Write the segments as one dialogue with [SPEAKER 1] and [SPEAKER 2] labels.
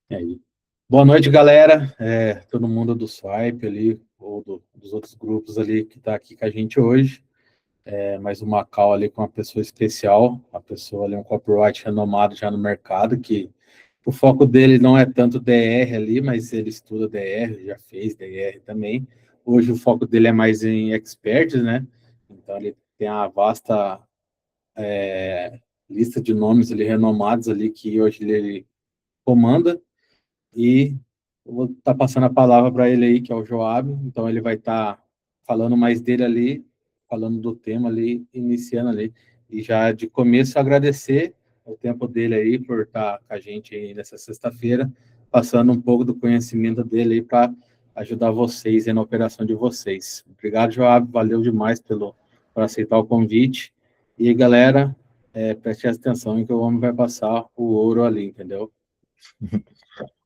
[SPEAKER 1] E aí? Boa noite, galera. Todo mundo do Swipe ali, ou dos outros grupos ali que está aqui com a gente hoje. Mais uma call ali com uma pessoa especial, uma pessoa ali, um copyright renomado já no mercado, que o foco dele não é tanto DR ali, mas ele estuda DR, já fez DR também. Hoje o foco dele é mais em experts, né? Então ele tem a vasta lista de nomes ali renomados ali que hoje ele comanda. E eu vou estar passando a palavra para ele aí, que é o Joab. Então, ele vai estar falando mais dele ali, falando do tema ali, iniciando ali. E já de começo, agradecer o tempo dele aí por estar com a gente aí nessa sexta-feira, passando um pouco do conhecimento dele aí para ajudar vocês aí na operação de vocês. Obrigado, Joab. Valeu demais por aceitar o convite. E, galera, preste atenção em que o homem vai passar o ouro ali, entendeu?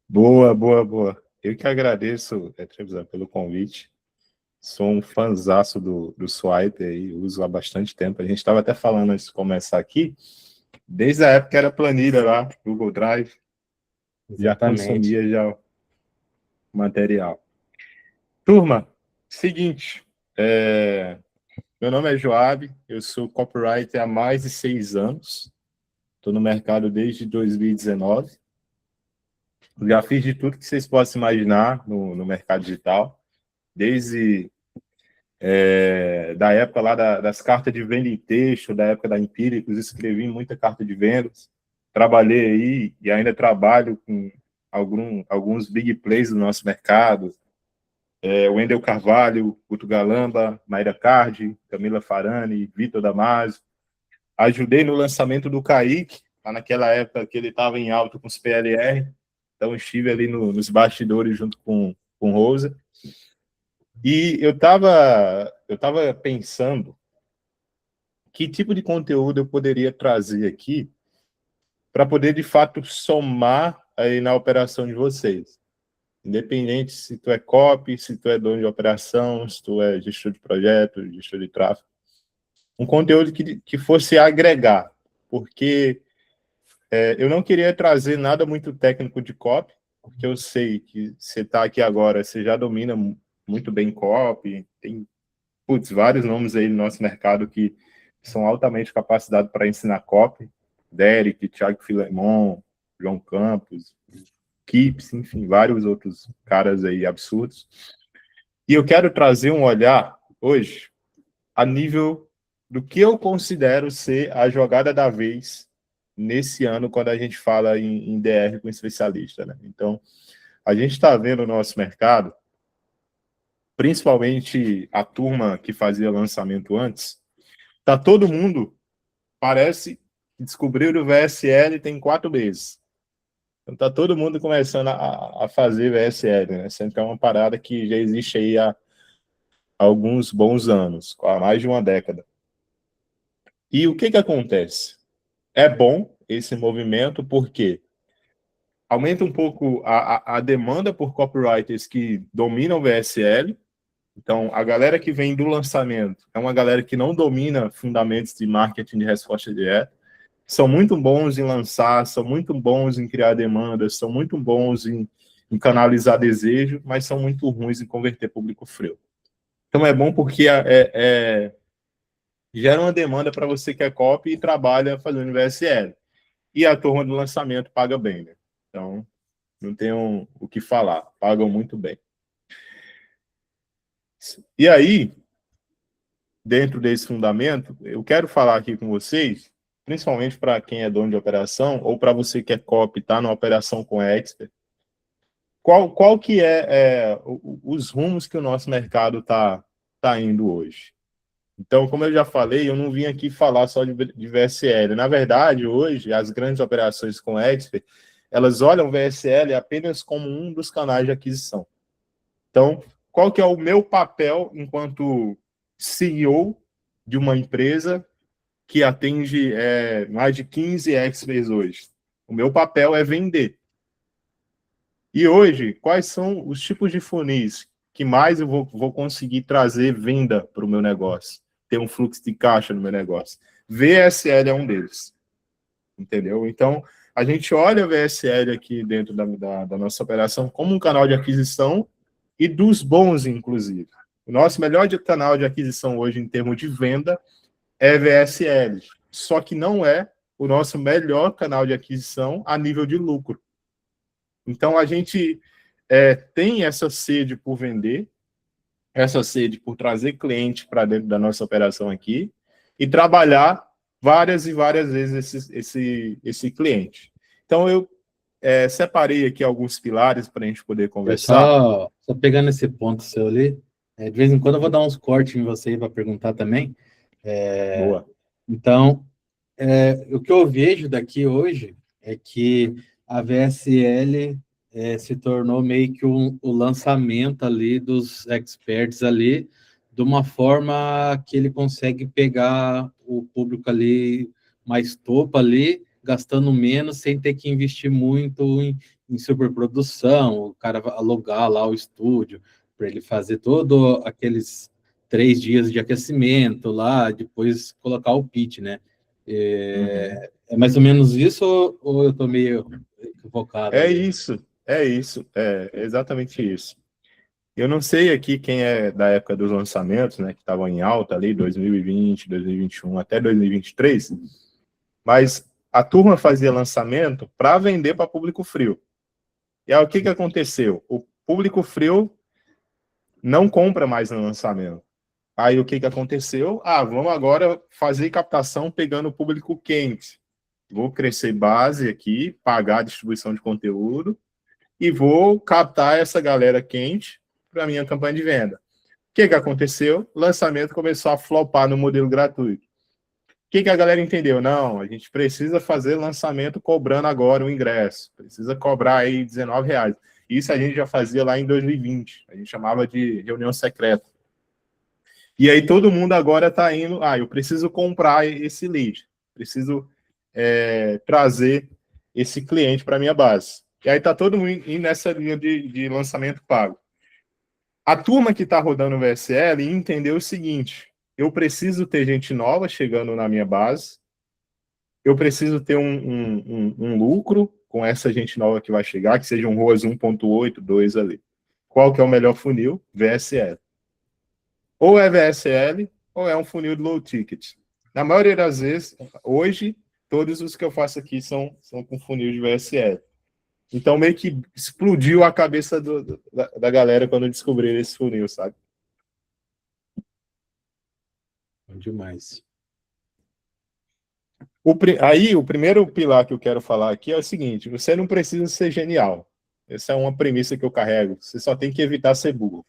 [SPEAKER 2] Boa, boa, boa. Eu que agradeço, Trevisan, pelo convite. Sou um fanzaço do Swipe aí, uso há bastante tempo. A gente estava até falando antes de começar aqui, desde a época que era planilha lá, Google Drive, já
[SPEAKER 1] Exatamente.
[SPEAKER 2] consumia já o material. Turma, seguinte, meu nome é Joab, eu sou copywriter há mais de 6 anos, estou no mercado desde 2019. Já fiz de tudo que vocês possam imaginar no mercado digital, desde da época lá das cartas de venda em texto, da época da Empíricos, escrevi muita carta de vendas, trabalhei aí e ainda trabalho com alguns big plays do nosso mercado, Wendel Carvalho, Guto Galamba, Mayra Cardi, Camila Farani, Vitor Damasio. Ajudei no lançamento do Kaique, lá naquela época que ele estava em alta com os PLR, então estive ali nos bastidores junto com Rosa. E eu tava pensando que tipo de conteúdo eu poderia trazer aqui para poder, de fato, somar aí na operação de vocês. Independente se tu é copy, se tu é dono de operação, se tu é gestor de projeto, gestor de tráfego. Um conteúdo que fosse agregar, porque eu não queria trazer nada muito técnico de copy, porque eu sei que você está aqui agora, você já domina muito bem copy, tem vários nomes aí no nosso mercado que são altamente capacitados para ensinar copy, Derek, Thiago Filemon, João Campos, Kips, enfim, vários outros caras aí absurdos. E eu quero trazer um olhar hoje a nível do que eu considero ser a jogada da vez nesse ano, quando a gente fala em DR com especialista, né? Então, a gente está vendo o nosso mercado, principalmente a turma que fazia lançamento antes, tá todo mundo, parece que descobriram o VSL tem 4 meses. Então tá todo mundo começando a fazer VSL, né? Sendo que é uma parada que já existe aí há alguns bons anos, há mais de uma década. E o que acontece? É bom esse movimento porque aumenta um pouco a demanda por copywriters que dominam o VSL. Então, a galera que vem do lançamento é uma galera que não domina fundamentos de marketing de resposta direta. São muito bons em lançar, são muito bons em criar demandas, são muito bons em canalizar desejo, mas são muito ruins em converter público frio. Então, é bom porque gera uma demanda para você que é copy e trabalha fazendo VSL. E a turma do lançamento paga bem, né? Então, não tenho o que falar, pagam muito bem. E aí, dentro desse fundamento, eu quero falar aqui com vocês, principalmente para quem é dono de operação, ou para você que é copy, está na operação com expert, qual que os rumos que o nosso mercado tá indo hoje. Então, como eu já falei, eu não vim aqui falar só de VSL. Na verdade, hoje, as grandes operações com expert, elas olham o VSL apenas como um dos canais de aquisição. Então, qual que é o meu papel enquanto CEO de uma empresa que atende mais de 15 experts hoje? O meu papel é vender. E hoje, quais são os tipos de funis que mais eu vou conseguir trazer venda para o meu negócio? Ter um fluxo de caixa no meu negócio. VSL é um deles. Entendeu? Então, a gente olha a VSL aqui dentro da nossa operação como um canal de aquisição e dos bons, inclusive. O nosso melhor canal de aquisição hoje, em termos de venda, é VSL. Só que não é o nosso melhor canal de aquisição a nível de lucro. Então, a gente tem essa sede por vender, essa sede por trazer cliente para dentro da nossa operação aqui e trabalhar várias e várias vezes esse cliente. Então, eu separei aqui alguns pilares para a gente poder conversar.
[SPEAKER 1] Só pegando esse ponto seu ali, de vez em quando eu vou dar uns cortes em você para perguntar também.
[SPEAKER 2] Boa.
[SPEAKER 1] Então, o que eu vejo daqui hoje é que a VSL se tornou meio que o lançamento ali dos experts ali, de uma forma que ele consegue pegar o público ali mais topo ali, gastando menos, sem ter que investir muito em superprodução, o cara alugar lá o estúdio, para ele fazer todo aqueles 3 dias de aquecimento lá, depois colocar o pitch, né? É mais ou menos isso ou eu estou meio equivocado?
[SPEAKER 2] É isso, é exatamente isso. Eu não sei aqui quem é da época dos lançamentos, né, que estavam em alta ali, 2020, 2021 até 2023, mas a turma fazia lançamento para vender para público frio. E aí o que aconteceu? O público frio não compra mais no lançamento. Aí o que aconteceu? Vamos agora fazer captação pegando o público quente. Vou crescer base aqui, pagar a distribuição de conteúdo e vou captar essa galera quente para a minha campanha de venda. O que aconteceu? O lançamento começou a flopar no modelo gratuito. O que a galera entendeu? Não, a gente precisa fazer lançamento cobrando agora o ingresso. Precisa cobrar aí R$19. Isso a gente já fazia lá em 2020. A gente chamava de reunião secreta. E aí todo mundo agora está indo, eu preciso comprar esse lead. Preciso trazer esse cliente para a minha base. E aí está todo mundo indo nessa linha de lançamento pago. A turma que está rodando o VSL entendeu o seguinte: eu preciso ter gente nova chegando na minha base, eu preciso ter um lucro com essa gente nova que vai chegar, que seja um ROAS 1.8, 2 ali. Qual que é o melhor funil? VSL. Ou é VSL, ou é um funil de low ticket. Na maioria das vezes, hoje, todos os que eu faço aqui são com funil de VSL. Então, meio que explodiu a cabeça da galera quando descobriram esse funil, sabe?
[SPEAKER 1] Demais.
[SPEAKER 2] Aí, o primeiro pilar que eu quero falar aqui é o seguinte: você não precisa ser genial. Essa é uma premissa que eu carrego. Você só tem que evitar ser burro.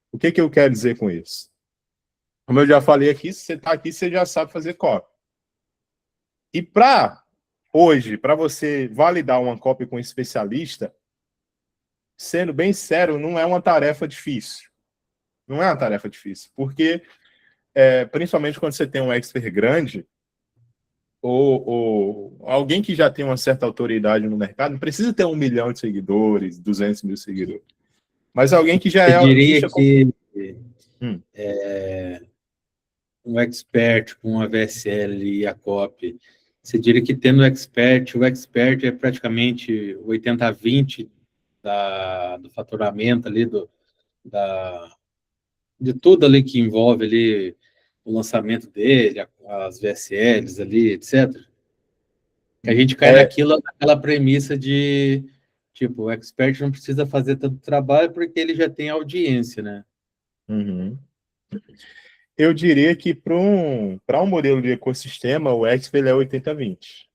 [SPEAKER 2] O que eu quero dizer com isso? Como eu já falei aqui, se você está aqui, você já sabe fazer copy. E hoje, para você validar uma copy com um especialista, sendo bem sério, não é uma tarefa difícil. Não é uma tarefa difícil, porque, principalmente quando você tem um expert grande, ou alguém que já tem uma certa autoridade no mercado, não precisa ter 1 milhão de seguidores, 200 mil seguidores, mas alguém que já
[SPEAKER 1] Eu diria
[SPEAKER 2] ficha
[SPEAKER 1] que um expert com a VSL e a copy, você diria que tendo o expert é praticamente 80-20 do faturamento ali, de tudo ali que envolve ali o lançamento dele, as VSLs ali, etc. Que a gente cai naquela premissa de, tipo, o expert não precisa fazer tanto trabalho porque ele já tem audiência, né?
[SPEAKER 2] Uhum. Eu diria que para um modelo de ecossistema, o expert é 80-20.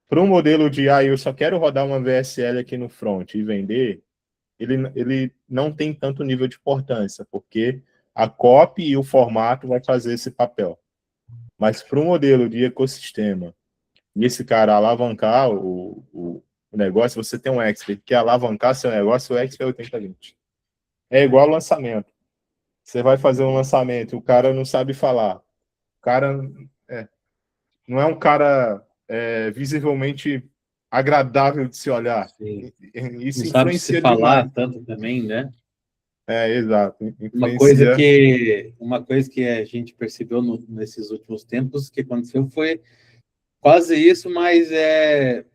[SPEAKER 2] Para um modelo de, eu só quero rodar uma VSL aqui no front e vender, ele não tem tanto nível de importância, porque a copy e o formato vai fazer esse papel. Mas para um modelo de ecossistema, e esse cara alavancar o negócio, você tem um expert que alavancar seu negócio, o expert é 80-20. É igual ao lançamento. Você vai fazer um lançamento, o cara não sabe falar. O cara não é um cara visivelmente agradável de se olhar.
[SPEAKER 1] Sim.
[SPEAKER 2] Isso
[SPEAKER 1] Não sabe se
[SPEAKER 2] influencia
[SPEAKER 1] falar
[SPEAKER 2] demais.
[SPEAKER 1] tanto também, né?
[SPEAKER 2] Exato.
[SPEAKER 1] Uma coisa que a gente percebeu nesses últimos tempos que aconteceu foi quase isso, mas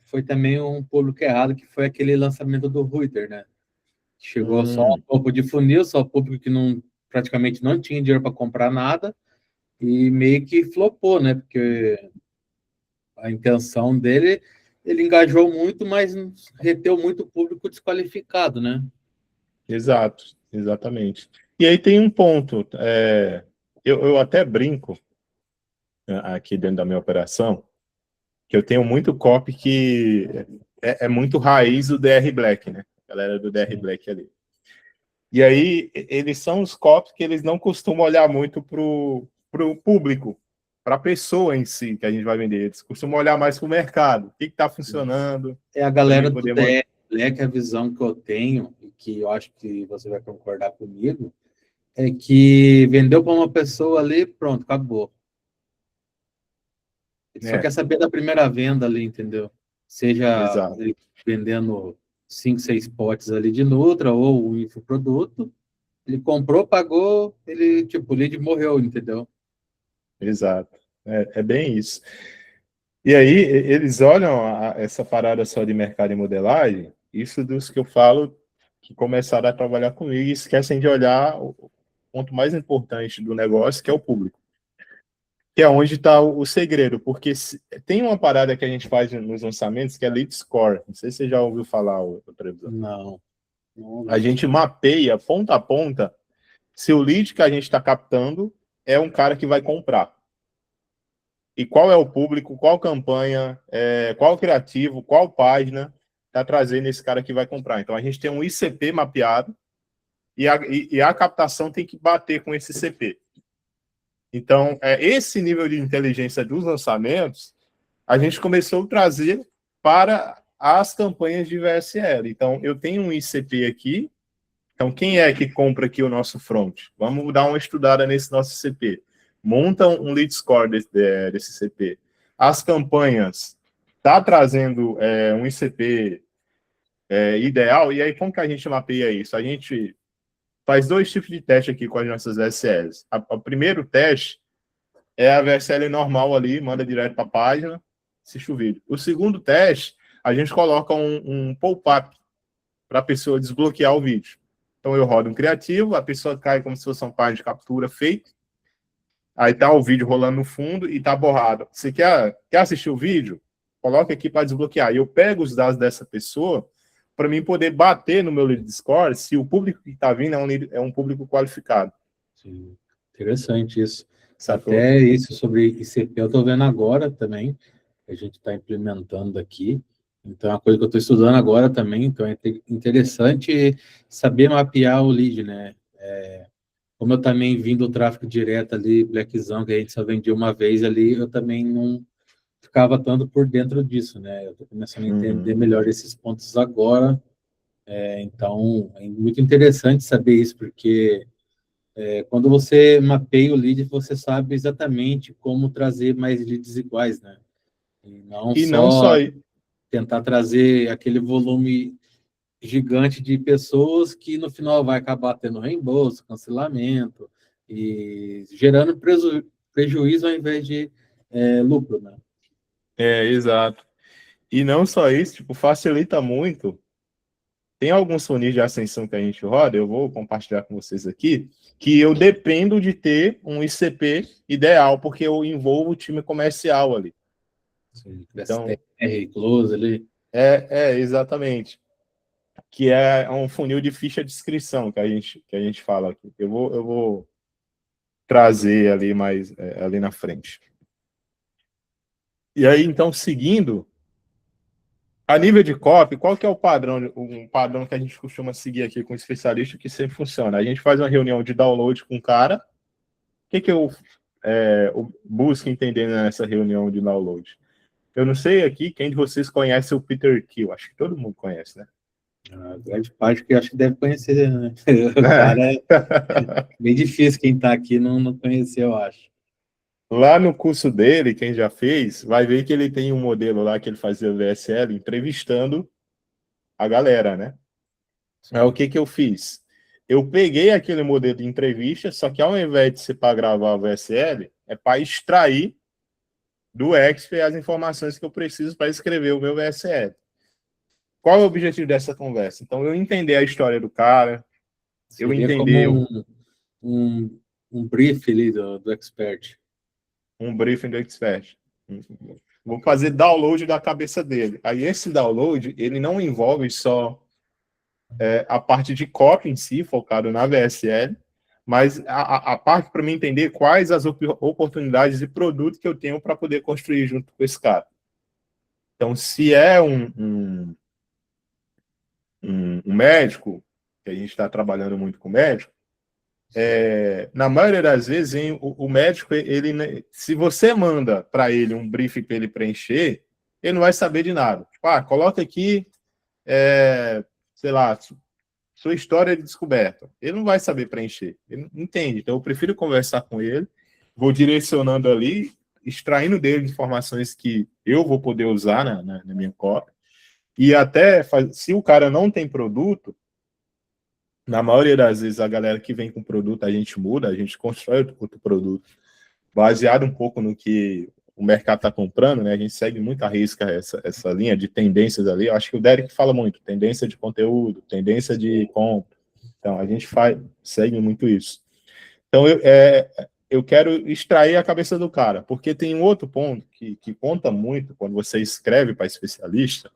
[SPEAKER 1] foi também um público errado, que foi aquele lançamento do Reuters, né? Chegou só um topo de funil, só o público que praticamente não tinha dinheiro para comprar nada, e meio que flopou, né? Porque a intenção dele, ele engajou muito, mas reteu muito público desqualificado, né?
[SPEAKER 2] Exato, exatamente. E aí tem um ponto, eu até brinco, né, aqui dentro da minha operação, que eu tenho muito copy que é muito raiz do DR Black, né? A galera do DR Black ali. E aí, eles são os copies que eles não costumam olhar muito pro público, para a pessoa em si que a gente vai vender. Eles costumam olhar mais para o mercado, o que está funcionando,
[SPEAKER 1] É a
[SPEAKER 2] para
[SPEAKER 1] galera
[SPEAKER 2] mim
[SPEAKER 1] do
[SPEAKER 2] poder...
[SPEAKER 1] DR Black, a visão que eu tenho, e que eu acho que você vai concordar comigo, é que vendeu para uma pessoa ali, pronto, acabou. Ele só quer saber da primeira venda ali, entendeu? Seja
[SPEAKER 2] Exato,
[SPEAKER 1] ele vendendo 5, 6 potes ali de Nutra ou o infoproduto, ele comprou, pagou, ele, tipo, o lead morreu, entendeu?
[SPEAKER 2] exato. É bem isso. E aí, eles olham essa parada só de mercado e modelagem, isso dos que eu falo que começaram a trabalhar comigo e esquecem de olhar o ponto mais importante do negócio, que é o público. Que é onde está o segredo, porque tem uma parada que a gente faz nos lançamentos que é lead score. Não sei se você já ouviu falar, o Trevisan.
[SPEAKER 1] Não,
[SPEAKER 2] A
[SPEAKER 1] não.
[SPEAKER 2] gente mapeia ponta a ponta se o lead que a gente está captando é um cara que vai comprar. E qual é o público, qual campanha, qual criativo, qual página está trazendo esse cara que vai comprar. Então a gente tem um ICP mapeado e a captação tem que bater com esse CP. Então, esse nível de inteligência dos lançamentos, a gente começou a trazer para as campanhas de VSL. Então, eu tenho um ICP aqui. Então, quem é que compra aqui o nosso front? Vamos dar uma estudada nesse nosso ICP. Monta um lead score desse ICP. As campanhas tá trazendo um ICP ideal. E aí, como que a gente mapeia isso? A gente faz 2 tipos de teste aqui com as nossas VSLs. O primeiro teste é a VSL normal ali, manda direto para a página, assiste o vídeo. O segundo teste, a gente coloca um pop-up para a pessoa desbloquear o vídeo. Então eu rodo um criativo, a pessoa cai como se fosse uma página de captura feita, aí tá o vídeo rolando no fundo e tá borrado. Você quer assistir o vídeo? Coloca aqui para desbloquear. E eu pego os dados dessa pessoa para mim poder bater no meu lead score se o público que está vindo é um público qualificado.
[SPEAKER 1] Sim, interessante isso.
[SPEAKER 2] Sacou?
[SPEAKER 1] Até isso sobre ICP eu estou vendo agora também, que a gente está implementando aqui. Então, é uma coisa que eu estou estudando agora também, então é interessante saber mapear o lead, né? Como eu também vim do tráfego direto ali, Blackzão, que a gente só vendia uma vez ali, eu também não ficava tanto por dentro disso, né? Eu estou começando a entender melhor esses pontos agora. Então, é muito interessante saber isso, porque quando você mapeia o lead, você sabe exatamente como trazer mais leads iguais, né? E não
[SPEAKER 2] E não só
[SPEAKER 1] só tentar trazer aquele volume gigante de pessoas que no final vai acabar tendo reembolso, cancelamento e gerando prejuízo ao invés de lucro, né?
[SPEAKER 2] exato. E não só isso, tipo, facilita muito. Tem alguns funis de ascensão que a gente roda, eu vou compartilhar com vocês aqui, que eu dependo de ter um ICP ideal, porque eu envolvo o time comercial ali.
[SPEAKER 1] Sim,
[SPEAKER 2] Então,
[SPEAKER 1] STR, close ali.
[SPEAKER 2] exatamente. Que é um funil de ficha de inscrição que a gente fala aqui. Eu vou trazer ali mais ali na frente. E aí, então, seguindo, a nível de copy, qual que é o padrão, um padrão que a gente costuma seguir aqui com o especialista que sempre funciona? A gente faz uma reunião de download com o cara. O que eu busco entender nessa reunião de download? Eu não sei aqui quem de vocês conhece o Peter Thiel. Acho que todo mundo conhece, né?
[SPEAKER 1] A grande parte que eu acho que deve conhecer, né? O cara é bem difícil quem está aqui não conhecer, eu acho.
[SPEAKER 2] Lá no curso dele, quem já fez, vai ver que ele tem um modelo lá que ele fazia VSL entrevistando a galera, né? É o que eu fiz? Eu peguei aquele modelo de entrevista, só que ao invés de ser para gravar o VSL, é para extrair do expert as informações que eu preciso para escrever o meu VSL. Qual é o objetivo dessa conversa? Então, eu entender a história do cara, eu
[SPEAKER 1] Seria
[SPEAKER 2] entender
[SPEAKER 1] como um brief ali do expert.
[SPEAKER 2] um briefing do expert. Vou fazer download da cabeça dele. Aí esse download, ele não envolve só a parte de copy em si, focado na VSL, mas a parte para mim entender quais as oportunidades de produto que eu tenho para poder construir junto com esse cara. Então, se é um médico, que a gente está trabalhando muito com médico, na maioria das vezes, o médico, se você manda para ele um briefing para ele preencher, ele não vai saber de nada. Tipo, coloca aqui, sei lá, sua história de descoberta. Ele não vai saber preencher. Ele não entende. Então, eu prefiro conversar com ele, vou direcionando ali, extraindo dele informações que eu vou poder usar na minha cópia. E até, se o cara não tem produto, na maioria das vezes, a galera que vem com produto, a gente muda, a gente constrói outro produto, baseado um pouco no que o mercado está comprando, né? A gente segue muito à risca essa linha de tendências ali. Eu acho que o Derek fala muito, tendência de conteúdo, tendência de compra. Então, a gente segue muito isso. Então, eu quero extrair a cabeça do cara, porque tem um outro ponto que conta muito quando você escreve para especialista,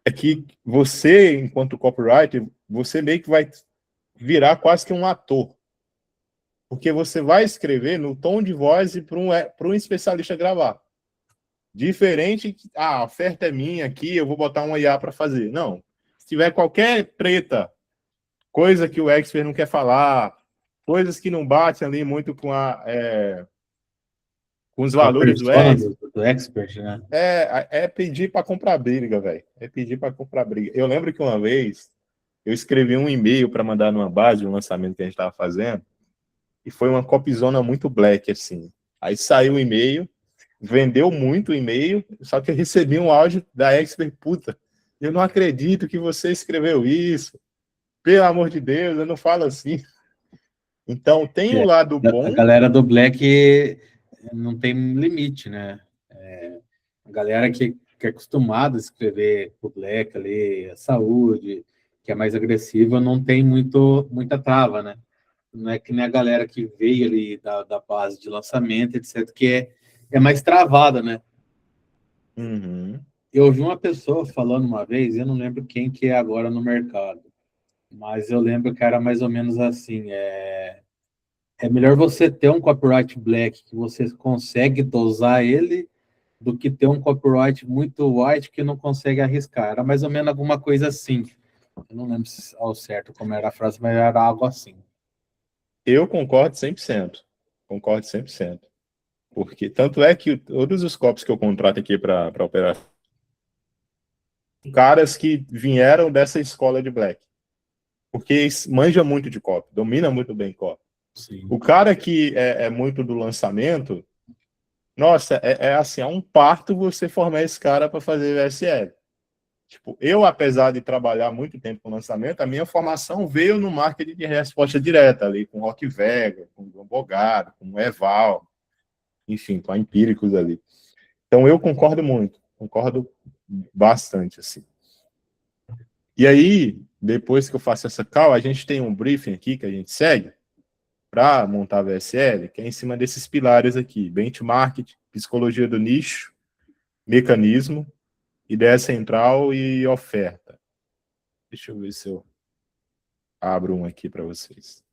[SPEAKER 2] é que você, enquanto copywriter, você meio que vai virar quase que um ator. Porque você vai escrever no tom de voz e para um especialista gravar. Diferente, a oferta é minha aqui, eu vou botar uma IA para fazer. Não. Se tiver qualquer treta, coisa que o expert não quer falar, coisas que não batem ali muito com os valores do expert,
[SPEAKER 1] do expert, né?
[SPEAKER 2] é pedir para comprar briga, velho. É pedir para comprar briga. Eu lembro que uma vez eu escrevi um e-mail para mandar numa base de um lançamento que a gente estava fazendo, e foi uma copyzona muito black, assim. Aí saiu o e-mail, vendeu muito o e-mail, só que eu recebi um áudio da expert, puta, eu não acredito que você escreveu isso. Pelo amor de Deus, eu não falo assim. Então, tem o lado bom.
[SPEAKER 1] A galera do Black não tem limite, né? A galera que é acostumada a escrever pro Black ali, a saúde, que é mais agressiva, não tem muita trava, né? Não é que nem a galera que veio ali da base de lançamento, etc., que é mais travada, né?
[SPEAKER 2] Uhum.
[SPEAKER 1] Eu ouvi uma pessoa falando uma vez, eu não lembro quem que é agora no mercado, mas eu lembro que era mais ou menos assim, é melhor você ter um copyright black que você consegue dosar ele do que ter um copyright muito white que não consegue arriscar. Era mais ou menos alguma coisa assim. Eu não lembro ao certo como era a frase, mas era algo assim.
[SPEAKER 2] Eu concordo 100%. Concordo 100%. Porque tanto é que todos os copies que eu contrato aqui para operar, caras que vieram dessa escola de black. Porque manja muito de copy, domina muito bem copy.
[SPEAKER 1] Sim.
[SPEAKER 2] O cara que é muito do lançamento, nossa, assim, é um parto você formar esse cara para fazer VSL. Tipo, eu, apesar de trabalhar muito tempo com lançamento, a minha formação veio no marketing de resposta direta, ali, com Rock Vega, com o Bogado, com o Eval, enfim, com a Empíricos ali. Então, eu concordo muito, concordo bastante, assim. E aí, depois que eu faço essa call, a gente tem um briefing aqui que a gente segue para montar a VSL, que é em cima desses pilares aqui: benchmark, psicologia do nicho, mecanismo, ideia central e oferta. Deixa eu ver se eu abro um aqui para vocês.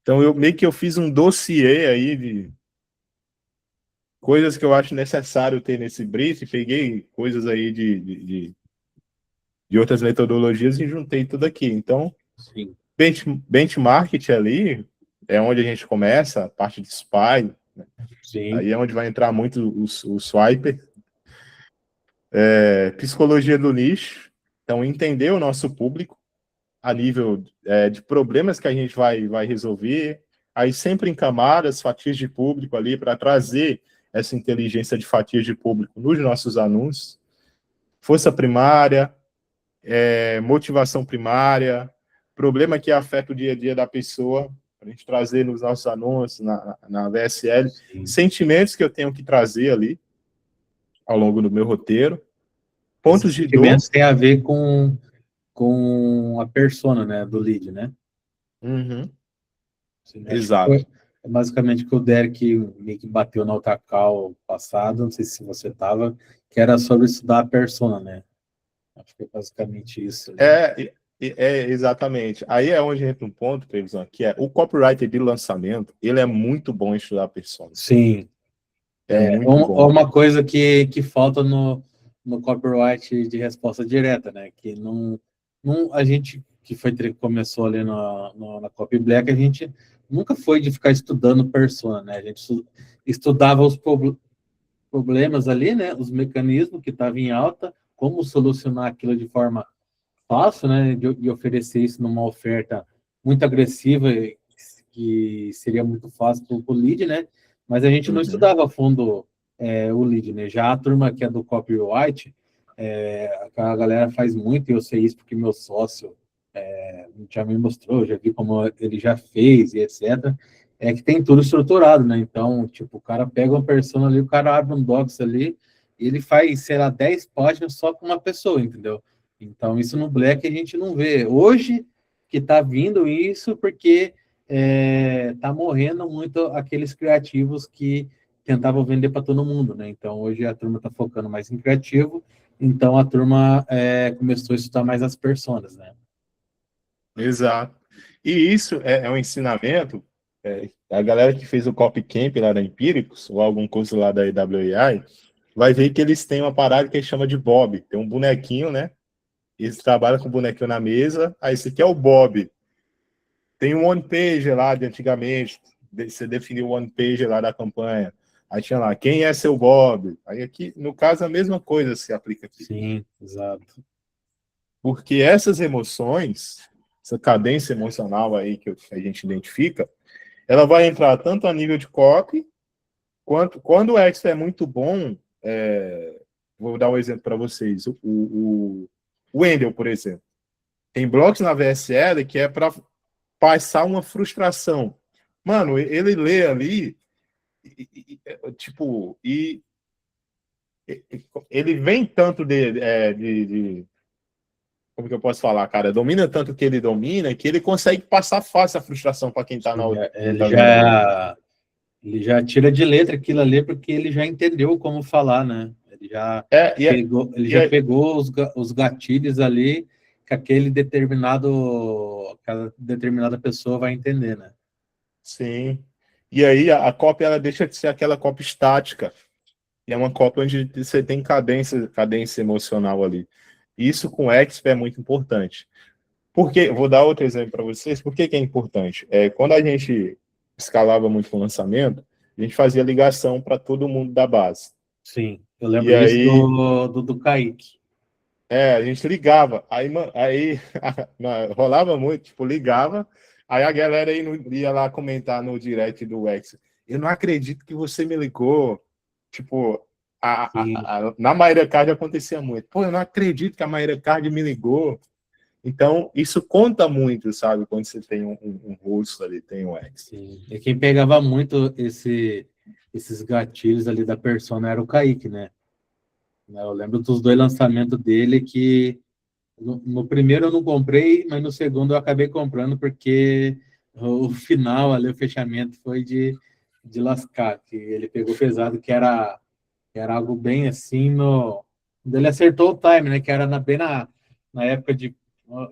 [SPEAKER 2] Então, eu fiz um dossiê aí de coisas que eu acho necessário ter nesse brief, peguei coisas aí de outras metodologias e juntei tudo aqui. Então,
[SPEAKER 1] Sim.
[SPEAKER 2] benchmark ali é onde a gente começa, a parte de SPY, né?
[SPEAKER 1] Sim.
[SPEAKER 2] Aí é onde vai entrar muito o swiper. Psicologia do nicho, então entender o nosso público a nível de problemas que a gente vai resolver, aí sempre em camadas, fatias de público ali, para trazer essa inteligência de fatias de público nos nossos anúncios. Força primária, motivação primária, problema que afeta o dia a dia da pessoa. para a gente trazer nos nossos anúncios, na VSL,
[SPEAKER 1] Sim.
[SPEAKER 2] sentimentos que eu tenho que trazer ali ao longo do meu roteiro, pontos
[SPEAKER 1] Esses
[SPEAKER 2] de dor.
[SPEAKER 1] sentimentos têm a ver com a persona, né, do lead, né?
[SPEAKER 2] Uhum.
[SPEAKER 1] Acho que foi
[SPEAKER 2] Exato.
[SPEAKER 1] basicamente o que o Derek meio que bateu no outra call passado, não sei se você estava, que era sobre estudar a persona, né? Acho que é basicamente isso.
[SPEAKER 2] Exatamente. Aí é onde entra um ponto, Trevisan, que é o copywriter de lançamento, ele é muito bom em estudar persona.
[SPEAKER 1] Sim.
[SPEAKER 2] É muito bom.
[SPEAKER 1] Uma coisa que falta no copyright de resposta direta, né? Que a gente que começou ali na Copy Black, a gente nunca foi de ficar estudando persona, né? A gente estudava os problemas ali, né? Os mecanismos que estavam em alta, como solucionar aquilo de forma fácil, né? De oferecer isso numa oferta muito agressiva, que seria muito fácil para o lead, né? Mas a gente não estudava a fundo o lead, né? Já a turma que é do copyright, a galera faz muito, e eu sei isso porque meu sócio já me mostrou, já vi como ele já fez e etc. É que tem tudo estruturado, né? Então, tipo, o cara pega uma persona ali, o cara abre um docs ali, e ele faz, sei lá, 10 páginas só com uma pessoa, entendeu? Então, isso no Black a gente não vê. Hoje que tá vindo isso, porque tá morrendo muito aqueles criativos que tentavam vender para todo mundo, né? Então, hoje a turma tá focando mais em criativo, então a turma começou a estudar mais as personas, né?
[SPEAKER 2] Exato. E isso é um ensinamento. A galera que fez o Copy Camp lá da Empíricos, ou algum curso lá da IWI, vai ver que eles têm uma parada que eles chamam de Bob. Tem um bonequinho, né? Eles trabalham com o bonequinho na mesa. Aí esse aqui é o Bob. Tem um one page lá de antigamente. Você definiu o one page lá da campanha. Aí tinha lá, quem é seu Bob? Aí aqui, no caso, a mesma coisa se aplica aqui.
[SPEAKER 1] Sim, exato.
[SPEAKER 2] Porque essas emoções, essa cadência emocional aí que a gente identifica, ela vai entrar tanto a nível de copy, quanto quando o Excel é muito bom, vou dar um exemplo para vocês, o Wendel, por exemplo, tem blocos na VSL que é para passar uma frustração. Mano, ele lê ali, tipo, ele vem tanto de como que eu posso falar, cara? Domina tanto que ele domina que ele consegue passar fácil a frustração para quem tá quem
[SPEAKER 1] Ele
[SPEAKER 2] tá vendo ali.
[SPEAKER 1] ele já tira de letra aquilo ali porque ele já entendeu como falar, né?
[SPEAKER 2] É, e é,
[SPEAKER 1] Ele
[SPEAKER 2] e
[SPEAKER 1] já
[SPEAKER 2] é,
[SPEAKER 1] pegou os gatilhos ali que aquela determinada pessoa vai entender, né?
[SPEAKER 2] sim. E aí a cópia ela deixa de ser aquela cópia estática. E é uma cópia onde você tem cadência emocional ali. Isso com Exp é muito importante. Porque, vou dar outro exemplo para vocês. Por que é importante? Quando a gente escalava muito o lançamento, a gente fazia ligação para todo mundo da base.
[SPEAKER 1] Sim, eu
[SPEAKER 2] E
[SPEAKER 1] lembro isso
[SPEAKER 2] aí,
[SPEAKER 1] do Kaique.
[SPEAKER 2] a gente ligava. Aí rolava muito, tipo, ligava. Aí a galera ia lá comentar no direct do X. Eu não acredito que você me ligou. Tipo,
[SPEAKER 1] Sim,
[SPEAKER 2] na Mayra Card acontecia muito. Pô, eu não acredito que a Mayra Card me ligou. Então, isso conta muito, sabe? Quando você tem um rosto ali, tem um X.
[SPEAKER 1] sim. E quem pegava muito esses gatilhos ali da persona era o Kaique, né? Eu lembro dos dois lançamentos dele que no primeiro eu não comprei, mas no segundo eu acabei comprando porque o final ali, o fechamento foi de lascar, que ele pegou pesado, que era algo bem assim no. Ele acertou o time, né? Que era bem na época de.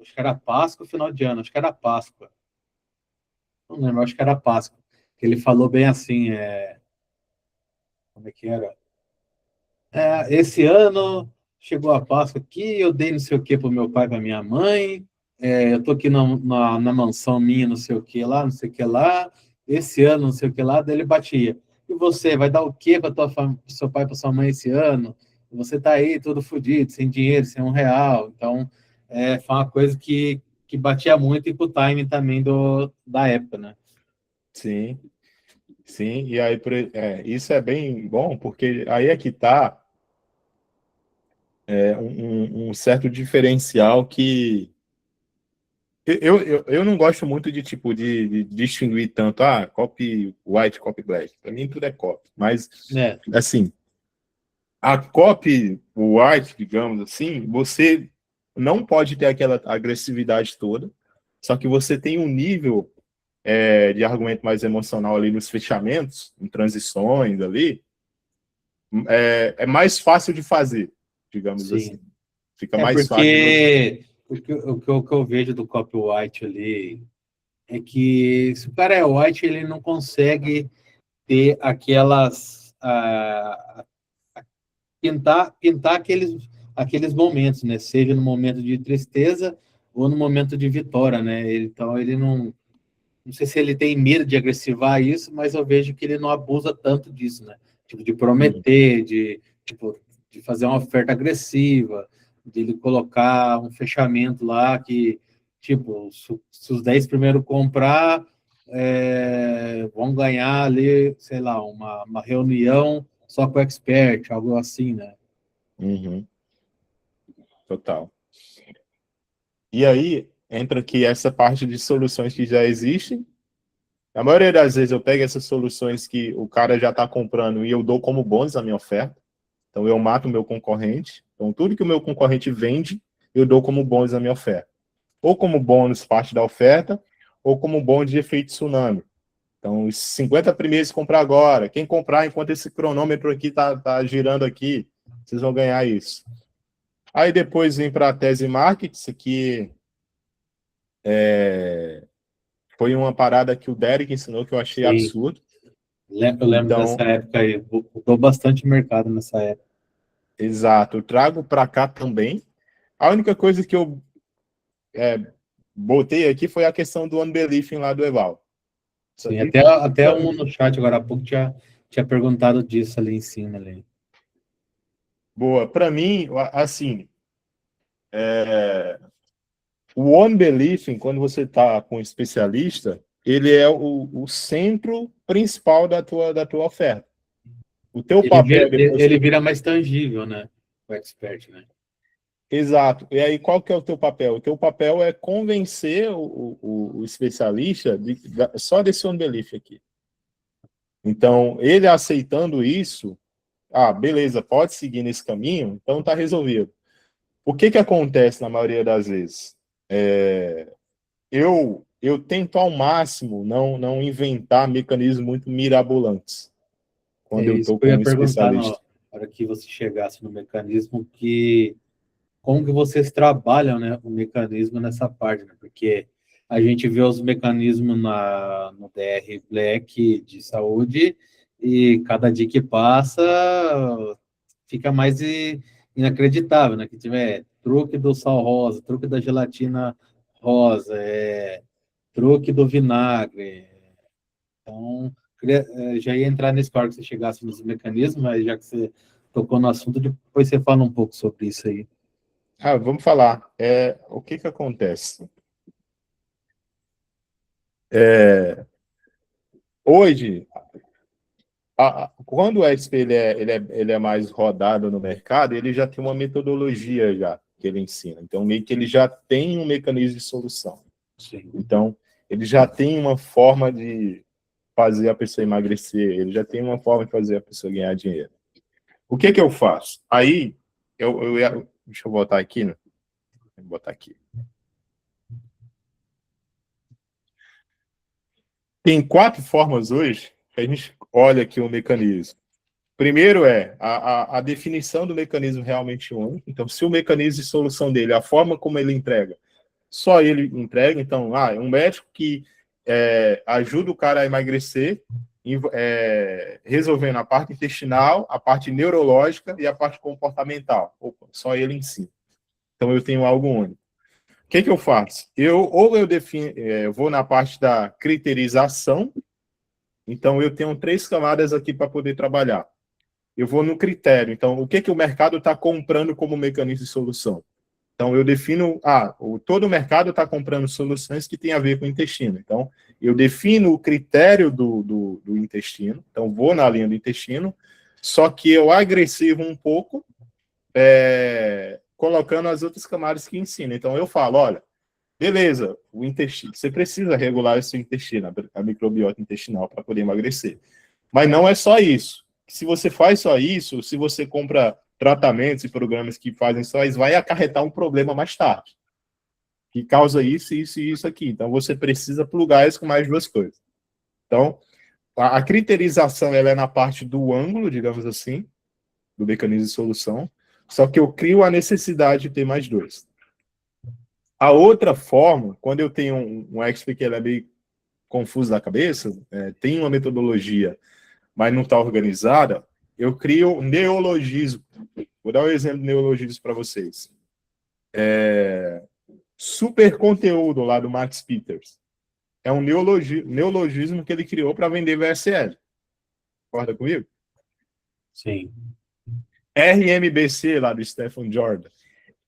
[SPEAKER 1] Acho que era Páscoa, final de ano, acho que era Páscoa. Não lembro, acho que era Páscoa. Que ele falou bem assim, como é que era? Esse ano chegou a Páscoa aqui, eu dei não sei o que para o meu pai e para minha mãe, eu tô aqui na mansão minha, não sei o que lá, não sei o que lá, esse ano, não sei o que lá, daí ele batia. E você, vai dar o que para seu pai e para sua mãe esse ano? Você tá aí todo fodido, sem dinheiro, sem R$ 1. Então, foi uma coisa que batia muito e com o timing também da época, né?
[SPEAKER 2] Sim, sim. E aí, isso é bem bom, porque aí é que tá um certo diferencial Eu não gosto muito de, tipo, de distinguir tanto, copy white, copy black. Para mim, tudo é copy. Mas, assim, a copy white, digamos assim, você não pode ter aquela agressividade toda, só que você tem um nível de argumento mais emocional ali nos fechamentos, em transições ali, é mais fácil de fazer, digamos assim.
[SPEAKER 1] Sim.
[SPEAKER 2] Fica mais fácil de você.
[SPEAKER 1] Porque o que eu vejo do copyright ali é que se o cara é white, ele não consegue ter aquelas pintar aqueles momentos, né? Seja no momento de tristeza ou no momento de vitória, né? Então ele não sei se ele tem medo de agressivar isso, mas eu vejo que ele não abusa tanto disso, né? Tipo, de prometer, de fazer uma oferta agressiva, de ele colocar um fechamento lá que, tipo, se os 10 primeiros comprar, vão ganhar ali, sei lá, uma reunião só com o expert, algo assim, né?
[SPEAKER 2] Uhum, total. E aí entra aqui essa parte de soluções que já existem. A maioria das vezes eu pego essas soluções que o cara já está comprando e eu dou como bônus a minha oferta. Então eu mato o meu concorrente. Então tudo que o meu concorrente vende, eu dou como bônus a minha oferta. Ou como bônus parte da oferta, ou como bônus de efeito tsunami. Então os 50 primeiros comprar agora. Quem comprar enquanto esse cronômetro aqui tá girando aqui, vocês vão ganhar isso. Aí depois vem para a tese marketing, que foi uma parada que o Derek ensinou que eu achei
[SPEAKER 1] Sim,
[SPEAKER 2] absurdo.
[SPEAKER 1] eu lembro dessa
[SPEAKER 2] Então,
[SPEAKER 1] época aí, mudou bastante o mercado nessa época.
[SPEAKER 2] exato, eu trago para cá também. A única coisa que eu botei aqui foi a questão do unbelieving lá do Eval.
[SPEAKER 1] Sim, até um no chat agora há pouco tinha perguntado disso ali em cima. Ali.
[SPEAKER 2] Boa, para mim, assim, o unbelieving, quando você está com um especialista, ele é o centro principal da tua oferta. O teu papel depois
[SPEAKER 1] Ele
[SPEAKER 2] que...
[SPEAKER 1] vira mais tangível, né? O expert, né?
[SPEAKER 2] Exato. E aí, qual que é o teu papel? O teu papel é convencer o especialista só desse unbelief aqui. Então, ele aceitando isso, beleza, pode seguir nesse caminho, então tá resolvido. O que que acontece na maioria das vezes? Eu tento ao máximo não inventar mecanismos muito mirabolantes
[SPEAKER 1] É
[SPEAKER 2] quando eu
[SPEAKER 1] isso
[SPEAKER 2] estou
[SPEAKER 1] que eu ia
[SPEAKER 2] como
[SPEAKER 1] perguntar na
[SPEAKER 2] especialista.
[SPEAKER 1] hora que você chegasse no mecanismo, como que vocês trabalham, né, o mecanismo nessa parte, né? Porque a gente vê os mecanismos no DR Black de saúde e cada dia que passa fica mais inacreditável, né? Que tiver truque do sal rosa, truque da gelatina rosa, truque do vinagre. Então, já ia entrar nesse hora que você chegasse nos mecanismos, mas já que você tocou no assunto, depois você fala um pouco sobre isso aí.
[SPEAKER 2] Vamos falar. O que que acontece? Hoje, quando o EXP ele é mais rodado no mercado, ele já tem uma metodologia já que ele ensina. Então, meio que ele já tem um mecanismo de solução.
[SPEAKER 1] Sim.
[SPEAKER 2] Então, ele já tem uma forma de fazer a pessoa emagrecer, ele já tem uma forma de fazer a pessoa ganhar dinheiro. O que que eu faço? Aí, deixa eu botar aqui, né? Vou botar aqui. Tem 4 formas hoje que a gente olha aqui o mecanismo. Primeiro a definição do mecanismo realmente único. Então, se o mecanismo de solução dele, a forma como ele entrega, só ele entrega. Então, é um médico que ajuda o cara a emagrecer, resolvendo a parte intestinal, a parte neurológica e a parte comportamental. Opa, só ele em si. Então, eu tenho algo único. O que eu faço? Eu defino, eu vou na parte da criterização. Então, eu tenho 3 camadas aqui para poder trabalhar. Eu vou no critério. Então, o que que o mercado está comprando como mecanismo de solução? Então, eu defino, todo o mercado está comprando soluções que têm a ver com o intestino. Então, eu defino o critério do intestino. Então, vou na linha do intestino, só que eu agressivo um pouco, colocando as outras camadas que ensinam. Então, eu falo, olha, Beleza, o intestino. Você precisa regular o seu intestino, a microbiota intestinal, para poder emagrecer. Mas não é só isso. Se você faz só isso, se você compra tratamentos e programas que fazem só isso, vai acarretar um problema mais tarde, que causa isso, isso e isso aqui. Então, você precisa plugar isso com mais duas coisas. Então, a criterização ela é na parte do ângulo, digamos assim, do mecanismo de solução, só que eu crio a necessidade de ter mais dois. A outra forma, quando eu tenho um expert que ele é meio confuso da cabeça, tem uma metodologia, mas não está organizada, eu crio neologismo. Vou dar um exemplo de neologismo para vocês. Super conteúdo lá do Max Peters. É um neologismo que ele criou para vender VSL. Concorda comigo?
[SPEAKER 1] Sim.
[SPEAKER 2] RMBC, lá do Stephen Jordan.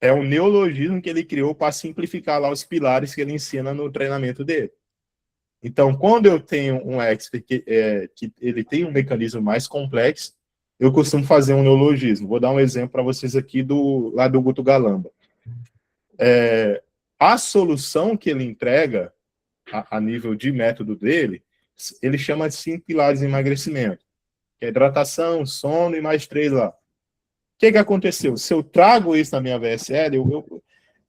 [SPEAKER 2] É um neologismo que ele criou para simplificar lá os pilares que ele ensina no treinamento dele. Então, quando eu tenho um expert que ele tem um mecanismo mais complexo, eu costumo fazer um neologismo. Vou dar um exemplo para vocês aqui lá do Guto Galamba. A solução que ele entrega, a nível de método dele, ele chama de 5 pilares de emagrecimento, que é hidratação, sono e mais 3 lá. O que aconteceu? Se eu trago isso na minha VSL,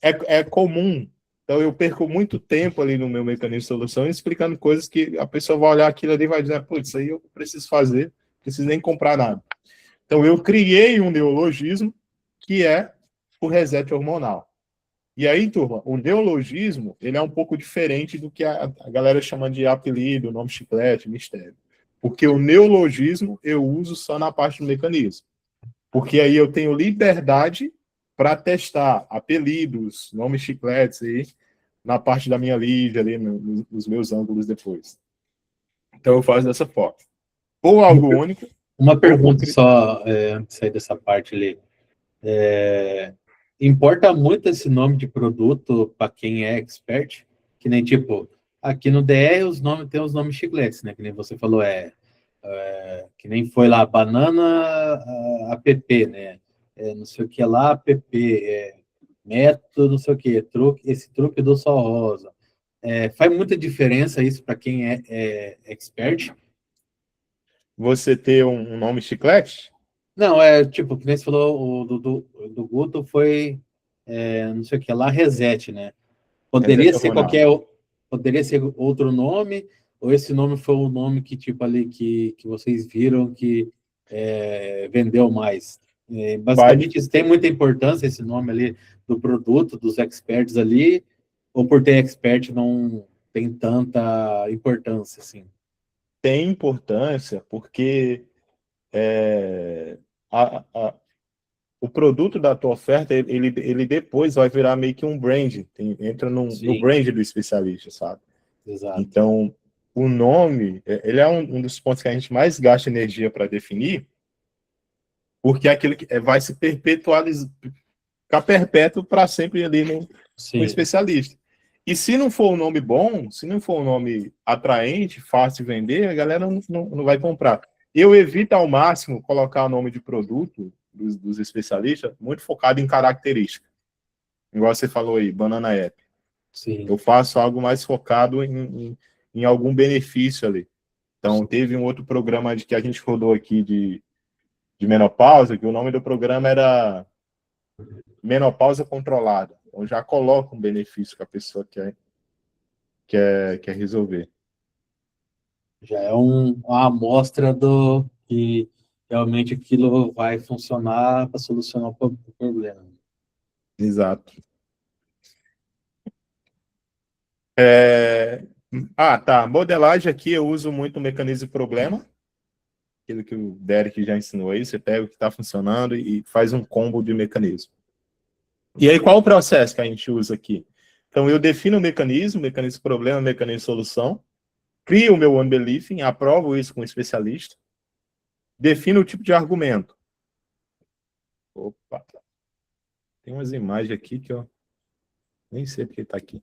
[SPEAKER 2] é comum. Então, eu perco muito tempo ali no meu mecanismo de solução explicando coisas que a pessoa vai olhar aquilo ali e vai dizer, putz, isso aí eu preciso fazer, não preciso nem comprar nada. Então, eu criei um neologismo que é o reset hormonal. E aí, turma, o neologismo, ele é um pouco diferente do que a galera chama de apelido, nome chiclete, mistério. Porque o neologismo eu uso só na parte do mecanismo. Porque aí eu tenho liberdade para testar apelidos, nomes chicletes aí, na parte da minha lead, ali, nos meus ângulos depois. Então eu faço dessa forma. Ou algo único.
[SPEAKER 1] Uma pergunta só, antes de sair dessa parte ali. Importa muito esse nome de produto para quem é expert? Que nem, tipo, aqui no DR tem os nomes chicletes, né? Que nem você falou, que nem foi lá, banana app, né? Não sei o que lá, app, método, não sei o que, esse truque do Sol Rosa. Faz muita diferença isso para quem é expert?
[SPEAKER 2] Você ter um nome chiclete?
[SPEAKER 1] Não, tipo, que nem você falou, o do Guto foi, não sei o que lá, reset, né? Poderia
[SPEAKER 2] Reset
[SPEAKER 1] ser
[SPEAKER 2] hormonal.
[SPEAKER 1] poderia ser outro nome, ou esse nome foi o nome que, tipo, ali, que vocês viram que vendeu mais? Basicamente, isso tem muita importância, esse nome ali, do produto, dos experts ali, ou por ter expert não tem tanta importância, assim?
[SPEAKER 2] Tem importância porque o produto da tua oferta, ele depois vai virar meio que um brand, entra no
[SPEAKER 1] Sim,
[SPEAKER 2] brand do especialista, sabe?
[SPEAKER 1] exato.
[SPEAKER 2] Então, o nome, ele é um dos pontos que a gente mais gasta energia para definir, porque é aquilo que vai se perpetualizar, ficar perpétuo para sempre ali no
[SPEAKER 1] Sim,
[SPEAKER 2] especialista. E se não for um nome bom, se não for um nome atraente, fácil de vender, a galera não vai comprar. Eu evito ao máximo colocar o nome de produto dos especialistas muito focado em característica. Igual você falou aí, Banana App.
[SPEAKER 1] sim,
[SPEAKER 2] Eu faço algo mais focado em algum benefício ali. Então, teve um outro programa que a gente rodou aqui de menopausa, que o nome do programa era Menopausa Controlada. Então, já coloca um benefício que a pessoa quer resolver.
[SPEAKER 1] já é uma amostra do que realmente aquilo vai funcionar para solucionar o problema.
[SPEAKER 2] Exato. Tá. Modelagem aqui eu uso muito o mecanismo de problema, aquilo que o Derek já ensinou aí. Você pega o que está funcionando e faz um combo de mecanismo. E aí, qual o processo que a gente usa aqui? Então, eu defino o mecanismo de problema, mecanismo de solução, crio o meu unbelieving, aprovo isso com o especialista, defino o tipo de argumento. Opa, tem umas imagens aqui que eu nem sei porque está aqui.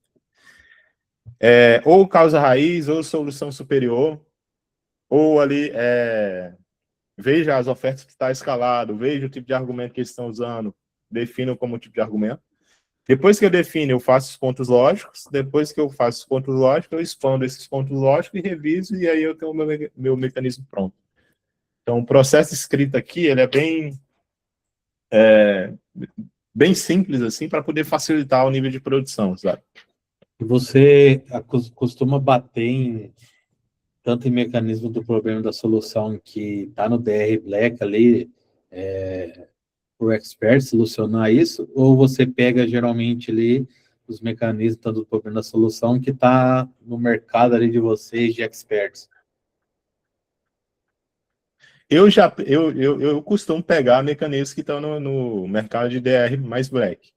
[SPEAKER 2] Ou causa raiz, ou solução superior, ou ali, veja as ofertas que está escalado, veja o tipo de argumento que eles estão usando, defino como tipo de argumento. Depois que eu defino, eu faço os pontos lógicos. Depois que eu faço os pontos lógicos, eu expando esses pontos lógicos e reviso, e aí eu tenho o meu mecanismo pronto. Então, o processo de escrita aqui, ele é bem simples, assim, para poder facilitar o nível de produção, sabe?
[SPEAKER 1] Você costuma bater tanto em mecanismo do problema da solução que está no DR Black ali, o expert solucionar isso, ou você pega geralmente ali os mecanismos tanto do problema da solução que está no mercado ali de vocês, de experts?
[SPEAKER 2] Eu costumo pegar mecanismos que estão no mercado de DR mais black,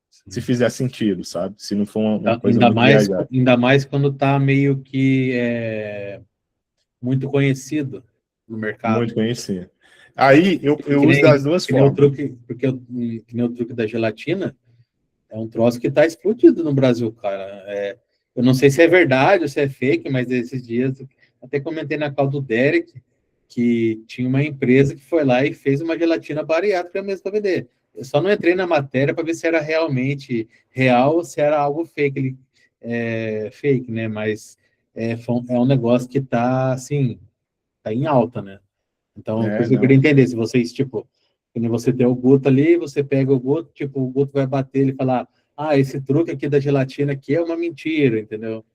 [SPEAKER 2] se
[SPEAKER 1] Sim.
[SPEAKER 2] fizer sentido, sabe? Se não for uma coisa muito viajada.
[SPEAKER 1] Ainda mais quando está meio que muito conhecido no
[SPEAKER 2] Muito
[SPEAKER 1] mercado.
[SPEAKER 2] conhecido. Aí eu uso das duas
[SPEAKER 1] Que nem o
[SPEAKER 2] formas.
[SPEAKER 1] truque, que nem o truque da gelatina, é um troço que está explodido no Brasil, cara. Eu não sei se é verdade ou se é fake, mas esses dias até comentei na call do Derek que tinha uma empresa que foi lá e fez uma gelatina bariátrica mesmo para vender. Eu só não entrei na matéria para ver se era realmente real ou se era algo fake, fake, né? Mas é um negócio que está assim, tá em alta, né? Então, por isso que eu queria
[SPEAKER 2] Não.
[SPEAKER 1] entender, se vocês, tipo, quando você tem o Guto ali, você pega o Guto, tipo, o Guto vai bater ele e falar, esse truque aqui da gelatina aqui é uma mentira, entendeu?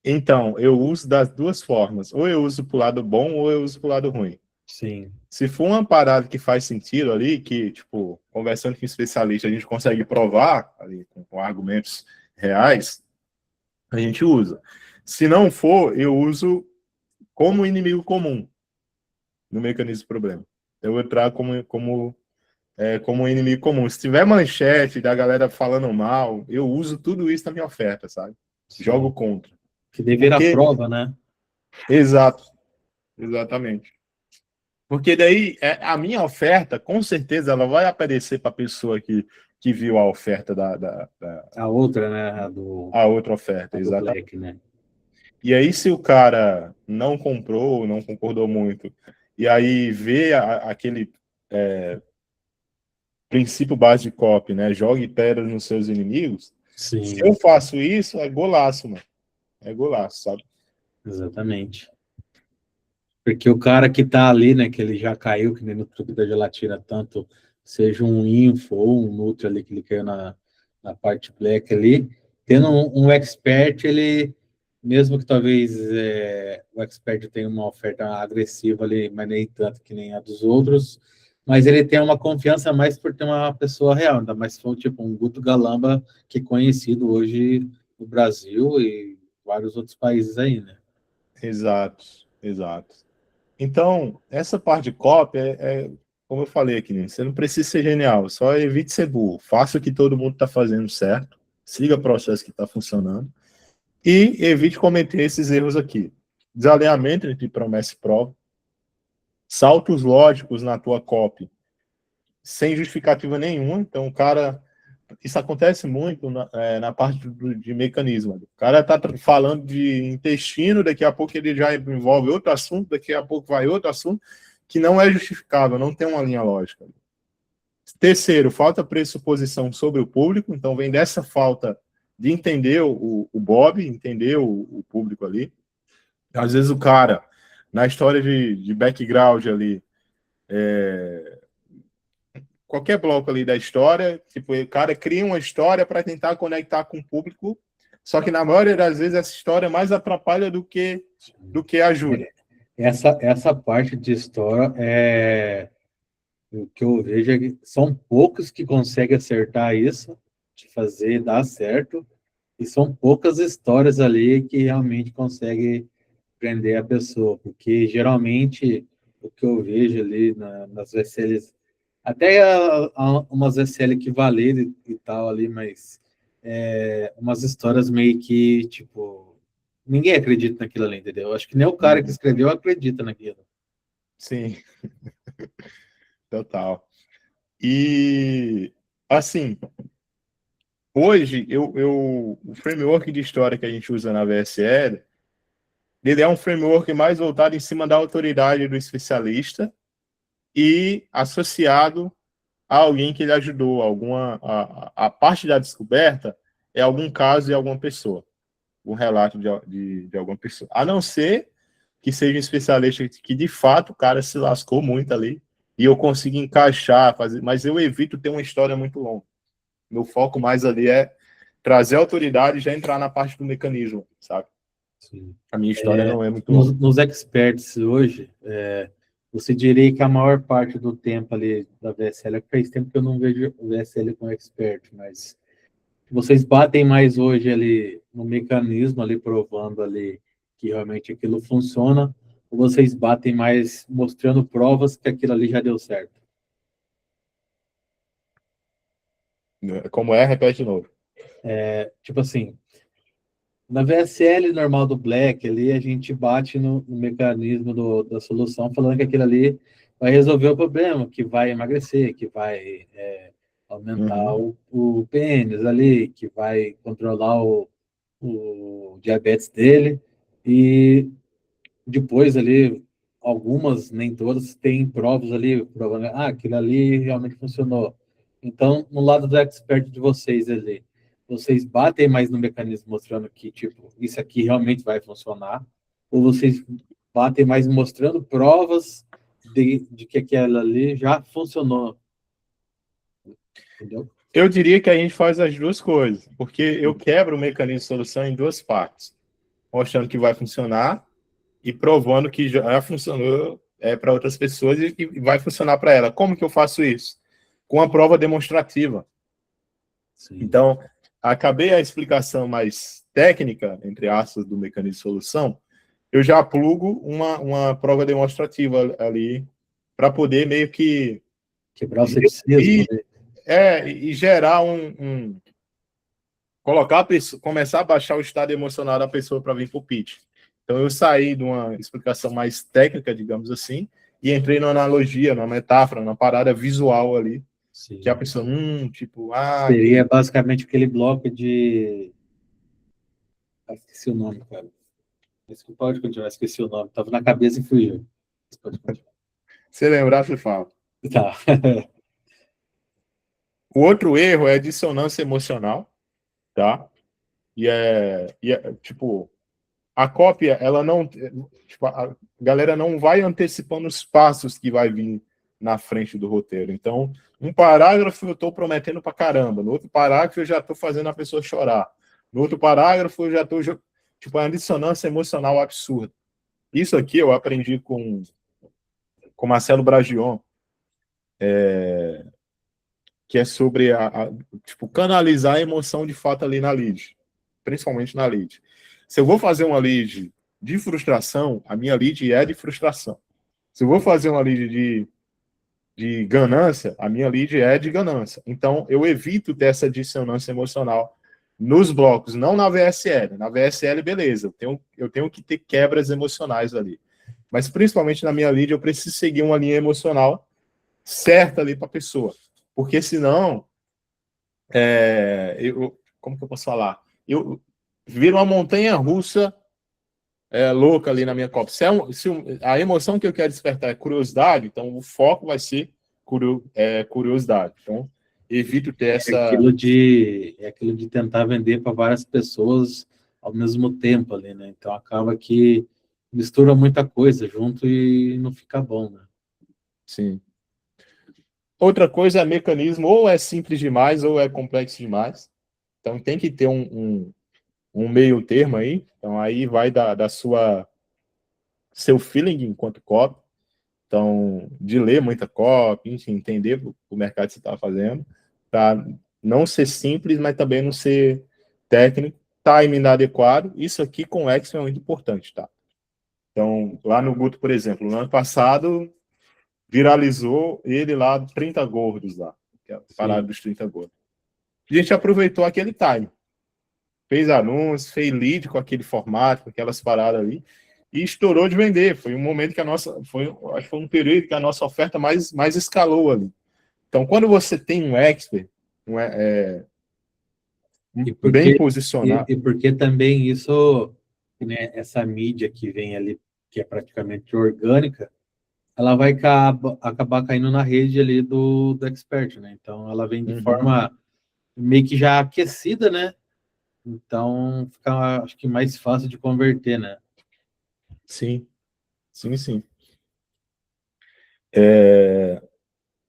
[SPEAKER 2] Então, eu uso das duas formas. Ou eu uso para o lado bom, ou eu uso para o lado ruim.
[SPEAKER 1] Sim,
[SPEAKER 2] Se for uma parada que faz sentido ali, que, tipo, conversando com um especialista, a gente consegue provar ali, com argumentos reais, a gente usa. Se não for, eu uso como inimigo comum no mecanismo do problema. Eu vou trago como um inimigo comum. Se tiver manchete da galera falando mal, eu uso tudo isso na minha oferta, sabe?
[SPEAKER 1] sim.
[SPEAKER 2] Jogo contra.
[SPEAKER 1] Que dever a
[SPEAKER 2] Porque,
[SPEAKER 1] prova, né?
[SPEAKER 2] exato, exatamente. Porque daí a minha oferta, com certeza, ela vai aparecer para a pessoa que viu a oferta
[SPEAKER 1] A outra, né?
[SPEAKER 2] a outra oferta,
[SPEAKER 1] A do
[SPEAKER 2] exatamente.
[SPEAKER 1] Black, né?
[SPEAKER 2] E aí, se o cara não comprou, não concordou muito, e aí vê aquele princípio base de copy, né? Jogue pedras nos seus inimigos. Se
[SPEAKER 1] Sim,
[SPEAKER 2] eu faço isso, é golaço, mano. É golaço, sabe?
[SPEAKER 1] exatamente. Porque o cara que tá ali, né, que ele já caiu, que nem no truque da gelatina, tanto seja um info ou um nutri ali, que ele caiu na parte black ali, tendo um expert, ele, mesmo que talvez o expert tenha uma oferta agressiva ali, mas nem tanto que nem a dos outros, mas ele tem uma confiança mais por ter uma pessoa real, ainda mais se for tipo um Guto Galamba, que é conhecido hoje no Brasil e vários outros países aí, né?
[SPEAKER 2] Exato, exato. Então, essa parte de copy como eu falei aqui, né? Você não precisa ser genial, só evite ser burro. Faça o que todo mundo está fazendo certo, siga o processo que está funcionando e evite cometer esses erros aqui. Desalinhamento entre promessa e prova, saltos lógicos na tua copy sem justificativa nenhuma. Então, o cara. Isso acontece muito na parte de mecanismo. O cara está falando de intestino, daqui a pouco ele já envolve outro assunto, daqui a pouco vai outro assunto, que não é justificável, não tem uma linha lógica. Terceiro, falta pressuposição sobre o público, então vem dessa falta de entender o Bob, entender o público ali. Às vezes o cara, na história de background ali, qualquer bloco ali da história, tipo, o cara cria uma história para tentar conectar com o público, só que na maioria das vezes essa história mais atrapalha do que ajuda.
[SPEAKER 1] Essa parte de história o que eu vejo é que são poucos que conseguem acertar isso, de fazer dar certo, e são poucas histórias ali que realmente conseguem prender a pessoa, porque geralmente o que eu vejo ali nas VSLs, até umas VSL que valeram e tal ali, mas umas histórias meio que, tipo, ninguém acredita naquilo ali, entendeu? Acho que nem o cara que escreveu acredita naquilo.
[SPEAKER 2] Sim, total. E, assim, hoje, o framework de história que a gente usa na VSL, ele é um framework mais voltado em cima da autoridade do especialista e associado a alguém que ele ajudou, a parte da descoberta é algum caso e alguma pessoa, um relato de alguma pessoa. A não ser que seja um especialista que, de fato, o cara se lascou muito ali, e eu consigo encaixar, fazer, mas eu evito ter uma história muito longa. Meu foco mais ali é trazer a autoridade e já entrar na parte do mecanismo, sabe?
[SPEAKER 1] Sim.
[SPEAKER 2] A minha história não é muito
[SPEAKER 1] nos,
[SPEAKER 2] longa.
[SPEAKER 1] nos experts hoje, você diria que a maior parte do tempo ali da VSL, faz tempo que eu não vejo o VSL como expert, mas vocês batem mais hoje ali no mecanismo, ali provando ali que realmente aquilo funciona, ou vocês batem mais mostrando provas que aquilo ali já deu certo?
[SPEAKER 2] Como é, repete de novo.
[SPEAKER 1] Tipo assim, na VSL normal do Black, ali a gente bate no mecanismo da solução, falando que aquilo ali vai resolver o problema, que vai emagrecer, que vai aumentar o pênis ali, que vai controlar o diabetes dele, e depois ali, algumas, nem todas, têm provas ali, provando, aquilo ali realmente funcionou. Então, no lado do expert de vocês ali, vocês batem mais no mecanismo mostrando que, tipo, isso aqui realmente vai funcionar, ou vocês batem mais mostrando provas de que aquela ali já funcionou, entendeu?
[SPEAKER 2] Eu diria que a gente faz as duas coisas, porque eu quebro o mecanismo de solução em duas partes, mostrando que vai funcionar e provando que já funcionou para outras pessoas e vai funcionar para ela. Como que eu faço isso? Com a prova demonstrativa.
[SPEAKER 1] Sim.
[SPEAKER 2] Então, acabei a explicação mais técnica, entre aspas, do mecanismo de solução, eu já plugo uma prova demonstrativa ali para poder meio que
[SPEAKER 1] Quebrar o ceticismo, né?
[SPEAKER 2] e gerar colocar a pessoa, começar a baixar o estado emocional da pessoa para vir para o pitch. Então eu saí de uma explicação mais técnica, digamos assim, e entrei numa analogia, numa metáfora, numa parada visual ali, que a
[SPEAKER 1] Sim.
[SPEAKER 2] pessoa, tipo,
[SPEAKER 1] Seria basicamente aquele bloco de... esqueci o nome, cara. Pode continuar, esqueci o nome. Tava na cabeça e fugiu. Pode continuar.
[SPEAKER 2] se lembrar, você fala.
[SPEAKER 1] Tá.
[SPEAKER 2] O outro erro é a dissonância emocional, tá? Tipo, a cópia, ela não, tipo, a galera não vai antecipando os passos que vai vir na frente do roteiro. Então, um parágrafo eu estou prometendo pra caramba, no outro parágrafo eu já estou fazendo a pessoa chorar, no outro parágrafo eu já estou, tipo, é uma dissonância emocional absurda. Isso aqui eu aprendi com Marcelo Bragion, que é sobre tipo, canalizar a emoção de fato ali na lead, principalmente na lead. Se eu vou fazer uma lead de frustração, a minha lead é de frustração. Se eu vou fazer uma lead de ganância, a minha lead é de ganância. Então, eu evito ter essa dissonância emocional nos blocos, não na VSL. Na VSL, beleza, eu tenho que ter quebras emocionais ali. Mas, principalmente na minha lead, eu preciso seguir uma linha emocional certa ali para a pessoa. Porque, senão, como que eu posso falar? Eu viro uma montanha russa louca ali na minha copa. A emoção que eu quero despertar é curiosidade, então o foco vai ser curiosidade. Então, evito ter essa...
[SPEAKER 1] É aquilo de tentar vender para várias pessoas ao mesmo tempo ali, né? Então acaba que mistura muita coisa junto e não fica bom, né?
[SPEAKER 2] Sim. Outra coisa é mecanismo, ou é simples demais ou é complexo demais. Então tem que ter um meio termo aí. Então aí vai da seu feeling enquanto copy. Então, de ler muita copy, enfim, entender o mercado que você está fazendo, para não ser simples, mas também não ser técnico, timing adequado. Isso aqui com o Excel é muito importante, tá? Então, lá no Guto, por exemplo, no ano passado, viralizou ele lá, 30 gordos lá, que é a parada dos 30 gordos. A gente aproveitou aquele time, fez anúncio, fez lead com aquele formato, com aquelas paradas ali, e estourou de vender. Foi um momento que acho que foi um período que a nossa oferta mais escalou ali. Então, quando você tem um expert,
[SPEAKER 1] E
[SPEAKER 2] bem
[SPEAKER 1] porque,
[SPEAKER 2] posicionado,
[SPEAKER 1] e porque também isso, né, essa mídia que vem ali, que é praticamente orgânica, ela vai acabar caindo na rede ali do expert, né? Então ela vem de forma meio que já aquecida, né? Então fica, acho que mais fácil de converter, né?
[SPEAKER 2] Sim, sim, sim.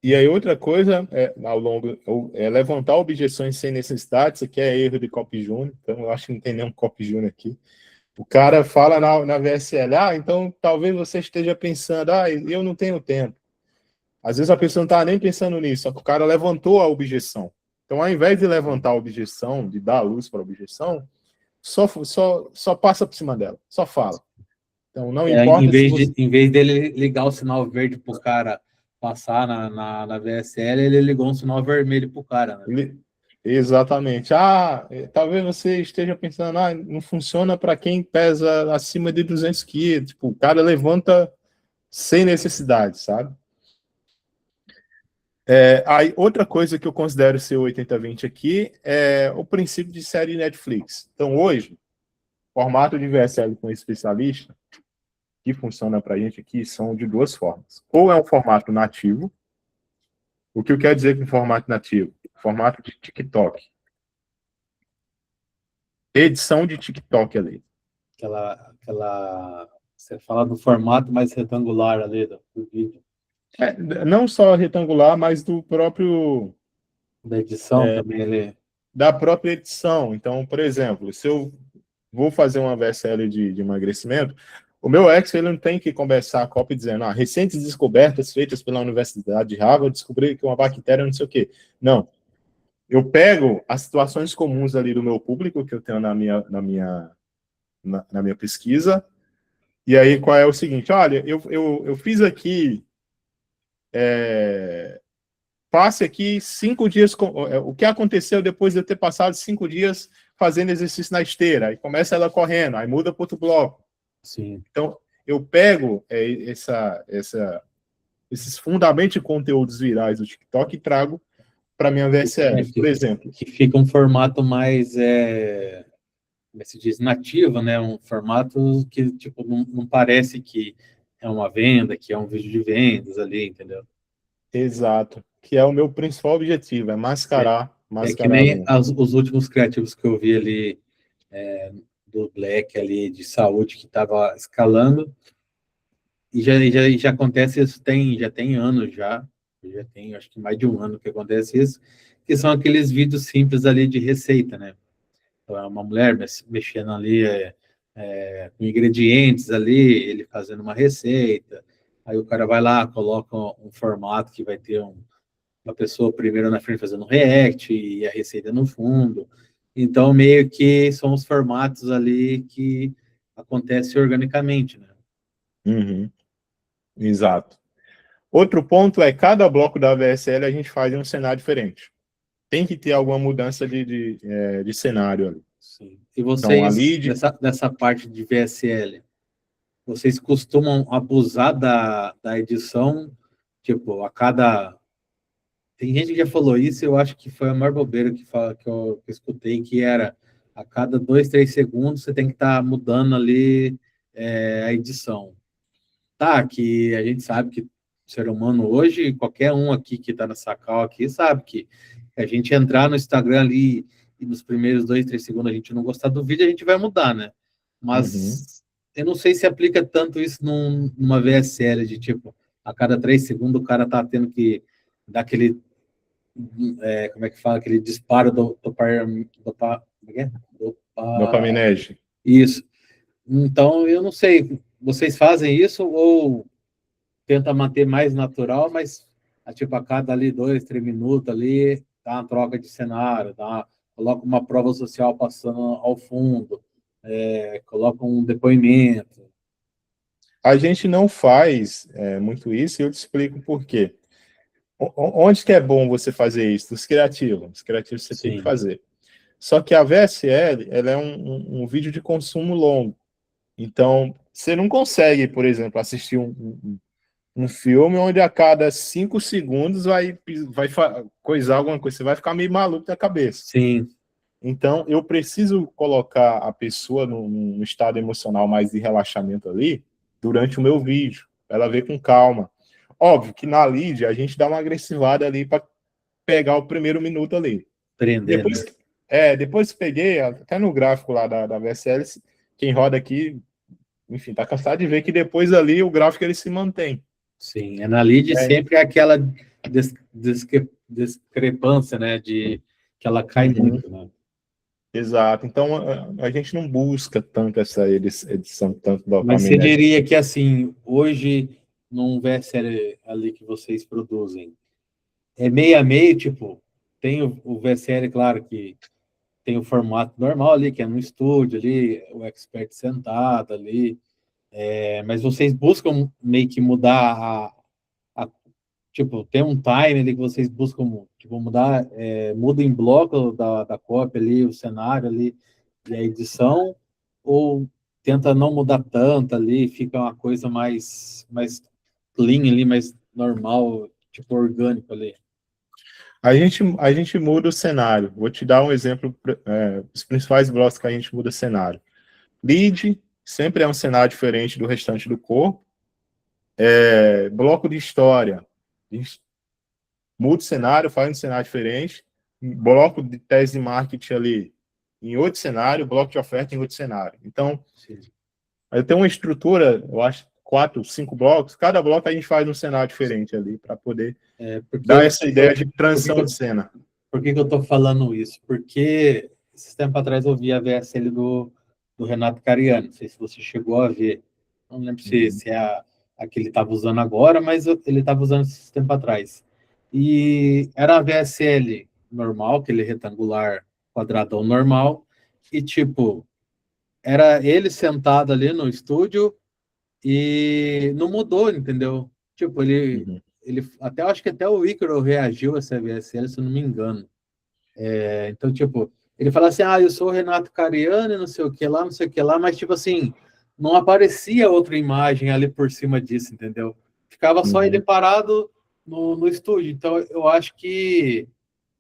[SPEAKER 2] E aí outra coisa ao longo é levantar objeções sem necessidade. Isso aqui é erro de copy júnior, então eu acho que não tem nenhum copy júnior aqui. O cara fala na VSL, então talvez você esteja pensando, eu não tenho tempo. Às vezes a pessoa não está nem pensando nisso, só que o cara levantou a objeção. Então, ao invés de levantar a objeção, de dar a luz para a objeção, só passa por cima dela, só fala. Então, não importa se você...
[SPEAKER 1] Em vez dele ligar o sinal verde para o cara passar na VSL, ele ligou um sinal vermelho para o cara, né?
[SPEAKER 2] Exatamente. Talvez você esteja pensando, não funciona para quem pesa acima de 200 quilos. Tipo, o cara levanta sem necessidade, sabe? Aí, outra coisa que eu considero ser 80-20 aqui é o princípio de série Netflix. Então, hoje, formato de VSL com especialista, que funciona para a gente aqui, são de duas formas. Ou é um formato nativo. O que eu quero dizer com formato nativo? Formato de TikTok. Edição de TikTok ali.
[SPEAKER 1] Você fala do formato mais retangular ali do vídeo.
[SPEAKER 2] Não só retangular, mas do próprio...
[SPEAKER 1] Da edição também ele...
[SPEAKER 2] Da própria edição. Então, por exemplo, se eu vou fazer uma VSL de emagrecimento, o meu Excel ele não tem que começar a copy dizendo, recentes descobertas feitas pela Universidade de Harvard descobriram que uma bactéria não sei o quê. Não. Eu pego as situações comuns ali do meu público, que eu tenho na minha pesquisa, e aí qual é o seguinte, olha, eu fiz aqui, passe aqui 5 dias, o que aconteceu depois de eu ter passado 5 dias fazendo exercício na esteira, aí começa ela correndo, aí muda para outro bloco.
[SPEAKER 1] Sim.
[SPEAKER 2] Então, eu pego esses fundamentos de conteúdos virais do TikTok e trago para minha VSL, por exemplo.
[SPEAKER 1] Que fica um formato mais, como se diz, nativo, né? Um formato que, tipo, não parece que é uma venda, que é um vídeo de vendas ali, entendeu?
[SPEAKER 2] Exato. Que é o meu principal objetivo, é mascarar
[SPEAKER 1] que nem
[SPEAKER 2] anúncio.
[SPEAKER 1] os últimos criativos que eu vi ali, do Black ali, de saúde, que estava escalando, e já acontece isso, já tem anos já tem, acho que mais de um ano que acontece isso, que são aqueles vídeos simples ali de receita, né? Então, é uma mulher mexendo ali com ingredientes ali, ele fazendo uma receita, aí o cara vai lá, coloca um formato que vai ter uma pessoa primeiro na frente fazendo react e a receita no fundo. Então, meio que são os formatos ali que acontecem organicamente, né?
[SPEAKER 2] Uhum. Exato. Outro ponto é, cada bloco da VSL a gente faz em um cenário diferente. Tem que ter alguma mudança de cenário ali.
[SPEAKER 1] Sim. E vocês, nessa parte de VSL, vocês costumam abusar da edição, tipo, a cada... Tem gente que já falou isso, eu acho que foi a maior bobeira que eu escutei, que era a cada 2, 3 segundos você tem que estar mudando ali a edição. Tá, que a gente sabe que o ser humano hoje, qualquer um aqui que está nessa call aqui, sabe que a gente entrar no Instagram ali e nos primeiros 2, 3 segundos a gente não gostar do vídeo, a gente vai mudar, né? Mas eu não sei se aplica tanto isso numa VSL de tipo, a cada 3 segundos o cara tá tendo que dar aquele, como é que fala, aquele disparo como é que é?
[SPEAKER 2] Dopaminérgico.
[SPEAKER 1] Isso. Então, eu não sei, vocês fazem isso ou tenta manter mais natural, mas tipo, a cada ali 2, 3 minutos ali, dá uma troca de cenário, coloca uma prova social passando ao fundo, coloca um depoimento.
[SPEAKER 2] A gente não faz muito isso e eu te explico por quê. Onde que é bom você fazer isso? Os criativos. Os criativos você tem que fazer. Só que a VSL, ela é um vídeo de consumo longo. Então, você não consegue, por exemplo, assistir um filme onde a cada 5 segundos vai coisar alguma coisa. Você vai ficar meio maluco da cabeça.
[SPEAKER 1] Sim.
[SPEAKER 2] Então, eu preciso colocar a pessoa num estado emocional mais de relaxamento ali durante o meu vídeo, para ela ver com calma. Óbvio que na lead a gente dá uma agressivada ali para pegar o primeiro minuto ali.
[SPEAKER 1] Prender,
[SPEAKER 2] Depois,
[SPEAKER 1] né?
[SPEAKER 2] depois peguei, até no gráfico lá da VSL, quem roda aqui, enfim, tá cansado de ver que depois ali o gráfico ele se mantém.
[SPEAKER 1] Sim, na lead
[SPEAKER 2] É.
[SPEAKER 1] sempre é aquela discrepância, né, de que ela cai muito, né?
[SPEAKER 2] Exato. Então, a gente não busca tanto essa edição, tanto
[SPEAKER 1] Mas você
[SPEAKER 2] dopaminética.
[SPEAKER 1] diria que, assim, hoje, num VSL ali que vocês produzem, é meio a meio, tipo, tem o VSL, claro que tem o formato normal ali, que é no estúdio ali, o expert sentado ali, mas vocês buscam meio que mudar tipo, tem um time ali que vocês buscam, tipo, mudar, muda em bloco da cópia ali, o cenário ali, e a edição, ou tenta não mudar tanto ali, fica uma coisa mais clean ali, mais normal, tipo, orgânico ali.
[SPEAKER 2] A gente muda o cenário. Vou te dar um exemplo, os principais blocos que a gente muda o cenário. Lead sempre é um cenário diferente do restante do corpo. Bloco de história, a gente muda o cenário, faz um cenário diferente. Bloco de tese de marketing ali em outro cenário, bloco de oferta em outro cenário. Então,
[SPEAKER 1] Sim.
[SPEAKER 2] eu tenho uma estrutura, eu acho, 4, 5 blocos. Cada bloco a gente faz um cenário diferente ali, para poder dar essa ideia de transição de cena.
[SPEAKER 1] Por que eu estou falando isso? Porque esses tempos atrás eu vi a VSL do Renato Cariani. Não sei se você chegou a ver. Não lembro se é a que ele estava usando agora, mas ele estava usando esses tempos atrás. E era a VSL normal, aquele retangular quadradão normal, e tipo, era ele sentado ali no estúdio e não mudou, entendeu? Tipo, ele até acho que até o Ícaro reagiu a essa VSL, se eu não me engano. Então, tipo, ele fala assim, eu sou o Renato Cariani, não sei o que lá, não sei o que lá, mas, tipo assim, não aparecia outra imagem ali por cima disso, entendeu? Ficava só ele parado no estúdio. Então, eu acho que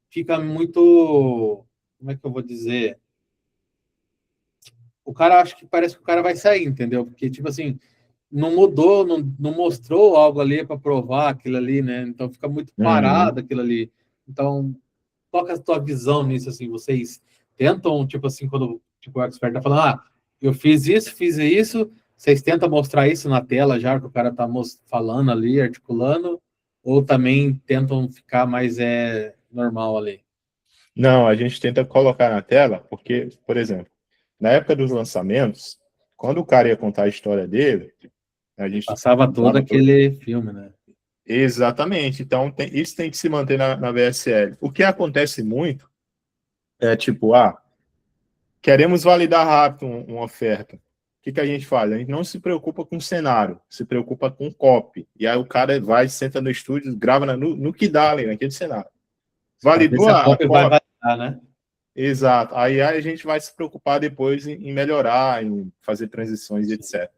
[SPEAKER 1] fica muito, como é que eu vou dizer? O cara, acho que parece que o cara vai sair, entendeu? Porque, tipo assim, não mudou, não mostrou algo ali para provar aquilo ali, né? Então, fica muito parado aquilo ali. Então, qual que é a tua visão nisso, assim, vocês tentam, tipo assim, quando tipo, o expert tá falando, eu fiz isso, vocês tentam mostrar isso na tela já, que o cara tá falando ali, articulando, ou também tentam ficar mais normal ali?
[SPEAKER 2] Não, a gente tenta colocar na tela, porque, por exemplo, na época dos lançamentos, quando o cara ia contar a história dele, a gente
[SPEAKER 1] Passava todo
[SPEAKER 2] usava todo.
[SPEAKER 1] aquele filme, né?
[SPEAKER 2] Exatamente. Então, isso tem que se manter na VSL. O que acontece muito é tipo, queremos validar rápido uma oferta. O que a gente faz? A gente não se preocupa com cenário, se preocupa com copy. E aí o cara vai, senta no estúdio, grava no que dá ali, naquele cenário.
[SPEAKER 1] Para ver
[SPEAKER 2] Validou
[SPEAKER 1] se a
[SPEAKER 2] a
[SPEAKER 1] cópia vai
[SPEAKER 2] copy.
[SPEAKER 1] validar, né?
[SPEAKER 2] Exato. Aí a gente vai se preocupar depois em melhorar, em fazer transições, etc.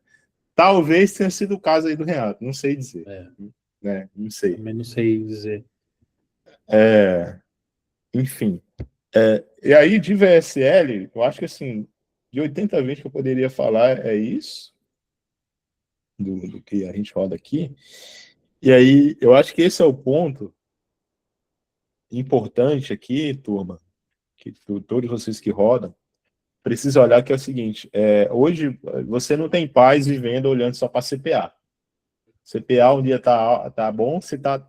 [SPEAKER 2] Talvez tenha sido o caso aí do Renato, não sei dizer. Né? Não sei.
[SPEAKER 1] Também não sei dizer.
[SPEAKER 2] Enfim. E aí, de VSL, eu acho que assim, de 80-20 que eu poderia falar é isso, do que a gente roda aqui. E aí, eu acho que esse é o ponto importante aqui, turma, que todos vocês que rodam, precisam olhar que é o seguinte, hoje você não tem paz vivendo olhando só para CPA. CPA um dia tá bom, você tá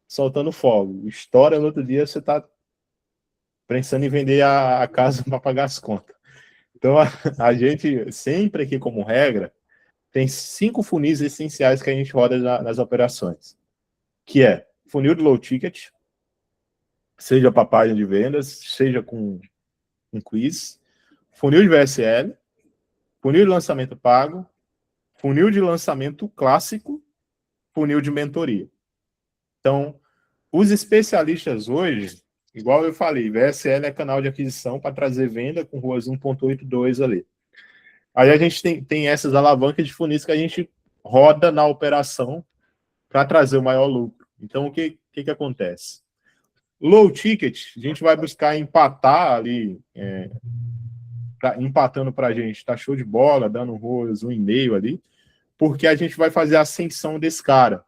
[SPEAKER 2] soltando fogo. Estoura no outro dia, você tá pensando em vender a casa para pagar as contas. Então, a gente sempre aqui, como regra, tem 5 funis essenciais que a gente roda nas operações, que é funil de low ticket, seja para página de vendas, seja com um quiz, funil de VSL, funil de lançamento pago, funil de lançamento clássico, funil de mentoria. Então, os especialistas hoje, igual eu falei, VSL é canal de aquisição para trazer venda com ruas 1.82 ali. Aí a gente tem essas alavancas de funis que a gente roda na operação para trazer o maior lucro. Então, o que acontece? Low ticket, a gente vai buscar empatar ali, empatando para a gente, tá show de bola, dando ruas 1,5 ali, porque a gente vai fazer a ascensão desse cara.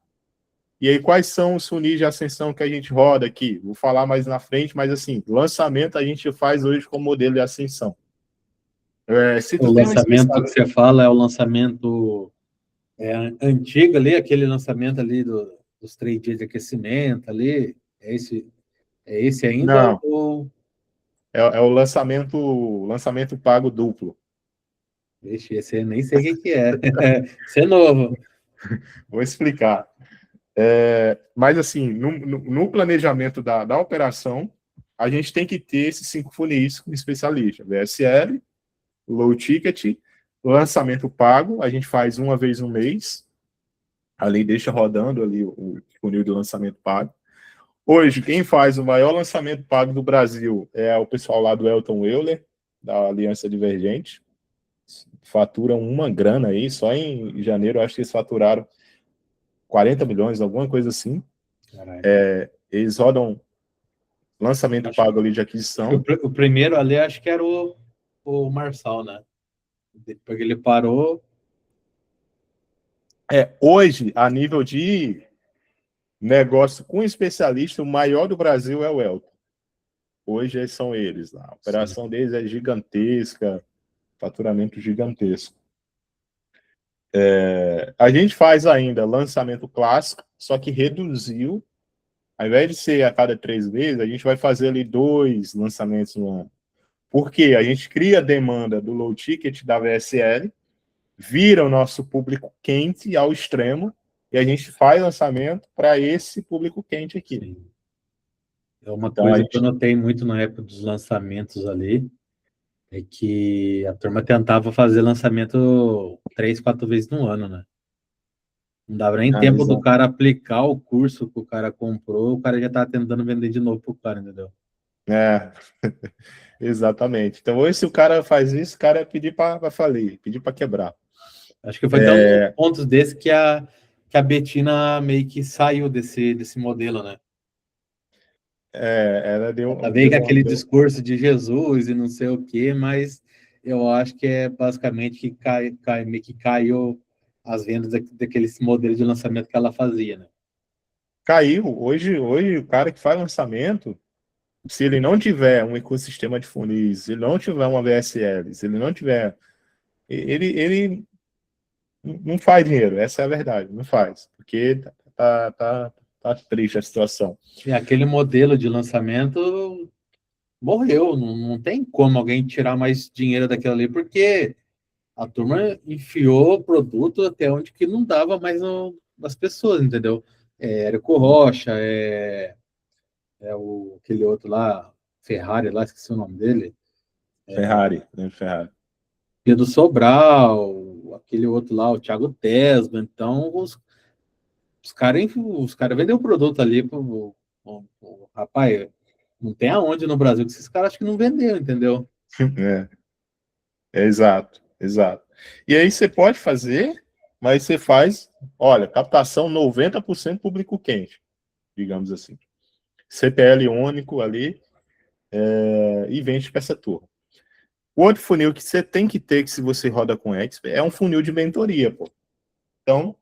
[SPEAKER 2] E aí, quais são os funis de ascensão que a gente roda aqui? Vou falar mais na frente, mas assim, lançamento a gente faz hoje com modelo de ascensão. Se
[SPEAKER 1] O
[SPEAKER 2] tu tem um
[SPEAKER 1] lançamento que
[SPEAKER 2] especialista...
[SPEAKER 1] você fala é o lançamento antigo ali, aquele lançamento ali dos 3 dias de aquecimento ali, é esse ainda?
[SPEAKER 2] Não, é o lançamento pago duplo.
[SPEAKER 1] Vixe, esse eu nem sei o que é. Esse é novo.
[SPEAKER 2] Vou explicar. Mas assim, no planejamento da operação, a gente tem que ter esses 5 funis com especialista. VSL, low ticket, lançamento pago, a gente faz uma vez no mês, ali deixa rodando ali o funil de lançamento pago. Hoje, quem faz o maior lançamento pago do Brasil é o pessoal lá do Elton Euler, da Aliança Divergente. Faturam uma grana aí, só em janeiro, acho que eles faturaram 40 milhões, alguma coisa assim. Eles rodam lançamento pago ali de aquisição.
[SPEAKER 1] O primeiro ali, acho que era o Marçal, né? Depois que ele parou.
[SPEAKER 2] Hoje, a nível de negócio com especialista, o maior do Brasil é o Elton. Hoje são eles lá. A operação deles é gigantesca, faturamento gigantesco. A gente faz ainda lançamento clássico, só que reduziu. Ao invés de ser a cada 3 meses, a gente vai fazer ali 2 lançamentos no ano. Por quê? A gente cria a demanda do low ticket da VSL, vira o nosso público quente ao extremo, e a gente faz lançamento para esse público quente aqui.
[SPEAKER 1] Sim. É uma
[SPEAKER 2] Então,
[SPEAKER 1] coisa que eu notei muito na época dos lançamentos ali, é que a turma tentava fazer lançamento 3, 4 vezes no ano, né? Não dava nem tempo do cara aplicar o curso que o cara comprou, o cara já tá tentando vender de novo pro cara, entendeu?
[SPEAKER 2] Exatamente. Então, hoje, se o cara faz isso, o cara é pedir para falir, pedir para quebrar.
[SPEAKER 1] Acho que foi até um dos pontos desse que a Betina meio que saiu desse modelo, né?
[SPEAKER 2] Ela deu
[SPEAKER 1] Veio com aquele discurso de Jesus e não sei o quê, mas eu acho que é basicamente que meio que caiu as vendas daquele modelo de lançamento que ela fazia, né?
[SPEAKER 2] Caiu. Hoje o cara que faz lançamento, se ele não tiver um ecossistema de funis, se ele não tiver uma VSL, se ele não tiver... Ele não faz dinheiro, essa é a verdade, não faz. Porque tá triste a situação.
[SPEAKER 1] E aquele modelo de lançamento morreu, não tem como alguém tirar mais dinheiro daquilo ali, porque a turma enfiou o produto até onde que não dava mais nas pessoas, entendeu? Érico Rocha, aquele outro lá, Ferrari, lá, esqueci o nome dele.
[SPEAKER 2] Ferrari, né? Ferrari.
[SPEAKER 1] Pedro Sobral, aquele outro lá, o Thiago Tesma. Então, os caras vendem o produto ali rapaz, não tem aonde no Brasil que esses caras acho que não venderam, entendeu?
[SPEAKER 2] Exato. E aí você pode fazer, mas você faz, olha, captação 90% público quente, digamos assim. CPL único ali, e vende para essa turma. O outro funil que você tem que ter, que se você roda com Expert, é um funil de mentoria, pô. Então,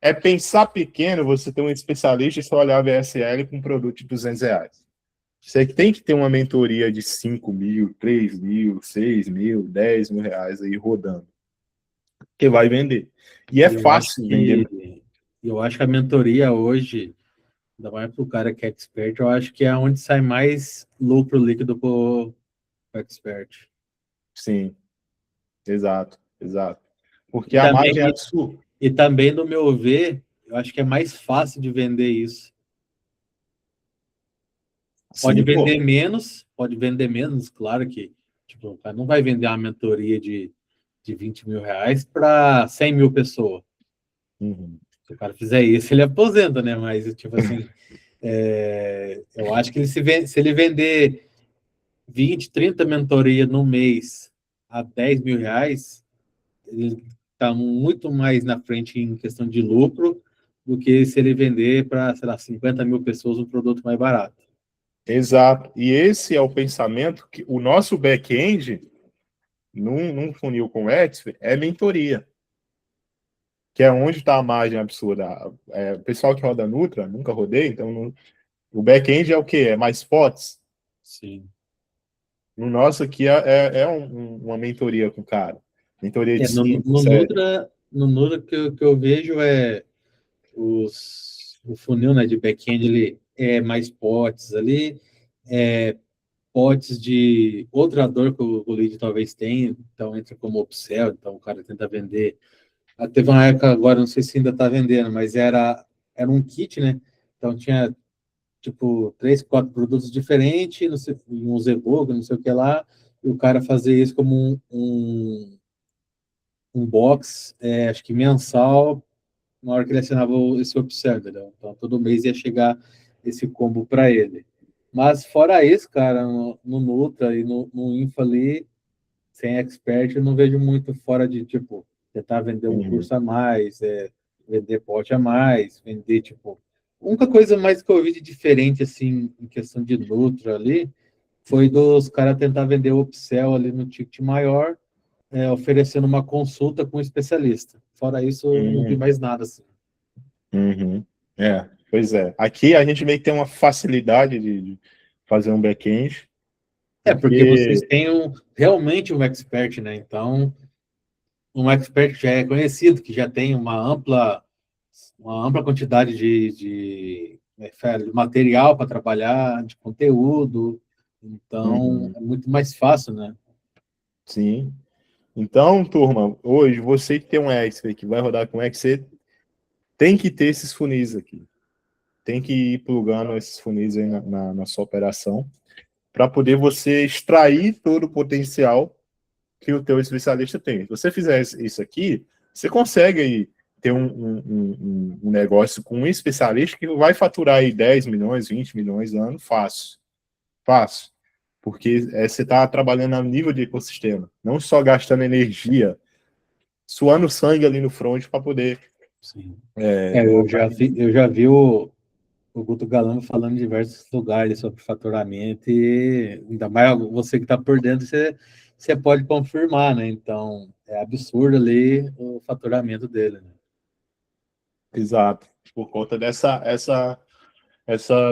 [SPEAKER 2] é pensar pequeno, você ter um especialista e só olhar a VSL com um produto de R$200. Você tem que ter uma mentoria de 5 mil, 3 mil, 6 mil, 10 mil reais aí rodando. Que vai vender. E é fácil vender.
[SPEAKER 1] Eu acho que a mentoria hoje, ainda mais para o cara que é expert, eu acho que é onde sai mais lucro líquido para o expert.
[SPEAKER 2] Sim, exato. Porque a margem é absurda.
[SPEAKER 1] E também, no meu ver, eu acho que é mais fácil de vender isso. Pode vender menos, claro que tipo, o cara não vai vender uma mentoria de 20 mil reais para 100 mil pessoas.
[SPEAKER 2] Uhum.
[SPEAKER 1] Se o cara fizer isso, ele aposenta, né? Mas, tipo assim, eu acho que se ele vender 20, 30 mentorias no mês a 10 mil reais, ele está muito mais na frente em questão de lucro do que se ele vender para, sei lá, 50 mil pessoas um produto mais barato.
[SPEAKER 2] Exato. E esse é o pensamento que o nosso back-end, num funil com Expert, é mentoria. que é onde está a margem absurda. O pessoal que roda Nutra, nunca rodei, então o back-end é o quê? É mais pots?
[SPEAKER 1] Sim.
[SPEAKER 2] No nosso aqui é uma mentoria com o cara. Mentoria de
[SPEAKER 1] No,
[SPEAKER 2] 5,
[SPEAKER 1] no
[SPEAKER 2] 7.
[SPEAKER 1] Nutra, no Nutra que eu vejo é o funil, né, de back-end, ele é mais potes ali, potes de outra dor que o lead talvez tenha, então entra como upsell, então o cara tenta vender. Teve uma época agora, não sei se ainda está vendendo, mas era um kit, né? Então tinha tipo 3, 4 produtos diferentes, não sei, uns e-book, não sei o que lá, e o cara fazia isso como um box, acho que mensal, na hora que ele assinava esse upsell, entendeu? Então todo mês ia chegar esse combo para ele. Mas fora isso, cara, no Nutra e no Infa ali, sem expert, eu não vejo muito fora de, tipo, tentar vender um
[SPEAKER 2] Uhum.
[SPEAKER 1] curso a mais, vender pote a mais, vender, tipo... A única coisa mais que eu vi de diferente, assim, em questão de Nutra ali, foi dos caras tentar vender o upsell ali no ticket maior, oferecendo uma consulta com um especialista. Fora isso, eu não vi
[SPEAKER 2] Uhum.
[SPEAKER 1] mais nada, assim.
[SPEAKER 2] Uhum. Pois é. Aqui a gente meio que tem uma facilidade de fazer um back-end,
[SPEAKER 1] Porque vocês
[SPEAKER 2] porque.
[SPEAKER 1] têm realmente um expert, né? Então, um expert já é conhecido, que já tem uma ampla quantidade de material para trabalhar, de conteúdo. Então,
[SPEAKER 2] Uhum.
[SPEAKER 1] é muito mais fácil, né?
[SPEAKER 2] Sim. Então, turma, hoje você que tem um expert que vai rodar com Excel, tem que ter esses funis aqui. Tem que ir plugando esses funis aí na sua operação para poder você extrair todo o potencial que o teu especialista tem. Se você fizer isso aqui, você consegue aí ter um negócio com um especialista que vai faturar aí 10 milhões, 20 milhões ano, fácil. Fácil. Porque você está trabalhando a nível de ecossistema, não só gastando energia, suando sangue ali no front para poder
[SPEAKER 1] Sim.
[SPEAKER 2] montar.
[SPEAKER 1] Eu já vi o Guto Galano falando em diversos lugares sobre faturamento e ainda mais você que está por dentro, você pode confirmar, né? Então, é absurdo ali o faturamento dele, né?
[SPEAKER 2] Exato. Por conta essa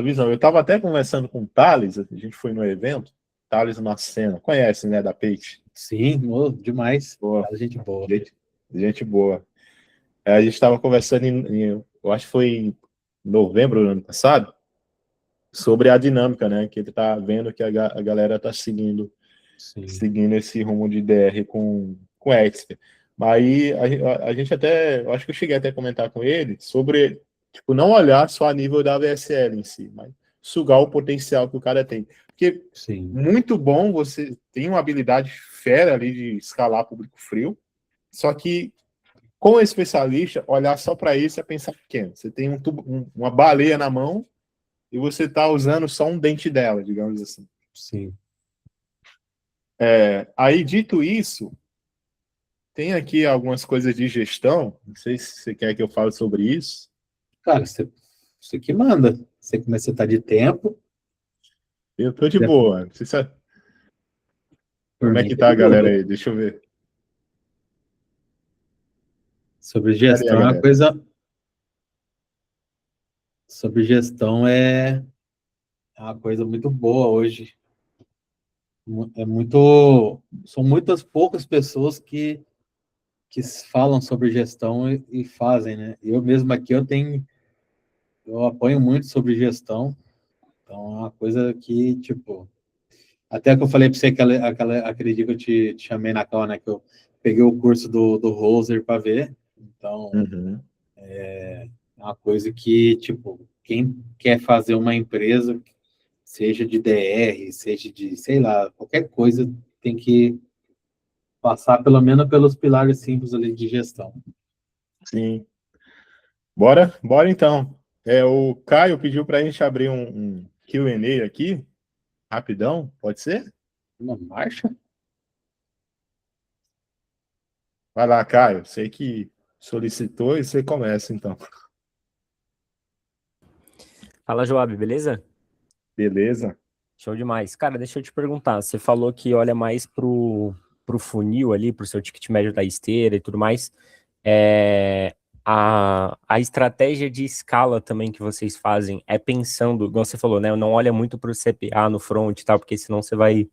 [SPEAKER 2] visão. Eu estava até conversando com o Thales, a gente foi no evento, Thales Macena, conhece, né, da Page?
[SPEAKER 1] Sim, demais.
[SPEAKER 2] Boa,
[SPEAKER 1] Cara, gente boa.
[SPEAKER 2] gente boa. A gente estava conversando eu acho que foi em novembro do ano passado, sobre a dinâmica, né, que ele está vendo que a galera está
[SPEAKER 1] Sim,
[SPEAKER 2] seguindo esse rumo de DR com Expert. Mas aí a gente até, eu acho que eu cheguei até a comentar com ele sobre, tipo, não olhar só a nível da VSL em si, mas sugar o potencial que o cara tem. Porque
[SPEAKER 1] sim,
[SPEAKER 2] muito bom, você tem uma habilidade fera ali de escalar público frio, só que como especialista, olhar só para isso é pensar pequeno. Você tem uma baleia na mão e você está usando só um dente dela, digamos assim.
[SPEAKER 1] sim.
[SPEAKER 2] Aí, dito isso, tem aqui algumas coisas de gestão. Não sei se você quer que eu fale sobre isso.
[SPEAKER 1] Cara, você que manda. Você começa a estar de tempo,
[SPEAKER 2] Eu tô de
[SPEAKER 1] né?
[SPEAKER 2] boa. Não sei
[SPEAKER 1] Por
[SPEAKER 2] como é
[SPEAKER 1] mim,
[SPEAKER 2] que
[SPEAKER 1] tá
[SPEAKER 2] tá
[SPEAKER 1] de
[SPEAKER 2] a galera
[SPEAKER 1] boa.
[SPEAKER 2] aí. Deixa eu ver.
[SPEAKER 1] Sobre
[SPEAKER 2] Cadê a
[SPEAKER 1] gestão,
[SPEAKER 2] galera?
[SPEAKER 1] sobre gestão é uma coisa muito boa hoje. São muitas poucas pessoas que falam sobre gestão e fazem, né? Eu mesmo aqui eu apanho muito sobre gestão, então é uma coisa que, tipo, até que eu falei para você aquele dia que eu te chamei na call, né? Que eu peguei o curso do Roser para ver. Então,
[SPEAKER 2] Uhum.
[SPEAKER 1] é uma coisa que, tipo, quem quer fazer uma empresa, seja de DR, seja de, sei lá, qualquer coisa, tem que passar pelo menos pelos pilares simples ali de gestão.
[SPEAKER 2] Sim. Bora então. O Caio pediu para a gente abrir um Q&A aqui, rapidão, pode ser?
[SPEAKER 1] Uma marcha?
[SPEAKER 2] Vai lá, Caio. Sei que solicitou e você começa, então.
[SPEAKER 3] Fala, Joab, beleza?
[SPEAKER 2] Beleza?
[SPEAKER 3] Show demais. Cara, deixa eu te perguntar, você falou que olha mais pro funil ali, pro seu ticket médio da esteira e tudo mais. a estratégia de escala também que vocês fazem é pensando, igual você falou, né? Não olha muito para o CPA no front e tal, porque senão você vai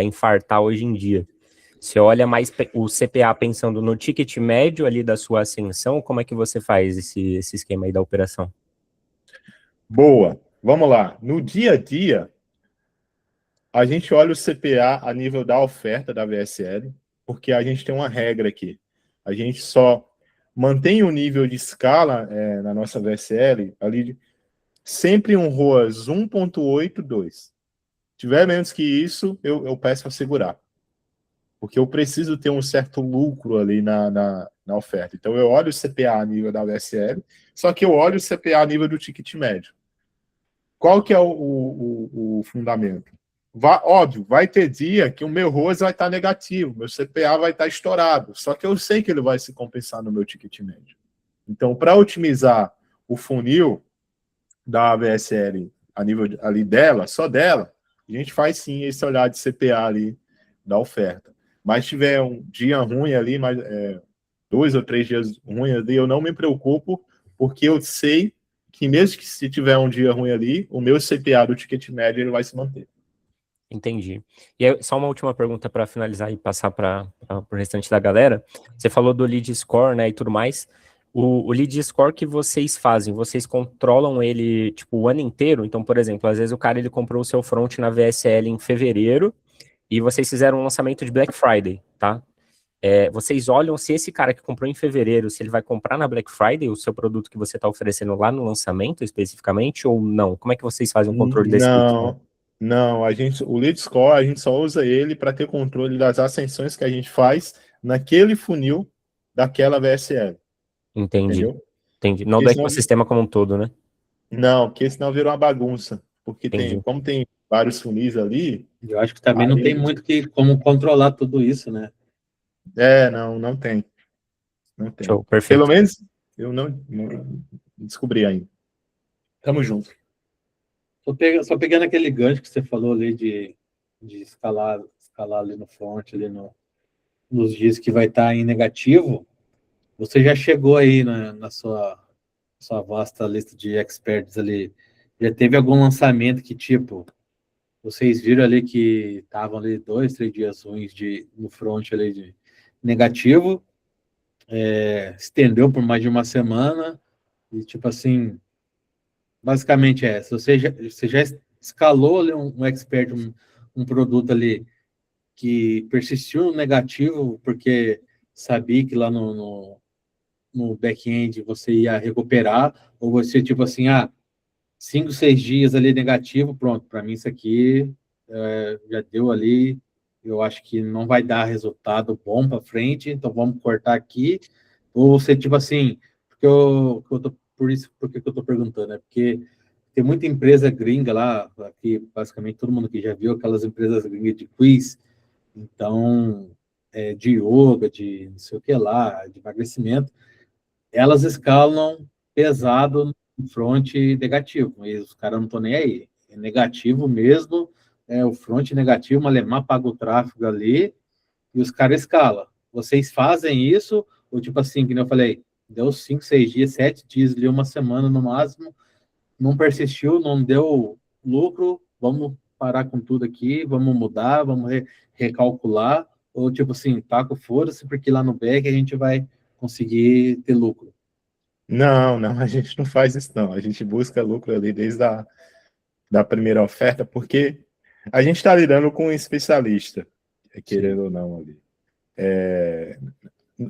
[SPEAKER 3] infartar hoje em dia. Você olha mais o CPA pensando no ticket médio ali da sua ascensão, como é que você faz esse esquema aí da operação?
[SPEAKER 2] Boa. Vamos lá. No dia a dia, a gente olha o CPA a nível da oferta da VSL, porque a gente tem uma regra aqui. A gente só mantém o nível de escala na nossa VSL ali sempre um ROAS 1.82. Se tiver menos que isso, eu peço para segurar. Porque eu preciso ter um certo lucro ali na oferta. Então, eu olho o CPA a nível da VSL, só que eu olho o CPA a nível do ticket médio. Qual que é o fundamento? Óbvio, vai ter dia que o meu ROAS vai estar negativo, meu CPA vai estar estourado, só que eu sei que ele vai se compensar no meu ticket médio. Então, para otimizar o funil da VSL a nível ali dela, só dela, a gente faz sim esse olhar de CPA ali da oferta. Mas se tiver um dia ruim ali, 2 ou 3 dias ruins ali, eu não me preocupo, porque eu sei que mesmo que se tiver um dia ruim ali, o meu CPA do ticket médio ele vai se manter.
[SPEAKER 3] Entendi. E aí, só uma última pergunta para finalizar e passar para o restante da galera. Você falou do lead score, né, e tudo mais. O lead score que vocês fazem, vocês controlam ele, tipo, o ano inteiro? Então, por exemplo, às vezes o cara ele comprou o seu front na VSL em fevereiro e vocês fizeram um lançamento de Black Friday, tá? Vocês olham se esse cara que comprou em fevereiro, se ele vai comprar na Black Friday o seu produto que você está oferecendo lá no lançamento especificamente ou não? Como é que vocês fazem o controle desse lead score?
[SPEAKER 2] Não, o lead score a gente só usa ele para ter controle das ascensões que a gente faz naquele funil daquela VSL.
[SPEAKER 3] Entendi.
[SPEAKER 2] Entendeu?
[SPEAKER 3] Entendi. Não do ecossistema como um todo, né?
[SPEAKER 2] Não, porque senão virou uma bagunça. Porque como tem vários funis ali.
[SPEAKER 1] Eu acho que também não tem muito como controlar tudo isso, né?
[SPEAKER 2] Não tem. Não tem.
[SPEAKER 3] Show, perfeito.
[SPEAKER 2] Pelo menos eu não descobri ainda. Tamo junto.
[SPEAKER 1] Só pegando aquele gancho que você falou ali de escalar ali no front, ali nos dias que vai estar em negativo, você já chegou aí na sua vasta lista de experts ali, já teve algum lançamento que, tipo, vocês viram ali que estavam ali 2, 3 dias ruins no front ali de negativo, estendeu por mais de uma semana, e tipo assim, basicamente se você já escalou ali um expert, um produto ali que persistiu no negativo, porque sabia que lá no back-end você ia recuperar, ou você, tipo assim, 5, 6 dias ali negativo, pronto, para mim isso aqui já deu ali, eu acho que não vai dar resultado bom para frente, então vamos cortar aqui, ou você, tipo assim, por que eu tô perguntando, né? Porque tem muita empresa gringa lá, aqui, basicamente todo mundo que já viu aquelas empresas gringas de quiz, então, de yoga, de não sei o que lá, de emagrecimento, elas escalam pesado no front negativo, e os caras não estão nem aí. É negativo mesmo, o front negativo, o alemão paga o tráfego ali, e os caras escalam. Vocês fazem isso, ou tipo assim, que eu falei, deu 5, 6 dias, 7 dias ali, uma semana no máximo, não persistiu, não deu lucro, vamos parar com tudo aqui, vamos mudar, vamos recalcular, ou tipo assim, taca foda-se, porque lá no back a gente vai conseguir ter lucro.
[SPEAKER 2] Não, a gente não faz isso, não. A gente busca lucro ali desde da primeira oferta, porque a gente está lidando com um especialista, querendo ou não ali.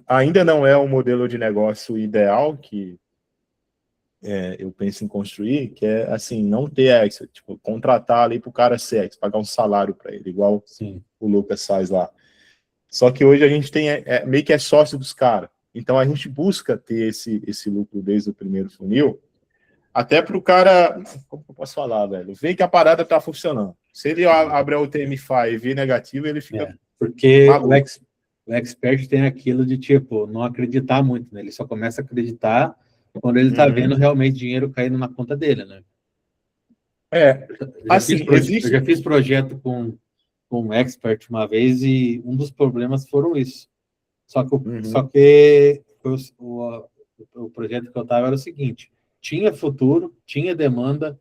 [SPEAKER 2] Ainda não é um modelo de negócio ideal que eu penso em construir, que é assim, não ter expert, tipo, contratar ali para o cara ser expert, pagar um salário para ele, igual
[SPEAKER 1] Sim.
[SPEAKER 2] o Lucas faz lá. Só que hoje a gente tem meio que é sócio dos caras. Então a gente busca ter esse lucro desde o primeiro funil, até para o cara, como eu posso falar, velho? Ver que a parada tá funcionando. Se ele abre o TM5 e vir negativo, ele fica.
[SPEAKER 1] Porque o expert tem aquilo de tipo, não acreditar muito, né? Ele só começa a acreditar quando ele tá vendo realmente dinheiro caindo na conta dele, né? Eu já fiz projeto com um expert uma vez e um dos problemas foram isso. Só que O projeto que eu estava era o seguinte: tinha futuro, tinha demanda,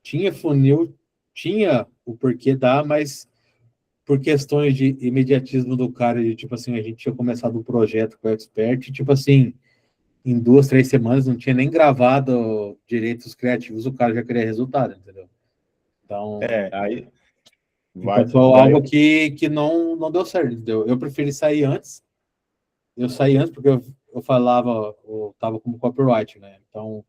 [SPEAKER 1] tinha funil, tinha o porquê dar, mas por questões de imediatismo do cara, de tipo assim, a gente tinha começado um projeto com o Expert, e, tipo assim, em 2, 3 semanas não tinha nem gravado direitos criativos, o cara já queria resultado, entendeu? Então,
[SPEAKER 2] Aí
[SPEAKER 1] então
[SPEAKER 2] vai,
[SPEAKER 1] foi
[SPEAKER 2] daí,
[SPEAKER 1] algo que não deu certo, entendeu? Eu preferi sair antes. Eu saí antes porque eu falava, eu tava como copyright, né? Então,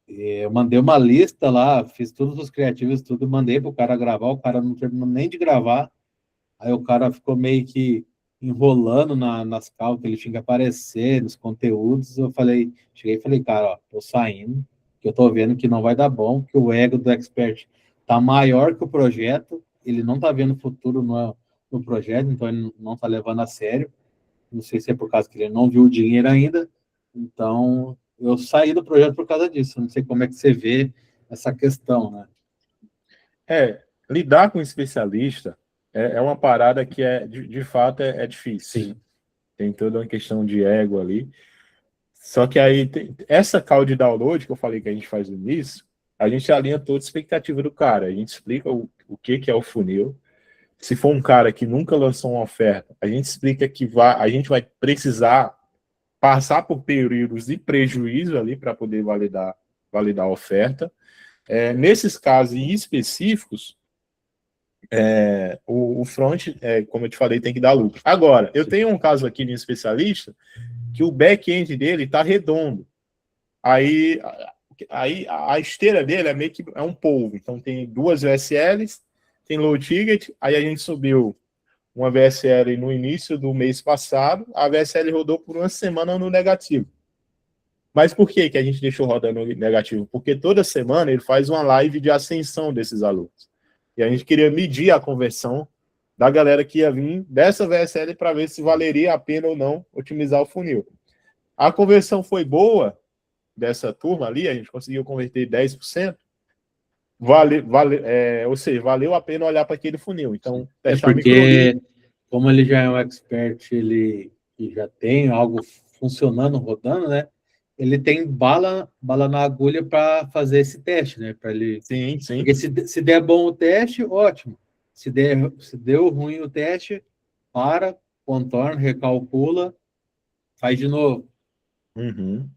[SPEAKER 1] eu mandei uma lista lá, fiz todos os criativos, tudo, mandei pro cara gravar, o cara não terminou nem de gravar, aí o cara ficou meio que enrolando nas causas que ele tinha que aparecer, nos conteúdos. Eu falei, cheguei e falei, cara, ó, tô saindo, que eu tô vendo que não vai dar bom, que o ego do expert tá maior que o projeto, ele não tá vendo futuro no projeto, então ele não tá levando a sério. Não sei se é por causa que ele não viu o dinheiro ainda. Então, eu saí do projeto por causa disso. Não sei como é que você vê essa questão, né?
[SPEAKER 2] lidar com especialista é uma parada que de fato é difícil.
[SPEAKER 1] Sim.
[SPEAKER 2] Tem toda uma questão de ego ali. Só que aí, essa call de download que eu falei que a gente faz no início, a gente alinha toda a expectativa do cara. A gente explica o que é o funil. Se for um cara que nunca lançou uma oferta, a gente explica que a gente vai precisar passar por períodos de prejuízo ali para poder validar a oferta. Nesses casos específicos, o front, como eu te falei, tem que dar lucro. Agora, eu tenho um caso aqui de um especialista que o back-end dele está redondo. Aí a esteira dele é meio que um polvo. Então tem 2 VSLs, tem low ticket, aí a gente subiu uma VSL no início do mês passado, a VSL rodou por uma semana no negativo. Mas por que a gente deixou rodando no negativo? Porque toda semana ele faz uma live de ascensão desses alunos. E a gente queria medir a conversão da galera que ia vir dessa VSL para ver se valeria a pena ou não otimizar o funil. A conversão foi boa dessa turma ali, a gente conseguiu converter 10%, ou seja, valeu a pena olhar para aquele funil. Então, testar
[SPEAKER 1] porque, como ele já é um expert, ele já tem algo funcionando, rodando, né? Ele tem bala na agulha para fazer esse teste, né? Para ele.
[SPEAKER 2] Sim, sim.
[SPEAKER 1] Porque se der bom o teste, ótimo. Se deu ruim o teste, contorna, recalcula, faz de novo.
[SPEAKER 2] Uhum.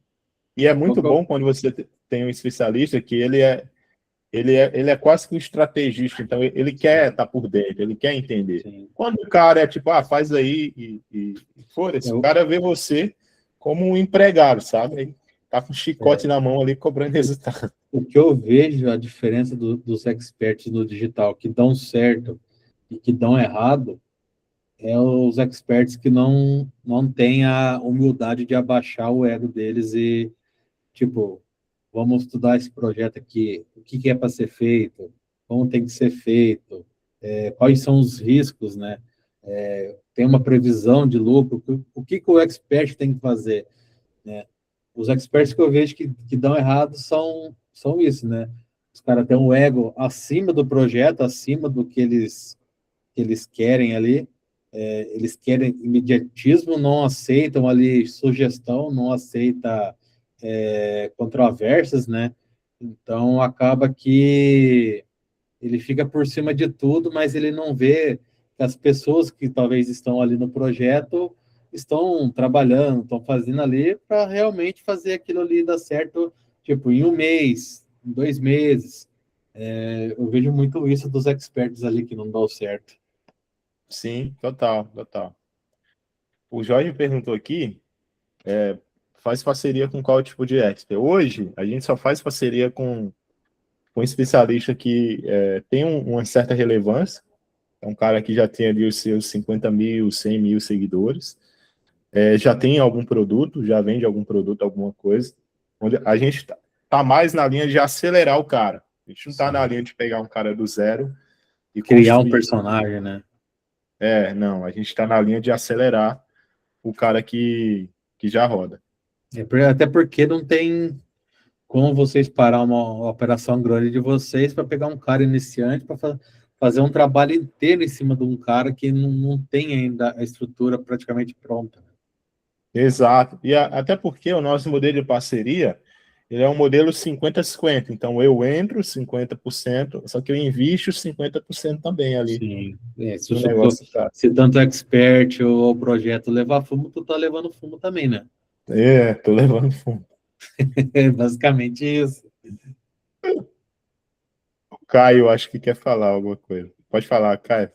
[SPEAKER 2] E é muito bom quando você tem um especialista que ele é quase que um estrategista, então ele quer estar por dentro, ele quer entender.
[SPEAKER 1] Sim.
[SPEAKER 2] Quando o cara é tipo, faz aí e foda-se, o cara vê você como um empregado, sabe? Ele tá com um chicote na mão ali cobrando resultado.
[SPEAKER 1] O que eu vejo, a diferença dos experts no digital que dão certo e que dão errado, é os experts que não têm a humildade de abaixar o ego deles e, tipo, vamos estudar esse projeto aqui, o que é para ser feito, como tem que ser feito, quais são os riscos, né? Tem uma previsão de lucro, o que o expert tem que fazer, né? Os experts que eu vejo que dão errado são isso, né? Os caras têm um ego acima do projeto, acima do que eles querem ali. Eles querem imediatismo, não aceitam ali sugestão, não aceita controvérsias, né? Então acaba que ele fica por cima de tudo, mas ele não vê que as pessoas que talvez estão ali no projeto estão trabalhando, estão fazendo ali para realmente fazer aquilo ali dar certo, tipo, em um mês, em 2 meses. Eu vejo muito isso dos experts ali que não dão certo.
[SPEAKER 2] Sim, total, total. O Jorge perguntou aqui, faz parceria com qual tipo de expert? Hoje, a gente só faz parceria com um especialista que tem uma certa relevância, é um cara que já tem ali os seus 50 mil, 100 mil seguidores, já tem algum produto, já vende algum produto, alguma coisa, onde a gente tá mais na linha de acelerar o cara. A gente não tá na linha de pegar um cara do zero e
[SPEAKER 1] Criar um
[SPEAKER 2] construir.
[SPEAKER 1] personagem, né?
[SPEAKER 2] Não, a gente tá na linha de acelerar o cara que já roda.
[SPEAKER 1] Até porque não tem como vocês parar uma operação grande de vocês para pegar um cara iniciante para fazer um trabalho inteiro em cima de um cara que não tem ainda a estrutura praticamente pronta.
[SPEAKER 2] Exato. E até porque o nosso modelo de parceria, ele é um modelo 50-50. Então, eu entro 50%, só que eu invisto 50% também ali
[SPEAKER 1] Sim.
[SPEAKER 2] no negócio, cara.
[SPEAKER 1] Se tanto expert ou projeto levar fumo, tu tá levando fumo também, né?
[SPEAKER 2] Tô levando fundo.
[SPEAKER 1] É basicamente isso.
[SPEAKER 2] O Caio, acho que quer falar alguma coisa. Pode falar, Caio.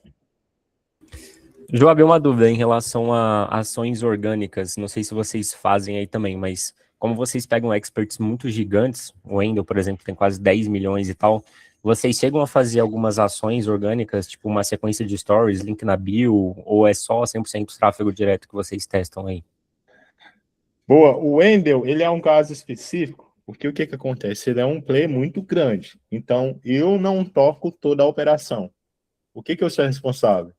[SPEAKER 3] Joab, uma dúvida em relação a ações orgânicas. Não sei se vocês fazem aí também, mas como vocês pegam experts muito gigantes, o Wendel, por exemplo, tem quase 10 milhões e tal, vocês chegam a fazer algumas ações orgânicas, tipo uma sequência de stories, link na bio, ou é só 100% tráfego direto que vocês testam aí?
[SPEAKER 2] Boa. O Wendel, ele é um caso específico, porque o que acontece? Ele é um player muito grande. Então, eu não toco toda a operação. O que eu sou responsável?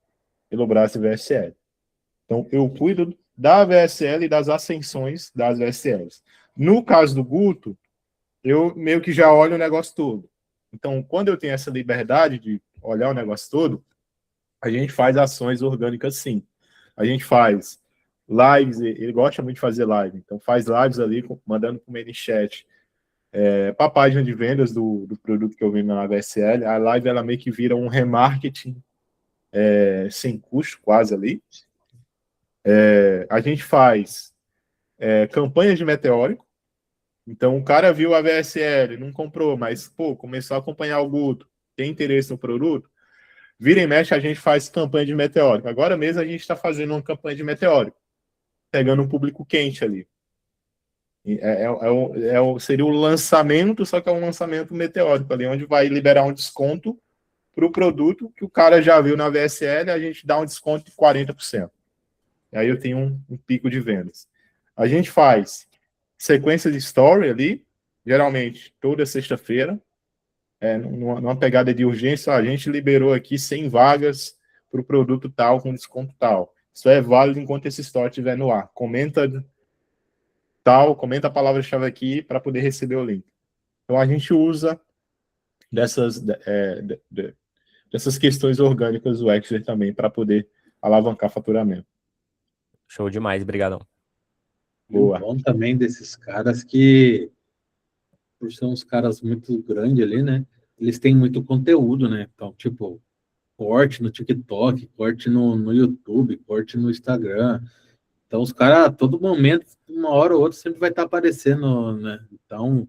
[SPEAKER 2] Pelo braço VSL. Então, eu cuido da VSL e das ascensões das VSLs. No caso do Guto, eu meio que já olho o negócio todo. Então, quando eu tenho essa liberdade de olhar o negócio todo, a gente faz ações orgânicas sim. A gente faz lives, ele gosta muito de fazer live, então faz lives ali, mandando para o ManyChat, para a página de vendas do produto que eu vendo na VSL. A live, ela meio que vira um remarketing sem custo, quase ali. A gente faz campanhas de meteórico. Então, o cara viu a VSL, não comprou, mas, pô, começou a acompanhar o Guto, tem interesse no produto, vira e mexe, a gente faz campanha de meteórico. Agora mesmo a gente está fazendo uma campanha de meteórico, pegando um público quente ali. Seria o lançamento, só que é um lançamento meteórico ali, onde vai liberar um desconto para o produto que o cara já viu na VSL, a gente dá um desconto de 40%. E aí eu tenho um pico de vendas. A gente faz sequência de story ali, geralmente toda sexta-feira, numa pegada de urgência, a gente liberou aqui 100 vagas para o produto tal, com desconto tal. Isso é válido enquanto esse store estiver no ar. Comenta a palavra-chave aqui para poder receber o link. Então, a gente usa dessas questões orgânicas do Exer também para poder alavancar faturamento.
[SPEAKER 3] Show demais, brigadão.
[SPEAKER 1] E o bom também desses caras que, por ser uns caras muito grandes ali, né? Eles têm muito conteúdo, né? Então, tipo, corte no TikTok, corte no YouTube, corte no Instagram. Então, os caras, a todo momento, uma hora ou outra, sempre vai estar aparecendo, né? Então,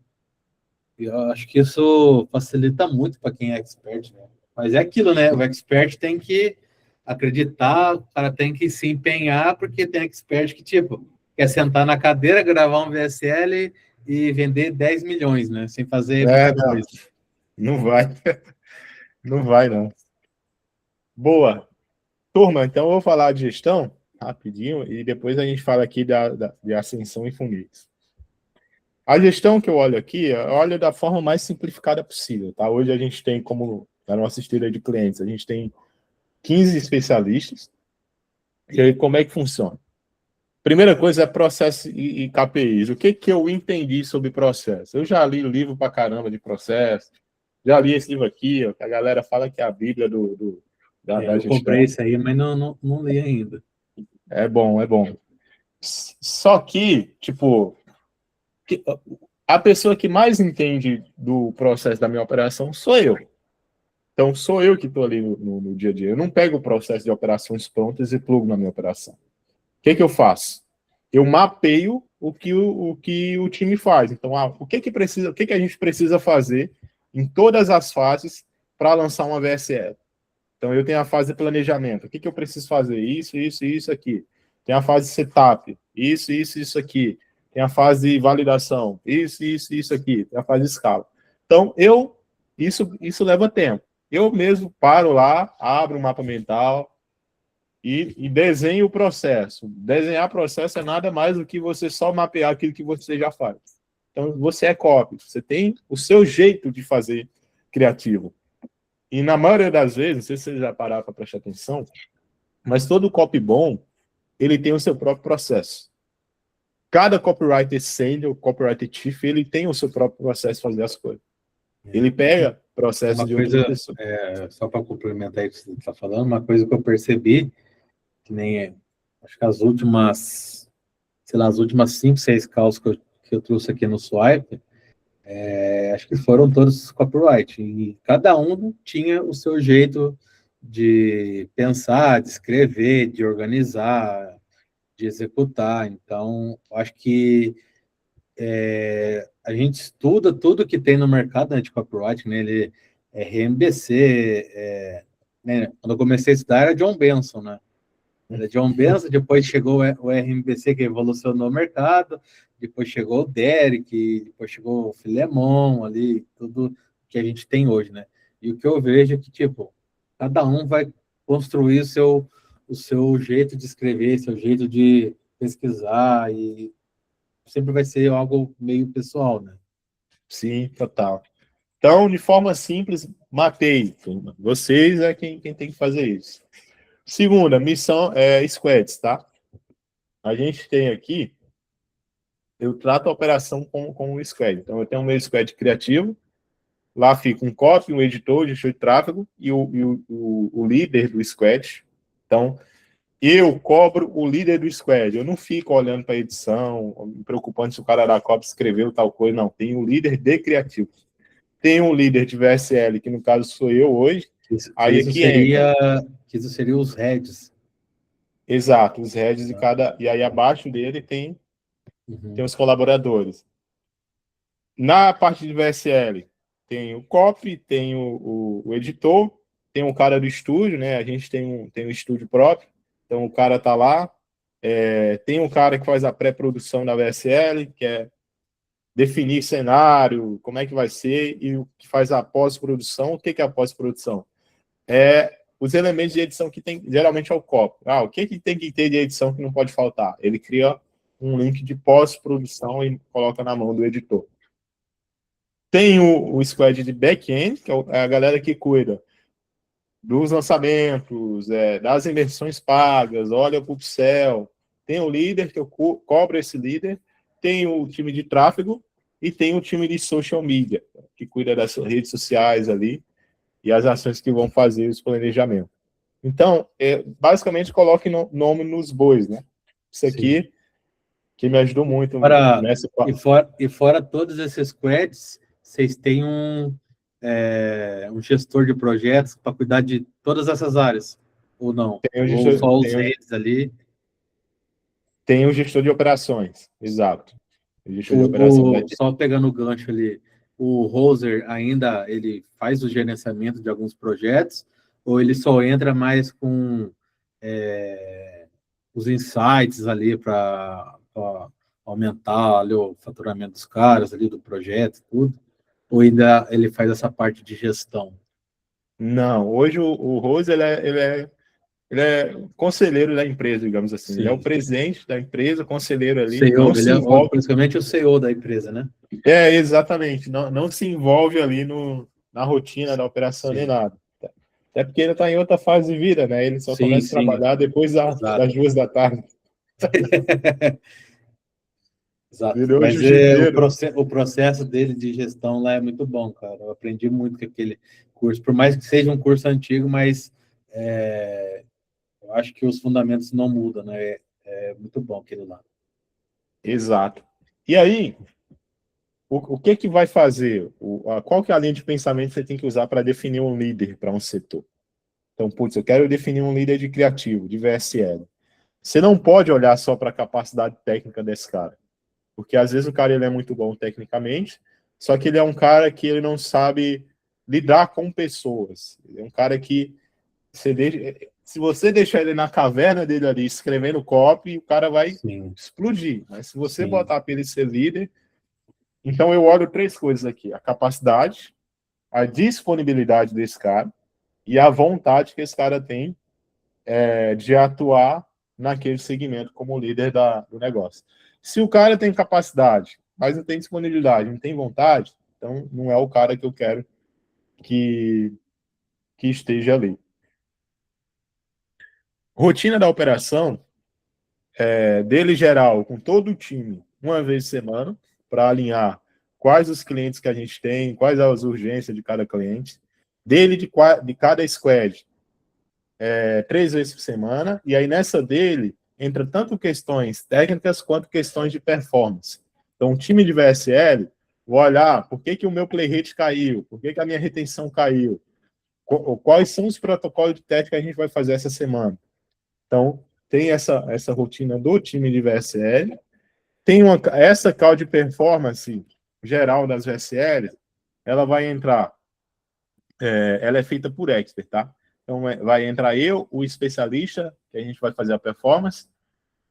[SPEAKER 1] eu acho que isso facilita muito para quem é expert, né? Mas é aquilo, né? O expert tem que acreditar, o cara tem que se empenhar, porque tem expert que, tipo, quer sentar na cadeira, gravar um VSL e vender 10 milhões, né? Sem fazer muita coisa.
[SPEAKER 2] Não vai. Não vai, não. Boa. Turma, então eu vou falar de gestão rapidinho e depois a gente fala aqui de ascensão e funis. A gestão que eu olho aqui, eu olho da forma mais simplificada possível, tá? Hoje a gente tem, como na nossa esteira de clientes, a gente tem 15 especialistas. E aí, como é que funciona? Primeira coisa é processo e KPIs. O que eu entendi sobre processo? Eu já li livro pra caramba de processo, já li esse livro aqui, ó, que a galera fala que é a Bíblia da
[SPEAKER 1] Eu
[SPEAKER 2] gestão.
[SPEAKER 1] comprei isso aí, mas não li ainda.
[SPEAKER 2] É bom, é bom. Só que, tipo, a pessoa que mais entende do processo da minha operação sou eu. Então, sou eu que estou ali no dia a dia. Eu não pego o processo de operações prontas e plugo na minha operação. O que eu faço? Eu mapeio o que o time faz. Então, o que a gente precisa fazer em todas as fases para lançar uma VSL? Então, eu tenho a fase de planejamento. O que eu preciso fazer? Isso, isso e isso aqui. Tem a fase de setup. Isso aqui. Tem a fase de validação. Isso aqui. Tem a fase de escala. Então, isso leva tempo. Eu mesmo paro lá, abro o mapa mental e desenho o processo. Desenhar processo é nada mais do que você só mapear aquilo que você já faz. Então, você é copy. Você tem o seu jeito de fazer criativo. E na maioria das vezes, não sei se você já pararam para prestar atenção, mas todo copy bom, ele tem o seu próprio processo. Cada copywriter sênior, copywriter chief, ele tem o seu próprio processo de fazer as coisas. Ele pega processo de outra pessoa.
[SPEAKER 1] Só para complementar isso que você está falando, uma coisa que eu percebi, que nem acho que as últimas sei lá, as últimas 5, 6 calls que eu trouxe aqui no Swipe, acho que foram todos copyright, e cada um tinha o seu jeito de pensar, de escrever, de organizar, de executar. Então, acho que a gente estuda tudo que tem no mercado, né, de copyright, né, ele é RMBC, né, quando eu comecei a estudar era John Benson, né, era John Benson, depois chegou o RMBC que evolucionou o mercado, depois chegou o Derek, depois chegou o Filemon ali, tudo que a gente tem hoje, né, e o que eu vejo é que, tipo, cada um vai construir o seu jeito de escrever, seu jeito de pesquisar, e sempre vai ser algo meio pessoal, né?
[SPEAKER 2] Sim, total. Então, de forma simples, matei, turma. Vocês é quem tem que fazer isso. Segunda, missão squads, tá? A gente tem aqui, eu trato a operação com o squad. Então, eu tenho o meu squad criativo, lá fica um copy, um editor, um gestor de tráfego e o líder do squad. Então, eu cobro o líder do squad. Eu não fico olhando para a edição, me preocupando se o cara da copy escreveu tal coisa. Não, tem o líder de criativo. Tem um líder de VSL, que no caso sou eu hoje. Aí
[SPEAKER 1] Isso
[SPEAKER 2] aqui entra.
[SPEAKER 1] seria os heads.
[SPEAKER 2] Exato, os heads de cada. E aí abaixo dele tem os colaboradores. Na parte de VSL, tem o copy, tem o editor, tem o cara do estúdio, né? A gente tem um estúdio próprio, então o cara tá lá. Tem um cara que faz a pré-produção da VSL, que é definir cenário, como é que vai ser, e o que faz a pós-produção. O que é a pós-produção? Os elementos de edição que tem, geralmente é o copy. O que tem que ter de edição que não pode faltar? Ele cria um link de pós-produção e coloca na mão do editor. Tem o squad de back-end, que é a galera que cuida dos lançamentos, das imersões pagas, olha para o upsell. Tem o líder, que eu cobro esse líder. Tem o time de tráfego e tem o time de social media, que cuida das redes sociais ali e as ações que vão fazer os planejamentos. Então, basicamente, coloque nome nos bois, né? Isso aqui, sim, que me ajudou muito nessa...
[SPEAKER 1] E fora todos esses squads, vocês têm um gestor de projetos para cuidar de todas essas áreas, ou não? Ou só os heads ali?
[SPEAKER 2] Tem o gestor de operações, exato. O gestor de operações.
[SPEAKER 1] Só pegando o gancho ali, o Roser ainda ele faz o gerenciamento de alguns projetos, ou ele só entra mais com os insights ali para aumentar ali o faturamento dos caras, ali do projeto, tudo? Ou ainda ele faz essa parte de gestão?
[SPEAKER 2] Não, hoje o Rose ele é conselheiro da empresa, digamos assim. Sim. Ele é o presidente da empresa, conselheiro ali.
[SPEAKER 1] CEO, não se envolve... praticamente o CEO da empresa, né?
[SPEAKER 2] Exatamente. Não se envolve ali na rotina da operação. Sim. Nem nada. Até porque ele está em outra fase de vida, né? Ele só começa a trabalhar depois das 2 da tarde.
[SPEAKER 1] Exato. Mas o processo dele de gestão lá é muito bom, cara. Eu aprendi muito com aquele curso. Por mais que seja um curso antigo, mas eu acho que os fundamentos não mudam, né? É muito bom aquele lá.
[SPEAKER 2] Exato. E aí, o que vai fazer? Qual que é a linha de pensamento que você tem que usar para definir um líder para um setor? Então, eu quero definir um líder de criativo, de VSL. Você não pode olhar só para a capacidade técnica desse cara. Porque, às vezes, o cara ele é muito bom tecnicamente, só que ele é um cara que ele não sabe lidar com pessoas. Ele é um cara que, se você deixar ele na caverna dele ali, escrevendo copy, o cara vai explodir. Mas se você botar para ele ser líder... Então, eu olho 3 coisas aqui. A capacidade, a disponibilidade desse cara e a vontade que esse cara tem de atuar naquele segmento como líder do negócio. Se o cara tem capacidade, mas não tem disponibilidade, não tem vontade, então não é o cara que eu quero que esteja ali. Rotina da operação, dele geral, com todo o time, uma vez por semana, para alinhar quais os clientes que a gente tem, quais as urgências de cada cliente, dele de cada squad, 3 vezes por semana, e aí nessa dele, entra tanto questões técnicas quanto questões de performance. Então, o time de VSL, vou olhar por que o meu play rate caiu, por que a minha retenção caiu, quais são os protocolos de teste que a gente vai fazer essa semana. Então, tem essa rotina do time de VSL, tem essa call de performance geral das VSL, ela vai entrar, ela é feita por expert, tá? Então, vai entrar eu, o especialista, que a gente vai fazer a performance,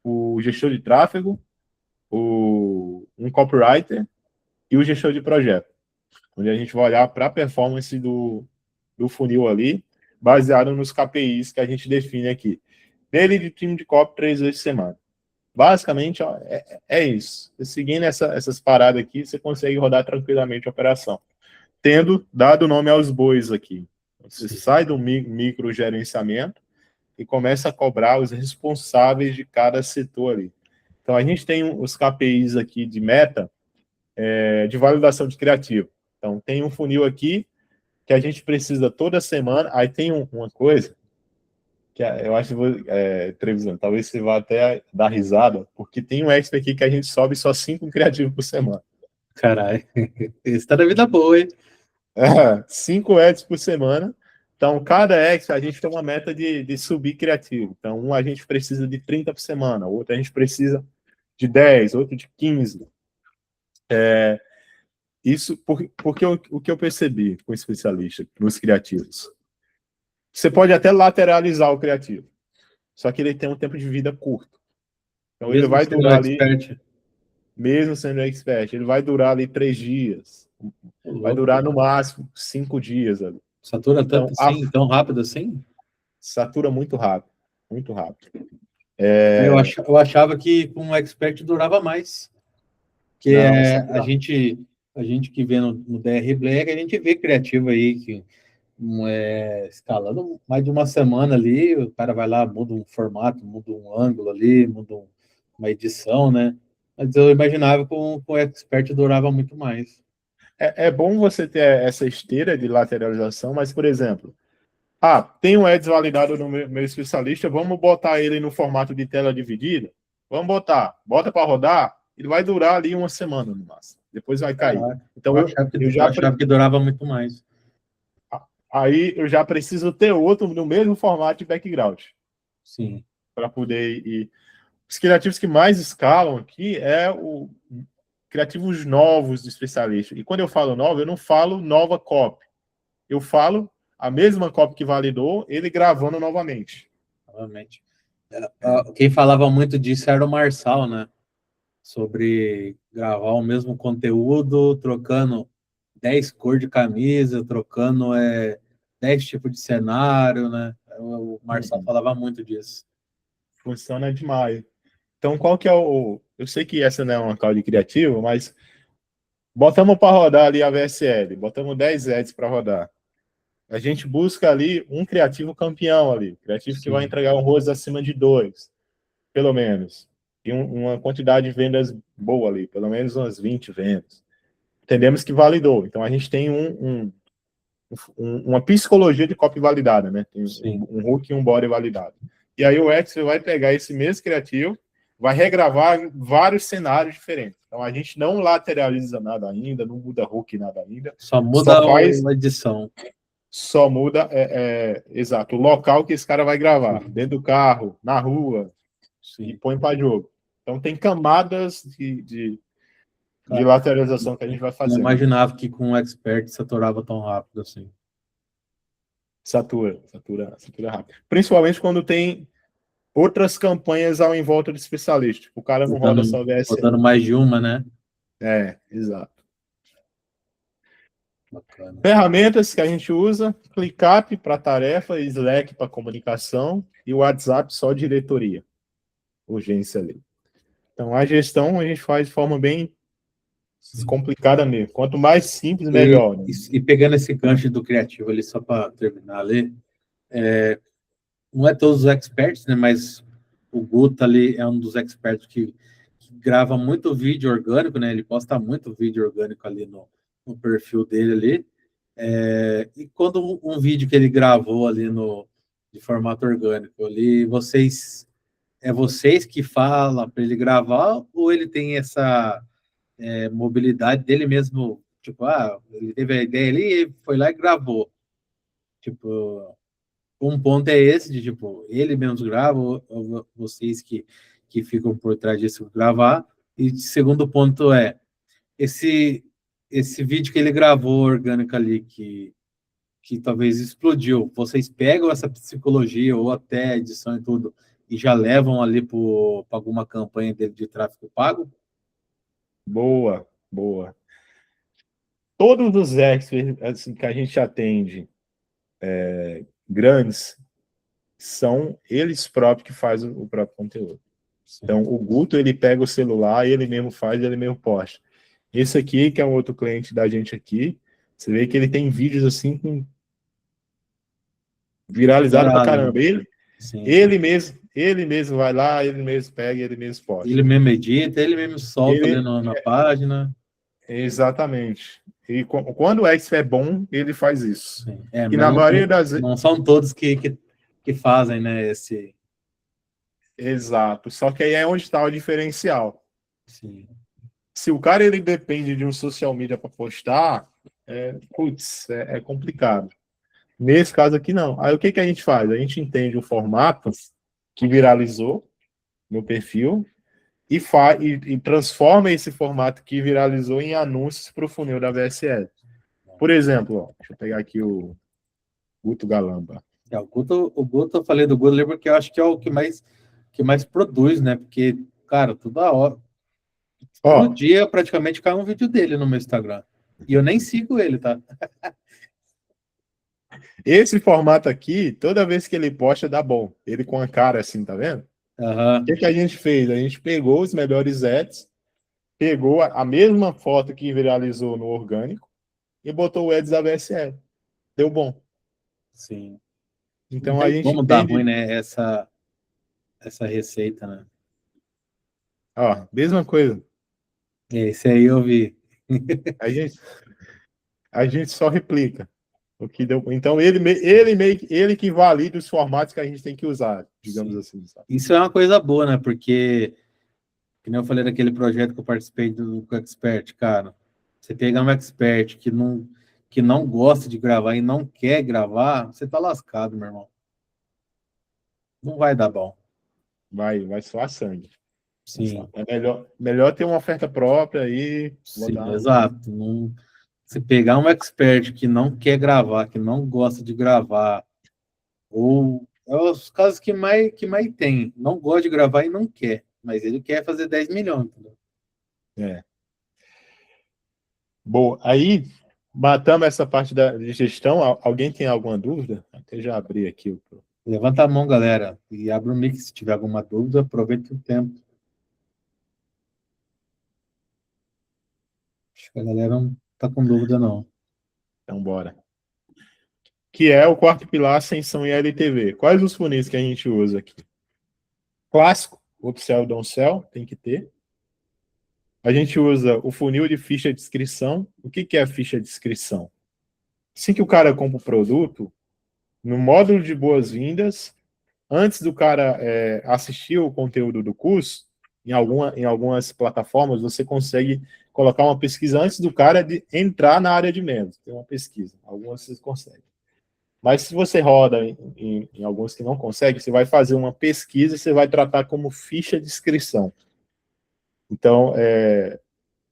[SPEAKER 2] o gestor de tráfego, um copywriter e o gestor de projeto, onde a gente vai olhar para a performance do funil ali, baseado nos KPIs que a gente define aqui. Dele de time de copy 3 vezes por semana. Basicamente, ó, é isso. Seguindo essas paradas aqui, você consegue rodar tranquilamente a operação. Tendo dado nome aos bois aqui. Você sai do micro gerenciamento e começa a cobrar os responsáveis de cada setor ali. Então, a gente tem os KPIs aqui de meta, de validação de criativo. Então, tem um funil aqui que a gente precisa toda semana. Aí tem uma coisa que eu acho, Trevisan, talvez você vá até dar risada, porque tem um expert aqui que a gente sobe só 5 criativos por semana.
[SPEAKER 1] Caralho, esse tá na vida boa, hein?
[SPEAKER 2] 5 ads por semana. Então, cada expert, a gente tem uma meta de subir criativo. Então, um a gente precisa de 30 por semana, outro a gente precisa de 10, outro de 15. Isso porque o que eu percebi com o especialista, nos criativos. Você pode até lateralizar o criativo, só que ele tem um tempo de vida curto. Então,
[SPEAKER 1] Mesmo
[SPEAKER 2] ele vai
[SPEAKER 1] sendo
[SPEAKER 2] durar ali,
[SPEAKER 1] expert.
[SPEAKER 2] mesmo sendo expert, ele vai durar ali 3 dias. Vai durar no máximo 5 dias ali.
[SPEAKER 1] Satura
[SPEAKER 2] Então,
[SPEAKER 1] tanto assim, tão rápido assim?
[SPEAKER 2] Satura muito rápido. Muito rápido.
[SPEAKER 1] Eu achava que com um expert durava mais. Porque
[SPEAKER 2] Não,
[SPEAKER 1] a gente que vê no DR Black, a gente vê criativo aí que escalando mais de uma semana ali, o cara vai lá, muda um formato, muda um ângulo ali, muda uma edição, né? Mas eu imaginava que com o expert durava muito mais.
[SPEAKER 2] É bom você ter essa esteira de lateralização, mas, por exemplo, tem um ads validado no meu especialista, vamos botar ele no formato de tela dividida? Vamos bota para rodar, ele vai durar ali uma semana no máximo, depois vai cair. Então,
[SPEAKER 1] eu achava que durava muito mais.
[SPEAKER 2] Aí eu já preciso ter outro no mesmo formato de background.
[SPEAKER 1] Sim.
[SPEAKER 2] Para poder ir. Os criativos que mais escalam aqui criativos novos do especialista. E quando eu falo novo, eu não falo nova copy. Eu falo a mesma copy que validou, ele gravando novamente.
[SPEAKER 1] Novamente. Quem falava muito disso era o Marçal, né? Sobre gravar o mesmo conteúdo, trocando 10 cores de camisa, trocando 10 tipos de cenário, né? O Marçal falava muito disso.
[SPEAKER 2] Funciona demais. Então, qual que é eu sei que essa não é uma call de criativo, mas botamos para rodar ali a VSL, botamos 10 ads para rodar. A gente busca ali um criativo campeão ali, criativo que vai entregar um rosto acima de 2, pelo menos. E uma quantidade de vendas boa ali, pelo menos umas 20 vendas. Entendemos que validou. Então, a gente tem uma psicologia de copy validada, né? Tem um hook e um body validado. E aí o Excel vai pegar esse mesmo criativo, vai regravar vários cenários diferentes. Então, a gente não lateraliza nada ainda, não muda hook nada ainda.
[SPEAKER 1] Só muda a edição.
[SPEAKER 2] Só muda, exato, o local que esse cara vai gravar. Dentro do carro, na rua, e põe para jogo. Então, tem camadas de lateralização que a gente vai fazer.
[SPEAKER 1] Não imaginava que com um expert saturava tão rápido assim.
[SPEAKER 2] Satura rápido. Principalmente quando tem outras campanhas ao em volta do especialista. O cara não roda só VSL.
[SPEAKER 1] Rodando mais de uma, né?
[SPEAKER 2] Exato.
[SPEAKER 1] Bacana.
[SPEAKER 2] Ferramentas que a gente usa: ClickUp para tarefa, Slack para comunicação e o WhatsApp só diretoria. Urgência ali. Então, a gestão a gente faz de forma bem complicada mesmo. Quanto mais simples, melhor. Né?
[SPEAKER 1] E pegando esse gancho do criativo ali, só para terminar ali, não é todos os experts, né? Mas o Guta ali é um dos experts que grava muito vídeo orgânico, né? Ele posta muito vídeo orgânico ali no perfil dele ali. E quando um vídeo que ele gravou ali de formato orgânico ali, vocês é vocês que falam para ele gravar ou ele tem essa mobilidade dele mesmo? Tipo, ele teve a ideia ali, foi lá e gravou. Tipo, um ponto é esse de tipo, ele mesmo grava ou vocês que ficam por trás disso gravar. E segundo ponto é esse vídeo que ele gravou orgânico ali que talvez explodiu. Vocês pegam essa psicologia ou até edição e tudo e já levam ali para alguma campanha dele de tráfego pago?
[SPEAKER 2] Boa, boa. Todos os experts assim, que a gente atende, grandes, são eles próprios que fazem o próprio conteúdo.
[SPEAKER 1] Sim.
[SPEAKER 2] Então, o Guto, ele pega o celular, ele mesmo faz, ele mesmo posta. Esse aqui, que é um outro cliente da gente aqui, você vê que ele tem vídeos assim, viralizado pra caramba. Ele mesmo vai lá, ele mesmo pega, ele mesmo posta.
[SPEAKER 1] Ele mesmo edita, ele mesmo solta ali na página.
[SPEAKER 2] Exatamente. E quando o expert é bom, ele faz isso.
[SPEAKER 1] E na maioria das vezes... Não são todos que fazem, né, esse...
[SPEAKER 2] Exato. Só que aí é onde está o diferencial.
[SPEAKER 1] Sim.
[SPEAKER 2] Se o cara ele depende de um social media para postar, é complicado. Nesse caso aqui, não. Aí o que a gente faz? A gente entende o formato que viralizou no perfil e transforma esse formato que viralizou em anúncios para o funil da VSL. Por exemplo, ó, deixa eu pegar aqui o Guto Galamba.
[SPEAKER 1] O Guto, eu falei do Guto ali porque eu acho que é o que mais produz, né? Porque, cara, toda hora, todo dia praticamente cai um vídeo dele no meu Instagram. E eu nem sigo ele, tá?
[SPEAKER 2] Esse formato aqui, toda vez que ele posta, dá bom. Ele com a cara assim, tá vendo? O que a gente fez? A gente pegou os melhores ads, pegou a mesma foto que viralizou no orgânico e botou o ads da VSL. Deu bom.
[SPEAKER 1] Sim.
[SPEAKER 2] Então a gente
[SPEAKER 1] como dar ruim, né? Essa receita, né?
[SPEAKER 2] Ó, mesma coisa.
[SPEAKER 1] Esse aí eu vi.
[SPEAKER 2] A gente só replica o que deu. Então ele que valida os formatos que a gente tem que usar, digamos
[SPEAKER 1] Sim.
[SPEAKER 2] assim. Sabe?
[SPEAKER 1] Isso é uma coisa boa, né? Porque, que nem eu falei daquele projeto que eu participei do Expert, cara. Você pegar um expert que não gosta de gravar e não quer gravar, você tá lascado, meu irmão. Não vai dar bom.
[SPEAKER 2] Vai suar sangue.
[SPEAKER 1] Sim.
[SPEAKER 2] É melhor ter uma oferta própria aí.
[SPEAKER 1] Sim, exato. Não, se pegar um expert que não quer gravar, que não gosta de gravar, ou é os casos que mais tem, não gosta de gravar e não quer, mas ele quer fazer 10 milhões. Entendeu?
[SPEAKER 2] Bom, aí matamos essa parte de gestão. Alguém tem alguma dúvida? Até já abri aqui.
[SPEAKER 1] Levanta a mão, galera, e abre o mic se tiver alguma dúvida, aproveita o tempo. Acho que a galera não tá com dúvida, não.
[SPEAKER 2] Então, bora. Que é o quarto pilar, ascensão e LTV. Quais os funis que a gente usa aqui? Clássico, upsell, downsell, tem que ter. A gente usa o funil de ficha de inscrição. O que é a ficha de inscrição? Assim que o cara compra o produto, no módulo de boas-vindas, antes do cara assistir o conteúdo do curso, em algumas plataformas, você consegue colocar uma pesquisa antes do cara entrar na área de membros. Tem uma pesquisa. Algumas você consegue. Mas se você roda em alguns que não consegue, você vai fazer uma pesquisa e você vai tratar como ficha de inscrição. Então,